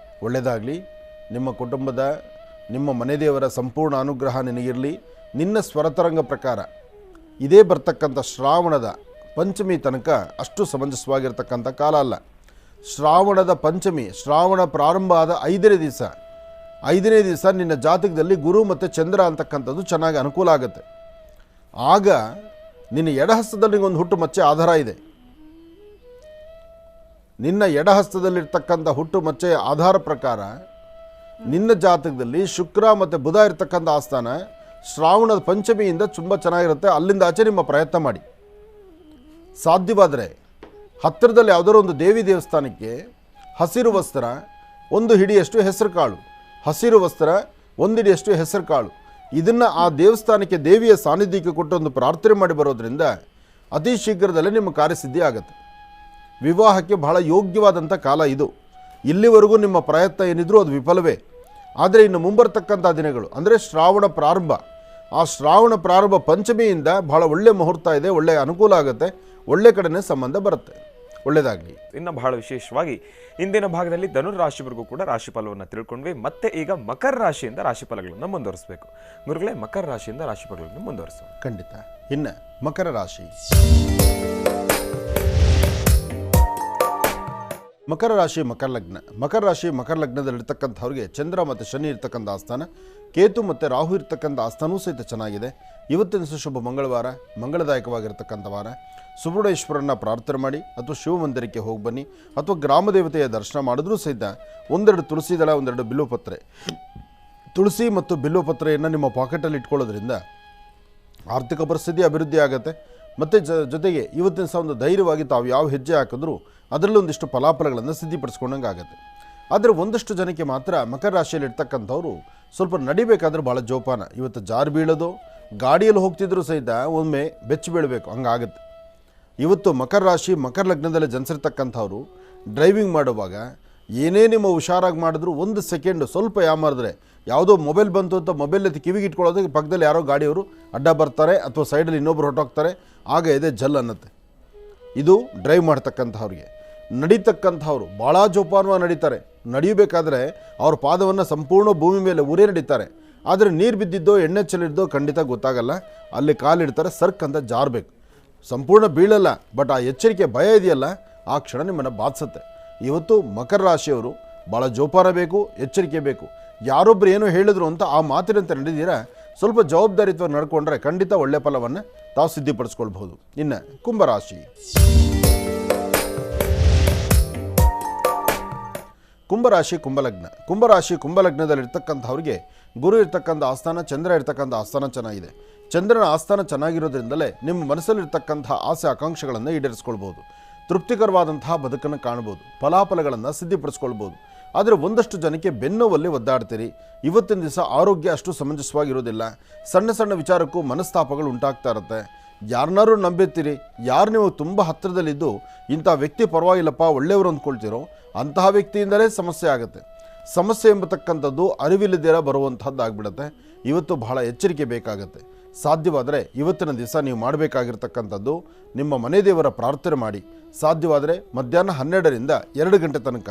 ಒಳ್ಳೆಯದಾಗಲಿ. ನಿಮ್ಮ ಕುಟುಂಬದ, ನಿಮ್ಮ ಮನೆ ದೇವರ ಸಂಪೂರ್ಣ ಅನುಗ್ರಹ ನಿನಗಿರಲಿ. ನಿನ್ನ ಸ್ವರತರಂಗ ಪ್ರಕಾರ ಇದೇ ಬರ್ತಕ್ಕಂಥ ಶ್ರಾವಣದ ಪಂಚಮಿ ತನಕ ಅಷ್ಟು ಸಮಂಜಸವಾಗಿರ್ತಕ್ಕಂಥ ಕಾಲ ಅಲ್ಲ. ಶ್ರಾವಣದ ಪಂಚಮಿ, ಶ್ರಾವಣ ಪ್ರಾರಂಭ ಆದ 5ನೇ ದಿವಸ ನಿನ್ನ ಜಾತಕದಲ್ಲಿ ಗುರು ಮತ್ತು ಚಂದ್ರ ಅಂತಕ್ಕಂಥದ್ದು ಚೆನ್ನಾಗಿ ಅನುಕೂಲ ಆಗುತ್ತೆ. ಆಗ ನಿನ್ನ ಎಡಹಸ್ತದಲ್ಲಿ ಒಂದು ಹುಟ್ಟು ಮಚ್ಚೆ ಆಧಾರ ಇದೆ. ನಿನ್ನ ಎಡಹಸ್ತದಲ್ಲಿರ್ತಕ್ಕಂಥ ಹುಟ್ಟು ಮಚ್ಚೆಯ ಆಧಾರ ಪ್ರಕಾರ ನಿನ್ನ ಜಾತಕದಲ್ಲಿ ಶುಕ್ರ ಮತ್ತು ಬುಧ ಇರ್ತಕ್ಕಂಥ ಆಸ್ಥಾನ ಶ್ರಾವಣದ ಪಂಚಮಿಯಿಂದ ತುಂಬ ಚೆನ್ನಾಗಿರುತ್ತೆ. ಅಲ್ಲಿಂದ ಆಚೆ ನಿಮ್ಮ ಪ್ರಯತ್ನ ಮಾಡಿ. ಸಾಧ್ಯವಾದರೆ ಹತ್ತಿರದಲ್ಲಿ ಯಾವುದಾದ್ರು ಒಂದು ದೇವಿ ದೇವಸ್ಥಾನಕ್ಕೆ ಹಸಿರು ವಸ್ತ್ರ, 1 ಹಿಡಿಯಷ್ಟು ಹೆಸರು ಕಾಳು, ಹಸಿರು ವಸ್ತ್ರ 1 ಹಿಡಿಯಷ್ಟು ಹೆಸರು ಕಾಳು, ಇದನ್ನು ಆ ದೇವಸ್ಥಾನಕ್ಕೆ ದೇವಿಯ ಸಾನ್ನಿಧ್ಯಕ್ಕೆ ಕೊಟ್ಟು ಒಂದು ಪ್ರಾರ್ಥನೆ ಮಾಡಿ ಬರೋದ್ರಿಂದ ಅತಿ ಶೀಘ್ರದಲ್ಲೇ ನಿಮ್ಮ ಕಾರ್ಯಸಿದ್ಧಿ ಆಗುತ್ತೆ. ವಿವಾಹಕ್ಕೆ ಬಹಳ ಯೋಗ್ಯವಾದಂಥ ಕಾಲ ಇದು. ಇಲ್ಲಿವರೆಗೂ ನಿಮ್ಮ ಪ್ರಯತ್ನ ಏನಿದ್ರೂ ಅದು ವಿಫಲವೇ. ಆದರೆ ಇನ್ನು ಮುಂಬರ್ತಕ್ಕಂಥ ದಿನಗಳು ಅಂದರೆ ಶ್ರಾವಣ ಪ್ರಾರಂಭ, ಆ ಶ್ರಾವಣ ಪ್ರಾರಂಭ ಪಂಚಮಿಯಿಂದ ಬಹಳ ಒಳ್ಳೆ ಮುಹೂರ್ತ ಇದೆ, ಒಳ್ಳೆಯ ಅನುಕೂಲ ಆಗುತ್ತೆ, ಒಳ್ಳೆ ಕಡೆನೇ ಸಂಬಂಧ ಬರುತ್ತೆ. ಒಳ್ಳೆಯದಾಗಲಿ. ಇನ್ನು ಬಹಳ ವಿಶೇಷವಾಗಿ ಇಂದಿನ ಭಾಗದಲ್ಲಿ ಧನುರ್ ರಾಶಿವರೆಗೂ ಕೂಡ ರಾಶಿಫಲವನ್ನು ತಿಳ್ಕೊಂಡ್ವಿ. ಮತ್ತೆ ಈಗ ಮಕರ ರಾಶಿಯಿಂದ ರಾಶಿಫಲಗಳನ್ನು ಮುಂದುವರಿಸಬೇಕು. ಗುರುಗಳೇ, ಮಕರ ರಾಶಿಯಿಂದ ರಾಶಿಫಲಗಳನ್ನು ಮುಂದುವರಿಸೋಣ. ಖಂಡಿತ. ಇನ್ನು ಮಕರ ರಾಶಿ. ಮಕರ ರಾಶಿ, ಮಕರ ಲಗ್ನ. ಮಕರ ರಾಶಿ, ಮಕರ ಲಗ್ನದಲ್ಲಿರ್ತಕ್ಕಂಥವ್ರಿಗೆ ಚಂದ್ರ ಮತ್ತು ಶನಿ ಇರ್ತಕ್ಕಂಥ ಆಸ್ಥಾನ, ಕೇತು ಮತ್ತು ರಾಹು ಇರ್ತಕ್ಕಂಥ ಆಸ್ಥಾನವೂ ಸಹಿತ ಚೆನ್ನಾಗಿದೆ. ಇವತ್ತಿನ ಶುಭ ಮಂಗಳವಾರ, ಮಂಗಳದಾಯಕವಾಗಿರ್ತಕ್ಕಂಥ ವಾರ. ಸುಬ್ರಹ್ಮಣ್ಯೇಶ್ವರನ್ನ ಪ್ರಾರ್ಥನೆ ಮಾಡಿ ಅಥವಾ ಶಿವಮಂದಿರಕ್ಕೆ ಹೋಗಿ ಬನ್ನಿ, ಅಥವಾ ಗ್ರಾಮ ದೇವತೆಯ ದರ್ಶನ ಮಾಡಿದ್ರೂ ಸಹಿತ 1-2 ತುಳಸಿ ದಳ, 1-2 ಬಿಲ್ಲುಪತ್ರೆ, ತುಳಸಿ ಮತ್ತು ಬಿಲ್ಲುಪತ್ರೆಯನ್ನು ನಿಮ್ಮ ಪಾಕೆಟಲ್ಲಿ ಇಟ್ಕೊಳ್ಳೋದ್ರಿಂದ ಆರ್ಥಿಕ ಪರಿಸ್ಥಿತಿ ಅಭಿವೃದ್ಧಿ ಆಗುತ್ತೆ. ಮತ್ತು ಜೊತೆಗೆ ಇವತ್ತಿನ ಸಹ ಒಂದು ಧೈರ್ಯವಾಗಿ ತಾವು ಯಾವ ಹೆಜ್ಜೆ ಹಾಕಿದ್ರೂ ಅದರಲ್ಲಿ ಒಂದಿಷ್ಟು ಫಲಾಫಲಗಳನ್ನು ಸಿದ್ಧಿಪಡಿಸ್ಕೊಂಡಂಗೆ ಆಗುತ್ತೆ. ಆದರೆ ಒಂದಷ್ಟು ಜನಕ್ಕೆ ಮಾತ್ರ ಮಕರ ರಾಶಿಯಲ್ಲಿ ಇರ್ತಕ್ಕಂಥವ್ರು ಸ್ವಲ್ಪ ನಡಿಬೇಕಾದ್ರೆ ಭಾಳ ಜೋಪಾನ. ಇವತ್ತು ಜಾರು ಬೀಳೋದು, ಗಾಡಿಯಲ್ಲಿ ಹೋಗ್ತಿದ್ರು ಸಹಿತ ಒಮ್ಮೆ ಬೆಚ್ಚಿ ಬೀಳಬೇಕು, ಹಂಗಾಗುತ್ತೆ. ಇವತ್ತು ಮಕರ ರಾಶಿ, ಮಕರ ಲಗ್ನದಲ್ಲಿ ಜನಿಸಿರ್ತಕ್ಕಂಥವ್ರು ಡ್ರೈವಿಂಗ್ ಮಾಡುವಾಗ ಏನೇ ನಿಮ್ಮ ಹುಷಾರಾಗಿ ಮಾಡಿದ್ರು 1 ಸೆಕೆಂಡು ಸ್ವಲ್ಪ ಯಾಮಾರಿದ್ರೆ ಯಾವುದೋ ಮೊಬೈಲ್ ಬಂತು ಅಂತ ಮೊಬೈಲ್ ಎತ್ತಿ ಕಿವಿಗೆ ಇಟ್ಕೊಳ್ಳೋದಕ್ಕೆ ಪಕ್ಕದಲ್ಲಿ ಯಾರೋ ಗಾಡಿಯವರು ಅಡ್ಡ ಬರ್ತಾರೆ ಅಥವಾ ಸೈಡಲ್ಲಿ ಇನ್ನೊಬ್ರು ಹೊರಟೋಗ್ತಾರೆ, ಆಗ ಎದೆ ಜಲ್ ಅನ್ನತ್ತೆ. ಇದು ಡ್ರೈವ್ ಮಾಡ್ತಕ್ಕಂಥವ್ರಿಗೆ. ನಡೀತಕ್ಕಂಥವ್ರು ಭಾಳ ಜೋಪಾನವಾಗಿ ನಡೀತಾರೆ. ನಡೆಯಬೇಕಾದ್ರೆ ಅವ್ರ ಪಾದವನ್ನು ಸಂಪೂರ್ಣ ಭೂಮಿ ಮೇಲೆ ಉರೇ ನಡೀತಾರೆ. ಆದರೆ ನೀರು ಬಿದ್ದಿದ್ದೋ ಎಣ್ಣೆ ಚೆಲ್ಲಿದ್ದೋ ಖಂಡಿತ ಗೊತ್ತಾಗಲ್ಲ. ಅಲ್ಲಿ ಕಾಲಿಡ್ತಾರೆ, ಸರ್ಕ್ ಅಂತ ಜಾರಬೇಕು. ಸಂಪೂರ್ಣ ಬೀಳಲ್ಲ, ಬಟ್ ಆ ಎಚ್ಚರಿಕೆ ಭಯ ಇದೆಯಲ್ಲ, ಆ ಕ್ಷಣ ನಿಮ್ಮನ್ನು ಬಾಧಿಸುತ್ತೆ. ಇವತ್ತು ಮಕರ ರಾಶಿಯವರು ಭಾಳ ಜೋಪಾನ ಬೇಕು, ಎಚ್ಚರಿಕೆ ಬೇಕು. ಯಾರೊಬ್ಬರು ಏನೋ ಹೇಳಿದ್ರು ಅಂತ ಆ ಮಾತಿನಂತೆ ನಡೆದಿರಾ ಸ್ವಲ್ಪ ಜವಾಬ್ದಾರಿತ್ವ ನಡ್ಕೊಂಡ್ರೆ ಖಂಡಿತ ಒಳ್ಳೆ ಫಲವನ್ನು ತಾವು ಸಿದ್ಧಿಪಡಿಸ್ಕೊಳ್ಬಹುದು. ಇನ್ನು ಕುಂಭರಾಶಿ. ಕುಂಭರಾಶಿ ಕುಂಭಲಗ್ನ. ಕುಂಭರಾಶಿ ಕುಂಭಲಗ್ನದಲ್ಲಿರ್ತಕ್ಕಂಥವ್ರಿಗೆ ಗುರು ಇರ್ತಕ್ಕಂಥ ಆಸ್ಥಾನ, ಚಂದ್ರ ಇರ್ತಕ್ಕಂಥ ಆಸ್ಥಾನ ಚೆನ್ನಾಗಿದೆ. ಚಂದ್ರನ ಆಸ್ಥಾನ ಚೆನ್ನಾಗಿರೋದ್ರಿಂದಲೇ ನಿಮ್ಮ ಮನಸ್ಸಲ್ಲಿರ್ತಕ್ಕಂಥ ಆಸೆ ಆಕಾಂಕ್ಷೆಗಳನ್ನು ಈಡೇರಿಸ್ಕೊಳ್ಬೋದು. ತೃಪ್ತಿಕರವಾದಂತಹ ಬದುಕನ್ನು ಕಾಣ್ಬೋದು, ಫಲಾಫಲಗಳನ್ನು ಸಿದ್ಧಿಪಡಿಸ್ಕೊಳ್ಬೋದು. ಆದರೆ ಒಂದಷ್ಟು ಜನಕ್ಕೆ ಬೆನ್ನೋವಲ್ಲಿ ಒದ್ದಾಡ್ತೀರಿ. ಇವತ್ತಿನ ದಿವಸ ಆರೋಗ್ಯ ಅಷ್ಟು ಸಮಂಜಸವಾಗಿರೋದಿಲ್ಲ. ಸಣ್ಣ ಸಣ್ಣ ವಿಚಾರಕ್ಕೂ ಮನಸ್ತಾಪಗಳು ಉಂಟಾಗ್ತಾ ಇರುತ್ತೆ. ಯಾರನ್ನಾರು ನಂಬಿರ್ತೀರಿ, ಯಾರು ನೀವು ತುಂಬ ಹತ್ತಿರದಲ್ಲಿದ್ದು ಇಂಥ ವ್ಯಕ್ತಿ ಪರವಾಗಿಲ್ಲಪ್ಪ ಒಳ್ಳೆಯವರು ಅಂದ್ಕೊಳ್ತೀರೋ ಅಂತಹ ವ್ಯಕ್ತಿಯಿಂದಲೇ ಸಮಸ್ಯೆ ಆಗುತ್ತೆ. ಸಮಸ್ಯೆ ಎಂಬತಕ್ಕಂಥದ್ದು ಅರಿವಿಲ್ಲದಿರ ಬರುವಂಥದ್ದಾಗ್ಬಿಡುತ್ತೆ. ಇವತ್ತು ಬಹಳ ಎಚ್ಚರಿಕೆ ಬೇಕಾಗುತ್ತೆ. ಸಾಧ್ಯವಾದರೆ ಇವತ್ತಿನ ದಿವಸ ನೀವು ಮಾಡಬೇಕಾಗಿರ್ತಕ್ಕಂಥದ್ದು ನಿಮ್ಮ ಮನೆ ದೇವರ ಪ್ರಾರ್ಥನೆ ಮಾಡಿ. ಸಾಧ್ಯವಾದರೆ ಮಧ್ಯಾಹ್ನ 12ರಿಂದ 2 ಗಂಟೆ ತನಕ,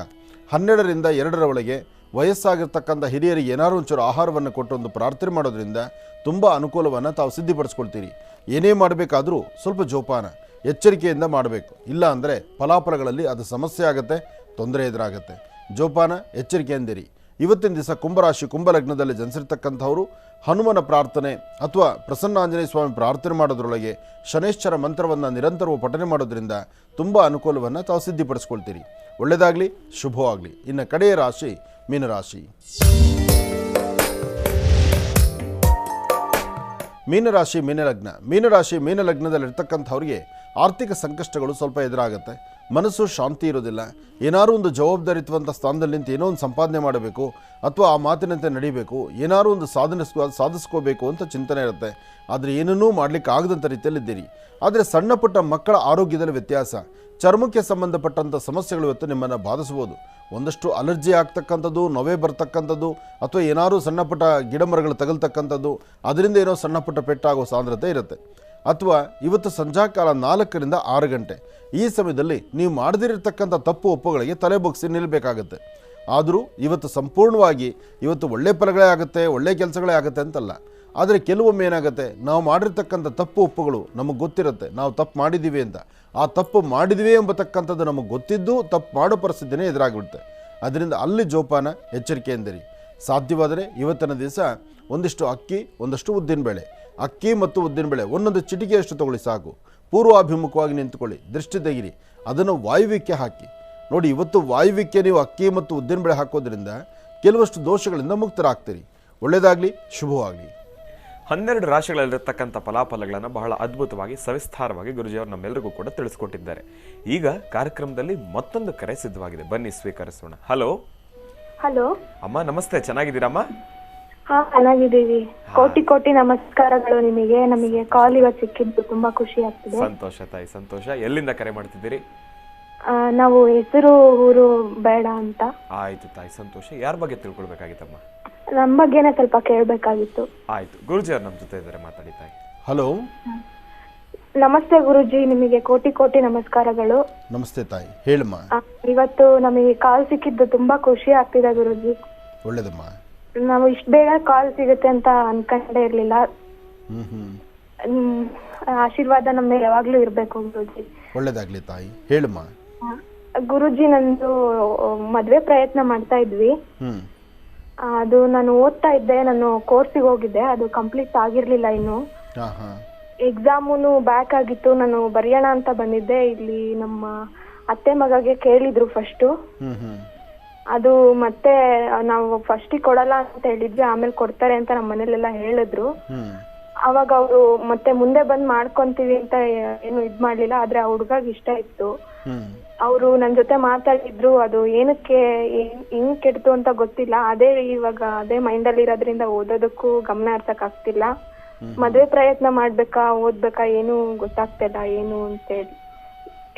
12ರಿಂದ 2ರ ಒಳಗೆ ವಯಸ್ಸಾಗಿರ್ತಕ್ಕಂಥ ಹಿರಿಯರಿಗೆ ಏನಾದ್ರು ಒಂಚೂರು ಆಹಾರವನ್ನು ಕೊಟ್ಟು ಒಂದು ಪ್ರಾರ್ಥನೆ ಮಾಡೋದ್ರಿಂದ ತುಂಬ ಅನುಕೂಲವನ್ನು ತಾವು ಸಿದ್ಧಿಪಡಿಸ್ಕೊಳ್ತೀರಿ. ಏನೇ ಮಾಡಬೇಕಾದ್ರೂ ಸ್ವಲ್ಪ ಜೋಪಾನ ಎಚ್ಚರಿಕೆಯಿಂದ ಮಾಡಬೇಕು. ಇಲ್ಲ ಅಂದರೆ ಫಲಾಫಲಗಳಲ್ಲಿ ಅದು ಸಮಸ್ಯೆ ಆಗುತ್ತೆ, ತೊಂದರೆ ಎದುರಾಗುತ್ತೆ. ಜೋಪಾನ ಎಚ್ಚರಿಕೆಯಿಂದಿರಿ. ಇವತ್ತಿನ ದಿವಸ ಕುಂಭರಾಶಿ ಕುಂಭಲಗ್ನದಲ್ಲಿ ಜನಿಸಿರ್ತಕ್ಕಂಥವರು ಹನುಮನ ಪ್ರಾರ್ಥನೆ ಅಥವಾ ಪ್ರಸನ್ನಾಂಜನೇಯ ಸ್ವಾಮಿ ಪ್ರಾರ್ಥನೆ ಮಾಡೋದ್ರೊಳಗೆ ಶನೈಶ್ಚರ ಮಂತ್ರವನ್ನು ನಿರಂತರವಾಗಿ ಪಠನೆ ಮಾಡೋದ್ರಿಂದ ತುಂಬ ಅನುಕೂಲವನ್ನು ತಾವು ಸಿದ್ಧಿಪಡಿಸ್ಕೊಳ್ತೀರಿ. ಒಳ್ಳೆಯದಾಗಲಿ, ಶುಭವಾಗಲಿ. ಇನ್ನು ಕಡೆಯ ರಾಶಿ ಮೀನರಾಶಿ. ಮೀನರಾಶಿ ಮೀನಲಗ್ನ. ಮೀನಲಗ್ನದಲ್ಲಿರ್ತಕ್ಕಂಥವ್ರಿಗೆ ಆರ್ಥಿಕ ಸಂಕಷ್ಟಗಳು ಸ್ವಲ್ಪ ಎದುರಾಗುತ್ತೆ. ಮನಸ್ಸು ಶಾಂತಿ ಇರೋದಿಲ್ಲ. ಏನಾದರೂ ಒಂದು ಜವಾಬ್ದಾರಿತ್ವಂಥ ಸ್ಥಾನದಲ್ಲಿ ನಿಂತು ಏನೋ ಒಂದು ಸಂಪಾದನೆ ಮಾಡಬೇಕು ಅಥವಾ ಆ ಮಾತಿನಂತೆ ನಡಿಬೇಕು, ಏನಾದರೂ ಒಂದು ಸಾಧಿಸ್ಕೋಬೇಕು ಅಂತ ಚಿಂತನೆ ಇರುತ್ತೆ. ಆದರೆ ಏನನ್ನೂ ಮಾಡಲಿಕ್ಕೆ ಆಗದಂಥ ರೀತಿಯಲ್ಲಿದ್ದೀರಿ. ಆದರೆ ಸಣ್ಣ ಪುಟ್ಟ ಮಕ್ಕಳ ಆರೋಗ್ಯದಲ್ಲಿ ವ್ಯತ್ಯಾಸ, ಚರ್ಮಕ್ಕೆ ಸಂಬಂಧಪಟ್ಟಂಥ ಸಮಸ್ಯೆಗಳು ಇವತ್ತು ನಿಮ್ಮನ್ನು ಬಾಧಿಸ್ಬೋದು. ಒಂದಷ್ಟು ಅಲರ್ಜಿ ಆಗ್ತಕ್ಕಂಥದ್ದು, ನೊವೆ ಬರ್ತಕ್ಕಂಥದ್ದು, ಅಥವಾ ಏನಾದರೂ ಸಣ್ಣ ಪುಟ್ಟ ಗಿಡ ಮರಗಳು ತಗಲ್ತಕ್ಕಂಥದ್ದು, ಅದರಿಂದ ಏನೋ ಸಣ್ಣ ಪುಟ್ಟ ಪೆಟ್ಟಾಗೋ ಸಾಂದ್ರತೆ ಇರುತ್ತೆ. ಅಥವಾ ಇವತ್ತು ಸಂಜಾಕಾಲ 4ರಿಂದ 6 ಗಂಟೆ ಈ ಸಮಯದಲ್ಲಿ ನೀವು ಮಾಡದಿರತಕ್ಕಂಥ ತಪ್ಪು ಒಪ್ಪುಗಳಿಗೆ ತಲೆ ಬಗ್ಗಿಸಿ ನಿಲ್ಲಬೇಕಾಗತ್ತೆ. ಆದರೂ ಇವತ್ತು ಸಂಪೂರ್ಣವಾಗಿ ಇವತ್ತು ಒಳ್ಳೆ ಫಲಗಳೇ ಆಗುತ್ತೆ, ಒಳ್ಳೆ ಕೆಲಸಗಳೇ ಆಗುತ್ತೆ ಅಂತಲ್ಲ. ಆದರೆ ಕೆಲವೊಮ್ಮೆ ಏನಾಗುತ್ತೆ, ನಾವು ಮಾಡಿರ್ತಕ್ಕಂಥ ತಪ್ಪು ಒಪ್ಪುಗಳು ನಮಗೆ ಗೊತ್ತಿರುತ್ತೆ, ನಾವು ತಪ್ಪು ಮಾಡಿದ್ದೀವಿ ಅಂತ. ಆ ತಪ್ಪು ಮಾಡಿದ್ವಿ ಎಂಬತಕ್ಕಂಥದ್ದು ನಮಗೆ ಗೊತ್ತಿದ್ದು ತಪ್ಪು ಮಾಡೋ ಪರಿಸ್ಥಿತಿನೇ ಎದುರಾಗಿಬಿಡುತ್ತೆ. ಅದರಿಂದ ಅಲ್ಲಿ ಜೋಪಾನ ಎಚ್ಚರಿಕೆಯಿಂದಿರಿ. ಸಾಧ್ಯವಾದರೆ ಇವತ್ತಿನ ದಿವಸ ಒಂದಿಷ್ಟು ಅಕ್ಕಿ, ಒಂದಷ್ಟು ಉದ್ದಿನಬೇಳೆ, ಅಕ್ಕಿ ಮತ್ತು ಉದ್ದಿನಬೇಳೆ ಒಂದೊಂದು ಚಿಟಿಕೆಯಷ್ಟು ತಗೊಳ್ಳಿ ಸಾಕು. ಪೂರ್ವಾಭಿಮುಖವಾಗಿ ನಿಂತುಕೊಳ್ಳಿ, ದೃಷ್ಟಿ ತೆಗಿರಿ, ಅದನ್ನು ವಾಯುವ್ಯಕ್ಕೆ ಹಾಕಿ ನೋಡಿ. ಇವತ್ತು ವಾಯುವ್ಯಕ್ಕೆ ನೀವು ಅಕ್ಕಿ ಮತ್ತು ಉದ್ದಿನಬೇಳೆ ಹಾಕೋದ್ರಿಂದ ಕೆಲವಷ್ಟು ದೋಷಗಳಿಂದ ಮುಕ್ತರಾಗ್ತೀರಿ. ಒಳ್ಳೆಯದಾಗಲಿ, ಶುಭವಾಗಲಿ. 12 ರಾಶಿಗಳಲ್ಲಿರ್ತಕ್ಕಂಥ ಫಲಾಫಲಗಳನ್ನು ಬಹಳ ಅದ್ಭುತವಾಗಿ ಸವಿಸ್ತಾರವಾಗಿ ಗುರುಜಿಯವರು ನಮ್ಮೆಲ್ಲರಿಗೂ ಕೂಡ ತಿಳಿಸ್ಕೊಟ್ಟಿದ್ದಾರೆ. ಈಗ ಕಾರ್ಯಕ್ರಮದಲ್ಲಿ ಮತ್ತೊಂದು ಕರೆ ಸಿದ್ಧವಾಗಿದೆ, ಬನ್ನಿ ಸ್ವೀಕರಿಸೋಣ. ಹಲೋ ಹಲೋ ಅಮ್ಮ, ನಮಸ್ತೆ. ಚೆನ್ನಾಗಿದ್ದೀರಮ್ಮ? ಹಾ, ಚೆನ್ನಾಗಿದ್ದೀವಿ. ಕೋಟಿ ಕೋಟಿ ನಮಸ್ಕಾರಗಳು ನಿಮಗೆ. ನಮಗೆ ಕಾಲ್ ಇವತ್ತು ಸಿಕ್ಕಿದ್ದು ತುಂಬಾ ಖುಷಿ ಆಗ್ತಿದೆ. ಸಂತೋಷ ತಾಯಿ, ಸಂತೋಷ. ಎಲ್ಲಿಂದ ಕರೆ ಮಾಡ್ತಿದ್ದೀರಿ? ನಾವು ಹೆಸರು ಊರು ಬೇಡ ಅಂತ. ಆಯ್ತು ತಾಯಿ, ಸಂತೋಷ. ಯಾರ ಬಗ್ಗೆ ತಿಳ್ಕೊಳ್ಬೇಕಾಗಿತ್ತಮ್ಮ? ನಮ್ಮ ಬಗ್ಗೆನೇ ಸ್ವಲ್ಪ ಕೇಳಬೇಕಾಗಿತ್ತು. ಆಯ್ತು, ಗುರುಜಿಯವರು ನಮ್ಮ ಜೊತೆ ಇದ್ದಾರೆ, ಮಾತಾಡಿ ತಾಯಿ. ಹಲೋ, ನಮಸ್ತೆ ಗುರುಜಿ, ನಿಮಗೆ ಕೋಟಿ ಕೋಟಿ ನಮಸ್ಕಾರಗಳು. ನಮಸ್ತೆ ತಾಯಿ, ಹೇಳಮ್ಮ. ಇವತ್ತು ನಮಗೆ ಕಾಲ್ ಸಿಕ್ಕಿದ್ದು ತುಂಬಾ ಖುಷಿ ಆಗ್ತಿದೆ ಗುರುಜಿ. ಒಳ್ಳೇದಮ್ಮ. ನಾವು ಇಷ್ಟು ಬೇಗ ಕಾಲ್ ಸಿಗುತ್ತೆ ಅಂತ ಅನ್ಕೊಂಡೇ ಇರ್ಲಿಲ್ಲ. ಆಶೀರ್ವಾದ ನಮ್ಮ ಮೇಲೆ ಯಾವಾಗ್ಲೂ ಇರ್ಬೇಕು ಗುರುಜಿ. ಒಳ್ಳೇದಾಗ್ಲಿ ತಾಯಿ, ಹೇಳಮ್ಮ. ಗುರುಜಿ, ನಂದು ಮದ್ವೆ ಪ್ರಯತ್ನ ಮಾಡ್ತಾ ಇದ್ವಿ. ಅದು ನಾನು ಓದ್ತಾ ಇದ್ದೆ, ನಾನು ಕೋರ್ಸಿಗೆ ಹೋಗಿದ್ದೆ, ಅದು ಕಂಪ್ಲೀಟ್ ಆಗಿರ್ಲಿಲ್ಲ ಇನ್ನು. ಎಕ್ಸಾಮುನು ಬ್ಯಾಕ್ ಆಗಿತ್ತು. ನಾನು ಬರೆಯೋಣ ಅಂತ ಬಂದಿದ್ದೆ. ಇಲ್ಲಿ ನಮ್ಮ ಅತ್ತೆ ಮಗಗೆ ಕೇಳಿದ್ರು ಫಸ್ಟು. ಅದು ಮತ್ತೆ ನಾವು ಫಸ್ಟಿಗೆ ಕೊಡಲ್ಲ ಅಂತ ಹೇಳಿದ್ವಿ, ಆಮೇಲೆ ಕೊಡ್ತಾರೆ ಅಂತ ನಮ್ಮ ಮನೇಲೆಲ್ಲ ಹೇಳಿದ್ರು. ಅವಾಗ ಅವರು ಮತ್ತೆ ಮುಂದೆ ಬಂದ್ ಮಾಡ್ಕೊಂತೀವಿ ಅಂತ ಏನು ಇದ್ ಮಾಡ್ಲಿಲ್ಲ. ಆದ್ರೆ ಆ ಹುಡ್ಗಾಗ್ ಇಷ್ಟ ಇತ್ತು. ಅವರು ನನ್ ಜೊತೆ ಮಾತಾಡಿದ್ರು. ಅದು ಏನಕ್ಕೆ ಹೆಂಗ್ ಕೆಡ್ತು ಅಂತ ಗೊತ್ತಿಲ್ಲ. ಇವಾಗ ಮೈಂಡ್ ಅಲ್ಲಿ ಇರೋದ್ರಿಂದ ಓದೋದಕ್ಕೂ ಗಮನ ಹರ್ಸಕ್ ಆಗ್ತಿಲ್ಲ. ಮದ್ವೆ ಪ್ರಯತ್ನ ಮಾಡ್ಬೇಕಾ ಓದ್ಬೇಕಾ ಏನು ಗೊತ್ತಾಗ್ತಿಲ್ಲ ಏನು ಅಂತೇಳಿ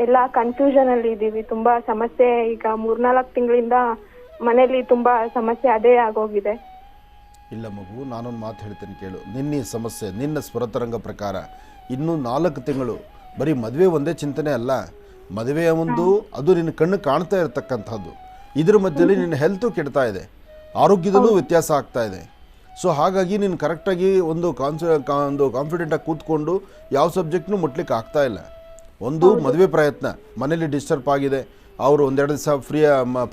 ಎಲ್ಲಾ ಕನ್ಫ್ಯೂಷನ್ ಅಲ್ಲಿ ಇದೀವಿ. ತುಂಬಾ ಸಮಸ್ಯೆ. ಈಗ 3-4 ತಿಂಗಳಿಂದ ಮನೇಲಿ ತುಂಬಾ ಸಮಸ್ಯೆ ಅದೇ ಆಗೋಗಿದೆ. ಇಲ್ಲ ಮಗು, ನಾನೊಂದು ಮಾತು ಹೇಳ್ತೇನೆ ಕೇಳು. ನಿನ್ನ ಈ ಸಮಸ್ಯೆ, ನಿನ್ನ ಸ್ವರತರಂಗ ಪ್ರಕಾರ ಇನ್ನೂ 4 ತಿಂಗಳು ಬರೀ ಮದುವೆ ಒಂದೇ ಚಿಂತನೆ ಅಲ್ಲ. ಮದುವೆಯ ಒಂದು ಅದು ನಿನ್ನ ಕಣ್ಣು ಕಾಣ್ತಾ ಇರತಕ್ಕಂಥದ್ದು. ಇದ್ರ ಮಧ್ಯದಲ್ಲಿ ನಿನ್ನ ಹೆಲ್ತು ಕೆಡ್ತಾ ಇದೆ, ಆರೋಗ್ಯದಲ್ಲೂ ವ್ಯತ್ಯಾಸ ಆಗ್ತಾ ಇದೆ. ಸೊ ಹಾಗಾಗಿ ನೀನು ಕರೆಕ್ಟಾಗಿ ಒಂದು ಕಾನ್ಫಿಡೆಂಟಾಗಿ ಕೂತ್ಕೊಂಡು ಯಾವ ಸಬ್ಜೆಕ್ಟ್ನೂ ಮುಟ್ಲಿಕ್ಕೆ ಆಗ್ತಾ ಇಲ್ಲ. ಒಂದು ಮದುವೆ ಪ್ರಯತ್ನ, ಮನೇಲಿ ಡಿಸ್ಟರ್ಬ್ ಆಗಿದೆ, ಅವರು 1-2 ದಿವಸ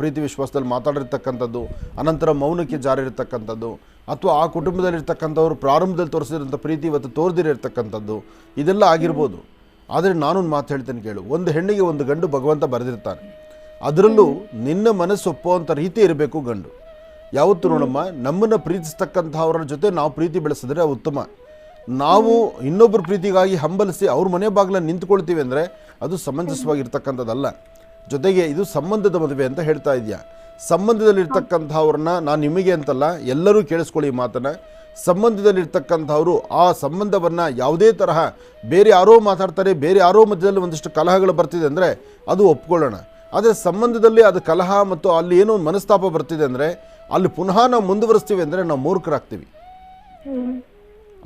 ಪ್ರೀತಿ ವಿಶ್ವಾಸದಲ್ಲಿ ಮಾತಾಡಿರ್ತಕ್ಕಂಥದ್ದು, ಅನಂತರ ಮೌನಕ್ಕೆ ಜಾರಿರ್ತಕ್ಕಂಥದ್ದು, ಅಥವಾ ಆ ಕುಟುಂಬದಲ್ಲಿರ್ತಕ್ಕಂಥವ್ರು ಪ್ರಾರಂಭದಲ್ಲಿ ತೋರಿಸಿದಂಥ ಪ್ರೀತಿ ಇವತ್ತು ತೋರ್ದಿರಿರ್ತಕ್ಕಂಥದ್ದು, ಇದೆಲ್ಲ ಆಗಿರ್ಬೋದು. ಆದರೆ ನಾನೊಂದು ಮಾತು ಹೇಳ್ತೇನೆ ಕೇಳು. ಒಂದು ಹೆಣ್ಣಿಗೆ ಒಂದು ಗಂಡು ಭಗವಂತ ಬರೆದಿರ್ತಾನೆ. ಅದರಲ್ಲೂ ನಿನ್ನ ಮನಸ್ಸು ಒಪ್ಪುವಂಥ ರೀತಿ ಇರಬೇಕು ಗಂಡು. ಯಾವತ್ತು ನೋಡಮ್ಮ, ನಮ್ಮನ್ನು ಪ್ರೀತಿಸ್ತಕ್ಕಂಥವ್ರ ಜೊತೆ ನಾವು ಪ್ರೀತಿ ಬೆಳೆಸಿದ್ರೆ ಉತ್ತಮ. ನಾವು ಇನ್ನೊಬ್ಬರ ಪ್ರೀತಿಗಾಗಿ ಹಂಬಲಿಸಿ ಅವ್ರ ಮನೆ ಬಾಗಿಲಲ್ಲಿ ನಿಂತ್ಕೊಳ್ತೀವಿ ಅಂದರೆ ಅದು ಸಮಂಜಸವಾಗಿರ್ತಕ್ಕಂಥದ್ದಲ್ಲ. ಜೊತೆಗೆ ಇದು ಸಂಬಂಧದ ಮದುವೆ ಅಂತ ಹೇಳ್ತಾ ಇದೆಯಾ. ಸಂಬಂಧದಲ್ಲಿರ್ತಕ್ಕಂಥವ್ರನ್ನ ನಾನು ನಿಮಗೆ ಅಂತಲ್ಲ, ಎಲ್ಲರೂ ಕೇಳಿಸ್ಕೊಳ್ಳಿ ಈ ಮಾತನ್ನು. ಸಂಬಂಧದಲ್ಲಿರ್ತಕ್ಕಂಥವ್ರು ಆ ಸಂಬಂಧವನ್ನು ಯಾವುದೇ ತರಹ ಬೇರೆ ಯಾರೋ ಮಾತಾಡ್ತಾರೆ, ಬೇರೆ ಯಾರೋ ಮಧ್ಯದಲ್ಲಿ ಒಂದಿಷ್ಟು ಕಲಹಗಳು ಬರ್ತಿದೆ ಅಂದರೆ ಅದು ಒಪ್ಕೊಳ್ಳೋಣ. ಆದರೆ ಸಂಬಂಧದಲ್ಲಿ ಅದು ಕಲಹ ಮತ್ತು ಅಲ್ಲಿ ಏನೋ ಒಂದು ಮನಸ್ತಾಪ ಬರ್ತಿದೆ ಅಂದರೆ ಅಲ್ಲಿ ಪುನಃ ನಾವು ಮುಂದುವರಿಸ್ತೀವಿ ಅಂದರೆ ನಾವು ಮೂರ್ಖರಾಗ್ತೀವಿ.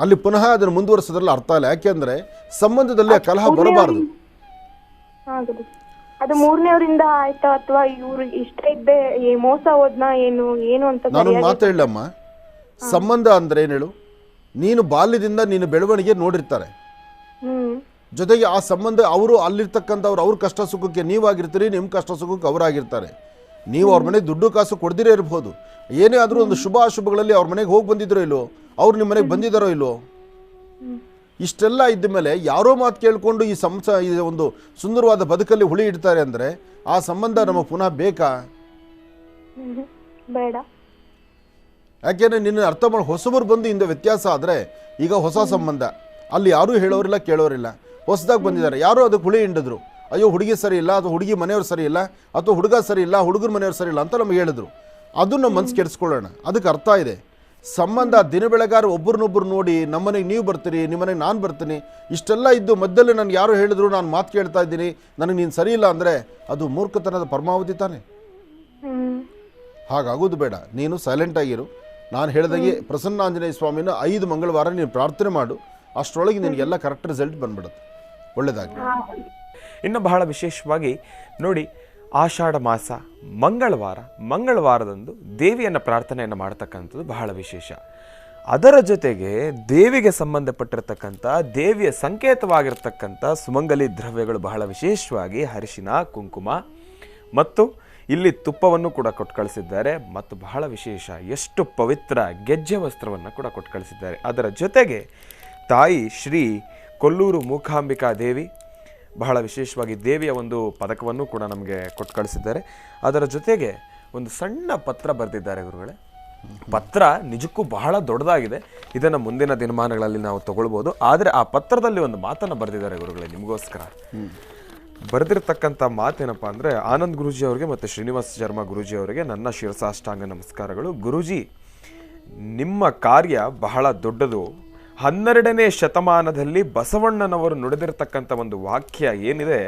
ಅಲ್ಲಿ ಪುನಃ ಅದನ್ನು ಮುಂದುವರಿಸೋದ್ರಲ್ಲಿ ಅರ್ಥ ಇಲ್ಲ. ಯಾಕೆಂದರೆ ಸಂಬಂಧದಲ್ಲಿ ಆ ಕಲಹ ಬರಬಾರದು. ಅದು ಮೂರನೇವರಿಂದ ಆಯ್ತಾ ಅಥವಾ ಇವ್ರು ಇಷ್ಟ ಇದ್ದೆ ಮೋಸ ಹೋದ್ನಾ ಏನು ಅಂತ ನಾನೊಂದು ಮಾತು ಹೇಳಮ್ಮ. ಸಂಬಂಧ ಅಂದ್ರೆ ಏನು ಹೇಳು? ನೀನು ಬಾಲ್ಯದಿಂದ ನೀನು ಬೆಳವಣಿಗೆ ನೋಡಿರ್ತಾರೆ. ಜೊತೆಗೆ ಆ ಸಂಬಂಧ ಅವರು ಅಲ್ಲಿರ್ತಕ್ಕಂಥವ್ರು ಅವ್ರ ಕಷ್ಟ ಸುಖಕ್ಕೆ ನೀವಾಗಿರ್ತೀರಿ, ನಿಮ್ಮ ಕಷ್ಟ ಸುಖಕ್ಕೆ ಅವರಾಗಿರ್ತಾರೆ. ನೀವು ಅವ್ರ ಮನೆಗೆ ದುಡ್ಡು ಕಾಸು ಕೊಡ್ದಿರೇ ಇರ್ಬೋದು. ಏನೇ ಆದರೂ ಒಂದು ಶುಭ ಅಶುಭಗಳಲ್ಲಿ ಅವ್ರ ಮನೆಗೆ ಹೋಗಿ ಬಂದಿದ್ರೋ ಇಲ್ಲೋ, ಅವ್ರು ನಿಮ್ಮ ಮನೆಗೆ ಬಂದಿದ್ದಾರೋ ಇಲ್ಲೋ, ಇಷ್ಟೆಲ್ಲ ಇದ್ದ ಮೇಲೆ ಯಾರೋ ಮಾತು ಕೇಳಿಕೊಂಡು ಈ ಒಂದು ಸುಂದರವಾದ ಬದುಕಲ್ಲಿ ಹುಳಿ ಇಡ್ತಾರೆ ಅಂದರೆ ಆ ಸಂಬಂಧ ನಮಗೆ ಪುನಃ ಬೇಕಾ? ಬೇಡ. ಯಾಕೆಂದರೆ ನಿನ್ನ ಅರ್ಥ ಮಾಡಿ ಹೊಸಬರು ಬಂದು ಇಂದ ವ್ಯತ್ಯಾಸ ಆದರೆ ಈಗ ಹೊಸ ಸಂಬಂಧ, ಅಲ್ಲಿ ಯಾರೂ ಹೇಳೋರಿಲ್ಲ ಕೇಳೋರಿಲ್ಲ. ಹೊಸದಾಗಿ ಬಂದಿದ್ದಾರೆ, ಯಾರೋ ಅದಕ್ಕೆ ಹುಳಿ ಹಿಂಡಿದ್ರು, ಅಯ್ಯೋ ಹುಡುಗಿ ಸರಿ ಇಲ್ಲ, ಅಥವಾ ಹುಡುಗಿ ಮನೆಯವ್ರು ಸರಿ ಇಲ್ಲ, ಅಥವಾ ಹುಡುಗ ಸರಿ ಇಲ್ಲ, ಹುಡುಗರ ಮನೆಯವ್ರು ಸರಿ ಇಲ್ಲ ಅಂತ ನಮಗೆ ಹೇಳಿದ್ರು. ಅದು ನಮ್ಮ ಮನಸ್ಸು ಕೆಡಿಸ್ಕೊಳ್ಳೋಣ. ಅದಕ್ಕೆ ಅರ್ಥ ಇದೆ. ಸಂಬಂಧ ದಿನ ಬೆಳಗಾರು ಒಬ್ಬರನ್ನೊಬ್ಬರು ನೋಡಿ ನಮ್ಮನೆಗೆ ನೀವು ಬರ್ತೀರಿ, ನಿಮ್ಮನೆಗೆ ನಾನು ಬರ್ತೀನಿ, ಇಷ್ಟೆಲ್ಲ ಇದ್ದು ಮಧ್ಯದಲ್ಲಿ ನನಗೆ ಯಾರು ಹೇಳಿದ್ರು ನಾನು ಮಾತು ಕೇಳ್ತಾ ಇದ್ದೀನಿ, ನನಗೆ ನೀನು ಸರಿ ಇಲ್ಲ ಅಂದರೆ ಅದು ಮೂರ್ಖತನದ ಪರಮಾವಧಿ ತಾನೆ. ಹಾಗಾಗೋದು ಬೇಡ. ನೀನು ಸೈಲೆಂಟ್ ಆಗಿರು. ನಾನು ಹೇಳಿದಾಗೆ ಪ್ರಸನ್ನ ಆಂಜನೇಯ ಸ್ವಾಮಿನ 5 ಮಂಗಳವಾರ ನೀನು ಪ್ರಾರ್ಥನೆ ಮಾಡು. ಅಷ್ಟರೊಳಗೆ ನಿನಗೆಲ್ಲ ಕರೆಕ್ಟ್ ರಿಸಲ್ಟ್ ಬಂದ್ಬಿಡುತ್ತೆ. ಒಳ್ಳೆಯದಾಗಿ. ಇನ್ನು ಬಹಳ ವಿಶೇಷವಾಗಿ ನೋಡಿ, ಆಷಾಢ ಮಾಸ ಮಂಗಳವಾರದಂದು ದೇವಿಯನ್ನು ಪ್ರಾರ್ಥನೆಯನ್ನು ಮಾಡ್ತಕ್ಕಂಥದ್ದು ಬಹಳ ವಿಶೇಷ. ಅದರ ಜೊತೆಗೆ ದೇವಿಗೆ ಸಂಬಂಧಪಟ್ಟಿರ್ತಕ್ಕಂಥ ದೇವಿಯ ಸಂಕೇತವಾಗಿರ್ತಕ್ಕಂಥ ಸುಮಂಗಲಿ ದ್ರವ್ಯಗಳು ಬಹಳ ವಿಶೇಷವಾಗಿ ಅರಿಶಿನ, ಕುಂಕುಮ ಮತ್ತು ಇಲ್ಲಿ ತುಪ್ಪವನ್ನು ಕೂಡ ಕೊಟ್ಟು ಕಳಿಸಿದ್ದಾರೆ. ಮತ್ತು ಬಹಳ ವಿಶೇಷ, ಎಷ್ಟು ಪವಿತ್ರ ಗೆಜ್ಜೆ ವಸ್ತ್ರವನ್ನು ಕೂಡ ಕೊಟ್ಟು ಕಳಿಸಿದ್ದಾರೆ. ಅದರ ಜೊತೆಗೆ ತಾಯಿ ಶ್ರೀ ಕೊಲ್ಲೂರು ಮೂಕಾಂಬಿಕಾ ದೇವಿ ಬಹಳ ವಿಶೇಷವಾಗಿ ದೇವಿಯ ಒಂದು ಪದಕವನ್ನು ಕೂಡ ನಮಗೆ ಕೊಟ್ಟು ಕಳಿಸಿದ್ದಾರೆ. ಅದರ ಜೊತೆಗೆ ಒಂದು ಸಣ್ಣ ಪತ್ರ ಬರೆದಿದ್ದಾರೆ ಗುರುಗಳೇ. ಪತ್ರ ನಿಜಕ್ಕೂ ಬಹಳ ದೊಡ್ಡದಾಗಿದೆ. ಇದನ್ನು ಮುಂದಿನ ದಿನಮಾನಗಳಲ್ಲಿ ನಾವು ತಗೊಳ್ಬೋದು. ಆದರೆ ಆ ಪತ್ರದಲ್ಲಿ ಒಂದು ಮಾತನ್ನು ಬರೆದಿದ್ದಾರೆ ಗುರುಗಳೇ ನಿಮಗೋಸ್ಕರ. ಬರೆದಿರ್ತಕ್ಕಂಥ ಮಾತೇನಪ್ಪ ಅಂದರೆ, ಆನಂದ್ ಗುರೂಜಿ ಅವರಿಗೆ ಮತ್ತು ಶ್ರೀನಿವಾಸ ಶರ್ಮಾ ಗುರೂಜಿ ಅವರಿಗೆ ನನ್ನ ಶಿರಸಾಷ್ಟಾಂಗ ನಮಸ್ಕಾರಗಳು. ಗುರೂಜಿ, ನಿಮ್ಮ ಕಾರ್ಯ ಬಹಳ ದೊಡ್ಡದು. 12ನೇ ಶತಮಾನದಲ್ಲಿ ಬಸವಣ್ಣನವರು ನುಡಿದಿರ್ತಕ್ಕಂಥ ಒಂದು ವಾಕ್ಯ ಏನಿದೆ,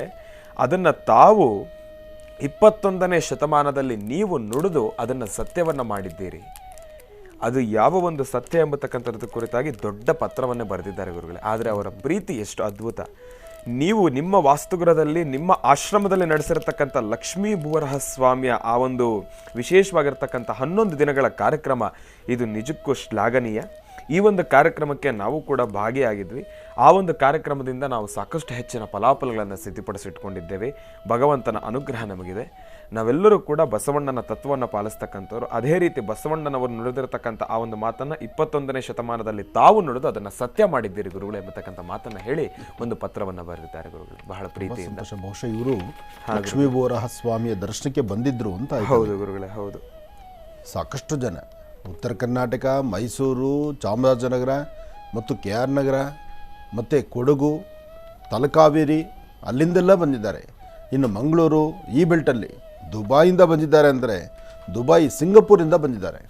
ಅದನ್ನು ತಾವು 21ನೇ ಶತಮಾನದಲ್ಲಿ ನೀವು ನುಡಿದು ಅದನ್ನು ಸತ್ಯವನ್ನು ಮಾಡಿದ್ದೀರಿ. ಅದು ಯಾವ ಒಂದು ಸತ್ಯ ಎಂಬತಕ್ಕಂಥದ್ದು ಕುರಿತಾಗಿ ದೊಡ್ಡ ಪತ್ರವನ್ನೇ ಬರೆದಿದ್ದಾರೆ ಗುರುಗಳೇ. ಆದರೆ ಅವರ ಪ್ರೀತಿ ಎಷ್ಟು ಅದ್ಭುತ. ನೀವು ನಿಮ್ಮ ವಾಸ್ತುಗೃಹದಲ್ಲಿ ನಿಮ್ಮ ಆಶ್ರಮದಲ್ಲಿ ನಡೆಸಿರತಕ್ಕಂಥ ಲಕ್ಷ್ಮೀ ಭೂವರಹ ಸ್ವಾಮಿಯ ಆ ಒಂದು ವಿಶೇಷವಾಗಿರ್ತಕ್ಕಂಥ 11 ದಿನಗಳ ಕಾರ್ಯಕ್ರಮ ಇದು ನಿಜಕ್ಕೂ ಶ್ಲಾಘನೀಯ. ಈ ಒಂದು ಕಾರ್ಯಕ್ರಮಕ್ಕೆ ನಾವು ಕೂಡ ಭಾಗಿಯಾಗಿದ್ವಿ. ಆ ಒಂದು ಕಾರ್ಯಕ್ರಮದಿಂದ ನಾವು ಸಾಕಷ್ಟು ಹೆಚ್ಚಿನ ಫಲಾಫಲಗಳನ್ನು ಸಿದ್ಧಪಡಿಸಿಟ್ಕೊಂಡಿದ್ದೇವೆ. ಭಗವಂತನ ಅನುಗ್ರಹ ನಮಗಿದೆ. ನಾವೆಲ್ಲರೂ ಕೂಡ ಬಸವಣ್ಣನ ತತ್ವವನ್ನು ಪಾಲಿಸ್ತಕ್ಕಂಥವ್ರು. ಅದೇ ರೀತಿ ಬಸವಣ್ಣನವರು ನುಡಿದಿರತಕ್ಕಂಥ ಆ ಒಂದು ಮಾತನ್ನು 21ನೇ ಶತಮಾನದಲ್ಲಿ ತಾವು ನುಡಿದು ಅದನ್ನು ಸತ್ಯ ಮಾಡಿದ್ದೀರಿ ಗುರುಗಳು ಎಂಬತಕ್ಕಂಥ ಮಾತನ್ನು ಹೇಳಿ ಒಂದು ಪತ್ರವನ್ನು ಬರೆದಿದ್ದಾರೆ ಗುರುಗಳು ಬಹಳ ಪ್ರೀತಿಯಿಂದ. ಬಹುಶಃ ಇವರು ಲಕ್ಷ್ಮೀ ಭೂವರಹ ಸ್ವಾಮಿಯ ದರ್ಶನಕ್ಕೆ ಬಂದಿದ್ರು ಅಂತ. ಹೌದು ಗುರುಗಳೇ, ಹೌದು. ಸಾಕಷ್ಟು ಜನ ಉತ್ತರ ಕರ್ನಾಟಕ, ಮೈಸೂರು, ಚಾಮರಾಜನಗರ ಮತ್ತು KR ನಗರ ಮತ್ತು ಕೊಡಗು, ತಲಕಾವೇರಿ ಅಲ್ಲಿಂದೆಲ್ಲ ಬಂದಿದ್ದಾರೆ. ಇನ್ನು ಮಂಗಳೂರು, ಈ ಬೆಲ್ಟಲ್ಲಿ ದುಬಾಯಿಂದ ಬಂದಿದ್ದಾರೆ. ಅಂದರೆ ದುಬೈ, ಸಿಂಗಪೂರಿಂದ ಬಂದಿದ್ದಾರೆ.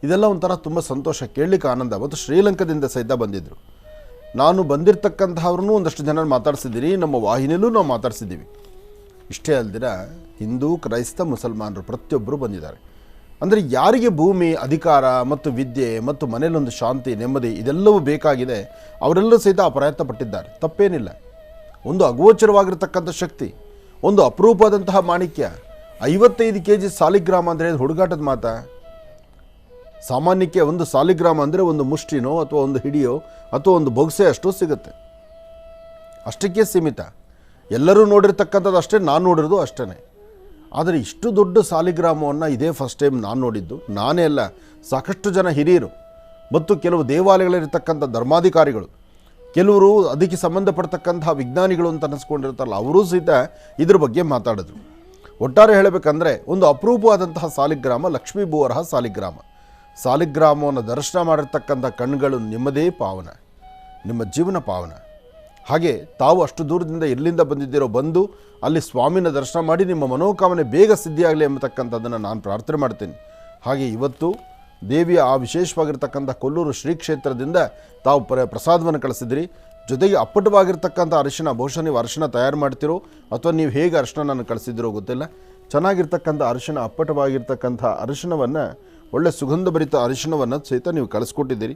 ಇದೆಲ್ಲ ಒಂಥರ ತುಂಬ ಸಂತೋಷ, ಕೇಳಲಿಕ್ಕೆ ಆನಂದ. ಮತ್ತು ಶ್ರೀಲಂಕಾದಿಂದ ಸಹಿತ ಬಂದಿದ್ದರು. ನಾನು ಬಂದಿರತಕ್ಕಂಥವ್ರನ್ನೂ ಒಂದಷ್ಟು ಜನ ಮಾತಾಡ್ಸಿದ್ದೀನಿ, ನಮ್ಮ ವಾಹಿನಿಯಲ್ಲೂ ನಾವು ಮಾತಾಡ್ಸಿದ್ದೀವಿ. ಇಷ್ಟೇ ಅಲ್ದಿರ ಹಿಂದೂ, ಕ್ರೈಸ್ತ, ಮುಸಲ್ಮಾನರು ಪ್ರತಿಯೊಬ್ಬರು ಬಂದಿದ್ದಾರೆ. ಅಂದರೆ ಯಾರಿಗೆ ಭೂಮಿ, ಅಧಿಕಾರ ಮತ್ತು ವಿದ್ಯೆ ಮತ್ತು ಮನೆಯಲ್ಲೊಂದು ಶಾಂತಿ, ನೆಮ್ಮದಿ ಇದೆಲ್ಲವೂ ಬೇಕಾಗಿದೆ, ಅವರೆಲ್ಲರೂ ಸಹಿತ ಆ ಪ್ರಯತ್ನ ಪಟ್ಟಿದ್ದಾರೆ. ತಪ್ಪೇನಿಲ್ಲ. ಒಂದು ಅಗೋಚರವಾಗಿರ್ತಕ್ಕಂಥ ಶಕ್ತಿ, ಒಂದು ಅಪರೂಪವಾದಂತಹ ಮಾಣಿಕ್ಯ. 55 kg ಸಾಲಿಗ್ರಾಮ ಅಂದರೆ ಹುಡುಗಾಟದ ಮಾತಾ? ಸಾಮಾನ್ಯಕ್ಕೆ ಒಂದು ಸಾಲಿಗ್ರಾಮ ಅಂದರೆ ಒಂದು ಮುಷ್ಟಿನೋ ಅಥವಾ ಒಂದು ಹಿಡಿಯೋ ಅಥವಾ ಒಂದು ಬೊಗಸೆ ಅಷ್ಟು ಸಿಗುತ್ತೆ. ಅಷ್ಟಕ್ಕೆ ಸೀಮಿತ. ಎಲ್ಲರೂ ನೋಡಿರ್ತಕ್ಕಂಥದ್ದು ಅಷ್ಟೇ, ನಾನು ನೋಡಿರೋದು ಅಷ್ಟೇ. ಆದರೆ ಇಷ್ಟು ದೊಡ್ಡ ಸಾಲಿಗ್ರಾಮವನ್ನು ಇದೇ ಫಸ್ಟ್ ಟೈಮ್ ನಾನು ನೋಡಿದ್ದು. ನಾನೇ ಅಲ್ಲ, ಸಾಕಷ್ಟು ಜನ ಹಿರಿಯರು ಮತ್ತು ಕೆಲವು ದೇವಾಲಯಗಳಿರ್ತಕ್ಕಂಥ ಧರ್ಮಾಧಿಕಾರಿಗಳು, ಕೆಲವರು ಅದಕ್ಕೆ ಸಂಬಂಧಪಡ್ತಕ್ಕಂತಹ ವಿಜ್ಞಾನಿಗಳು ಅಂತ ಅನ್ನಿಸ್ಕೊಂಡಿರ್ತಾರಲ್ಲ, ಅವರೂ ಸಹಿತ ಇದ್ರ ಬಗ್ಗೆ ಮಾತಾಡಿದ್ರು. ಒಟ್ಟಾರೆ ಹೇಳಬೇಕಂದ್ರೆ ಒಂದು ಅಪರೂಪವಾದಂತಹ ಸಾಲಿಗ್ರಾಮ ಲಕ್ಷ್ಮೀ ಭೂವರಹ ಸಾಲಿಗ್ರಾಮ. ಸಾಲಿಗ್ರಾಮವನ್ನು ದರ್ಶನ ಮಾಡಿರ್ತಕ್ಕಂಥ ಕಣ್ಣುಗಳು ನಿಮ್ಮದೇ ಪಾವನ, ನಿಮ್ಮ ಜೀವನ ಪಾವನ. ಹಾಗೆ ತಾವು ಅಷ್ಟು ದೂರದಿಂದ ಎಲ್ಲಿಂದ ಬಂದಿದ್ದೀರೋ ಬಂದು ಅಲ್ಲಿ ಸ್ವಾಮಿನ ದರ್ಶನ ಮಾಡಿ ನಿಮ್ಮ ಮನೋಕಾಮನೆ ಬೇಗ ಸಿದ್ಧಿಯಾಗಲಿ ಎಂಬತಕ್ಕಂಥದ್ದನ್ನು ನಾನು ಪ್ರಾರ್ಥನೆ ಮಾಡ್ತೀನಿ. ಹಾಗೆ ಇವತ್ತು ದೇವಿಯ ಆ ವಿಶೇಷವಾಗಿರ್ತಕ್ಕಂಥ ಕೊಲ್ಲೂರು ಶ್ರೀ ಕ್ಷೇತ್ರದಿಂದ ತಾವು ಪ್ರಸಾದವನ್ನು ಕಳಿಸಿದ್ರಿ. ಜೊತೆಗೆ ಅಪ್ಪಟವಾಗಿರ್ತಕ್ಕಂಥ ಅರಿಶಿನ, ಬಹುಶಃ ನೀವು ಅರಿಶಿನ ತಯಾರು ಮಾಡ್ತಿರೋ ಅಥವಾ ನೀವು ಹೇಗೆ ಅರಿಶಿನ ನಾನು ಕಳಿಸಿದಿರೋ ಗೊತ್ತಿಲ್ಲ. ಚೆನ್ನಾಗಿರ್ತಕ್ಕಂಥ ಅರಿಶಿನ, ಅಪ್ಪಟವಾಗಿರ್ತಕ್ಕಂಥ ಅರಿಶಿನವನ್ನು, ಒಳ್ಳೆ ಸುಗಂಧಭರಿತ ಅರಿಶಿನವನ್ನು ಸಹಿತ ನೀವು ಕಳಿಸ್ಕೊಟ್ಟಿದ್ದೀರಿ.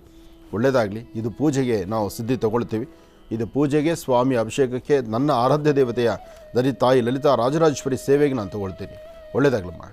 ಒಳ್ಳೆಯದಾಗಲಿ. ಇದು ಪೂಜೆಗೆ ನಾವು ಸಿದ್ಧಿ ತಗೊಳ್ತೀವಿ. ಇದು ಪೂಜೆಗೆ, ಸ್ವಾಮಿ ಅಭಿಷೇಕಕ್ಕೆ, ನನ್ನ ಆರಾಧ್ಯ ದೇವತೆಯ ದರಿ ತಾಯಿ ಲಲಿತಾ ರಾಜರಾಜೇಶ್ವರಿ ಸೇವೆಗೆ ನಾನು ತಗೊಳ್ತೀನಿ. ಒಳ್ಳೆಯದಾಗಲಮ್ಮ.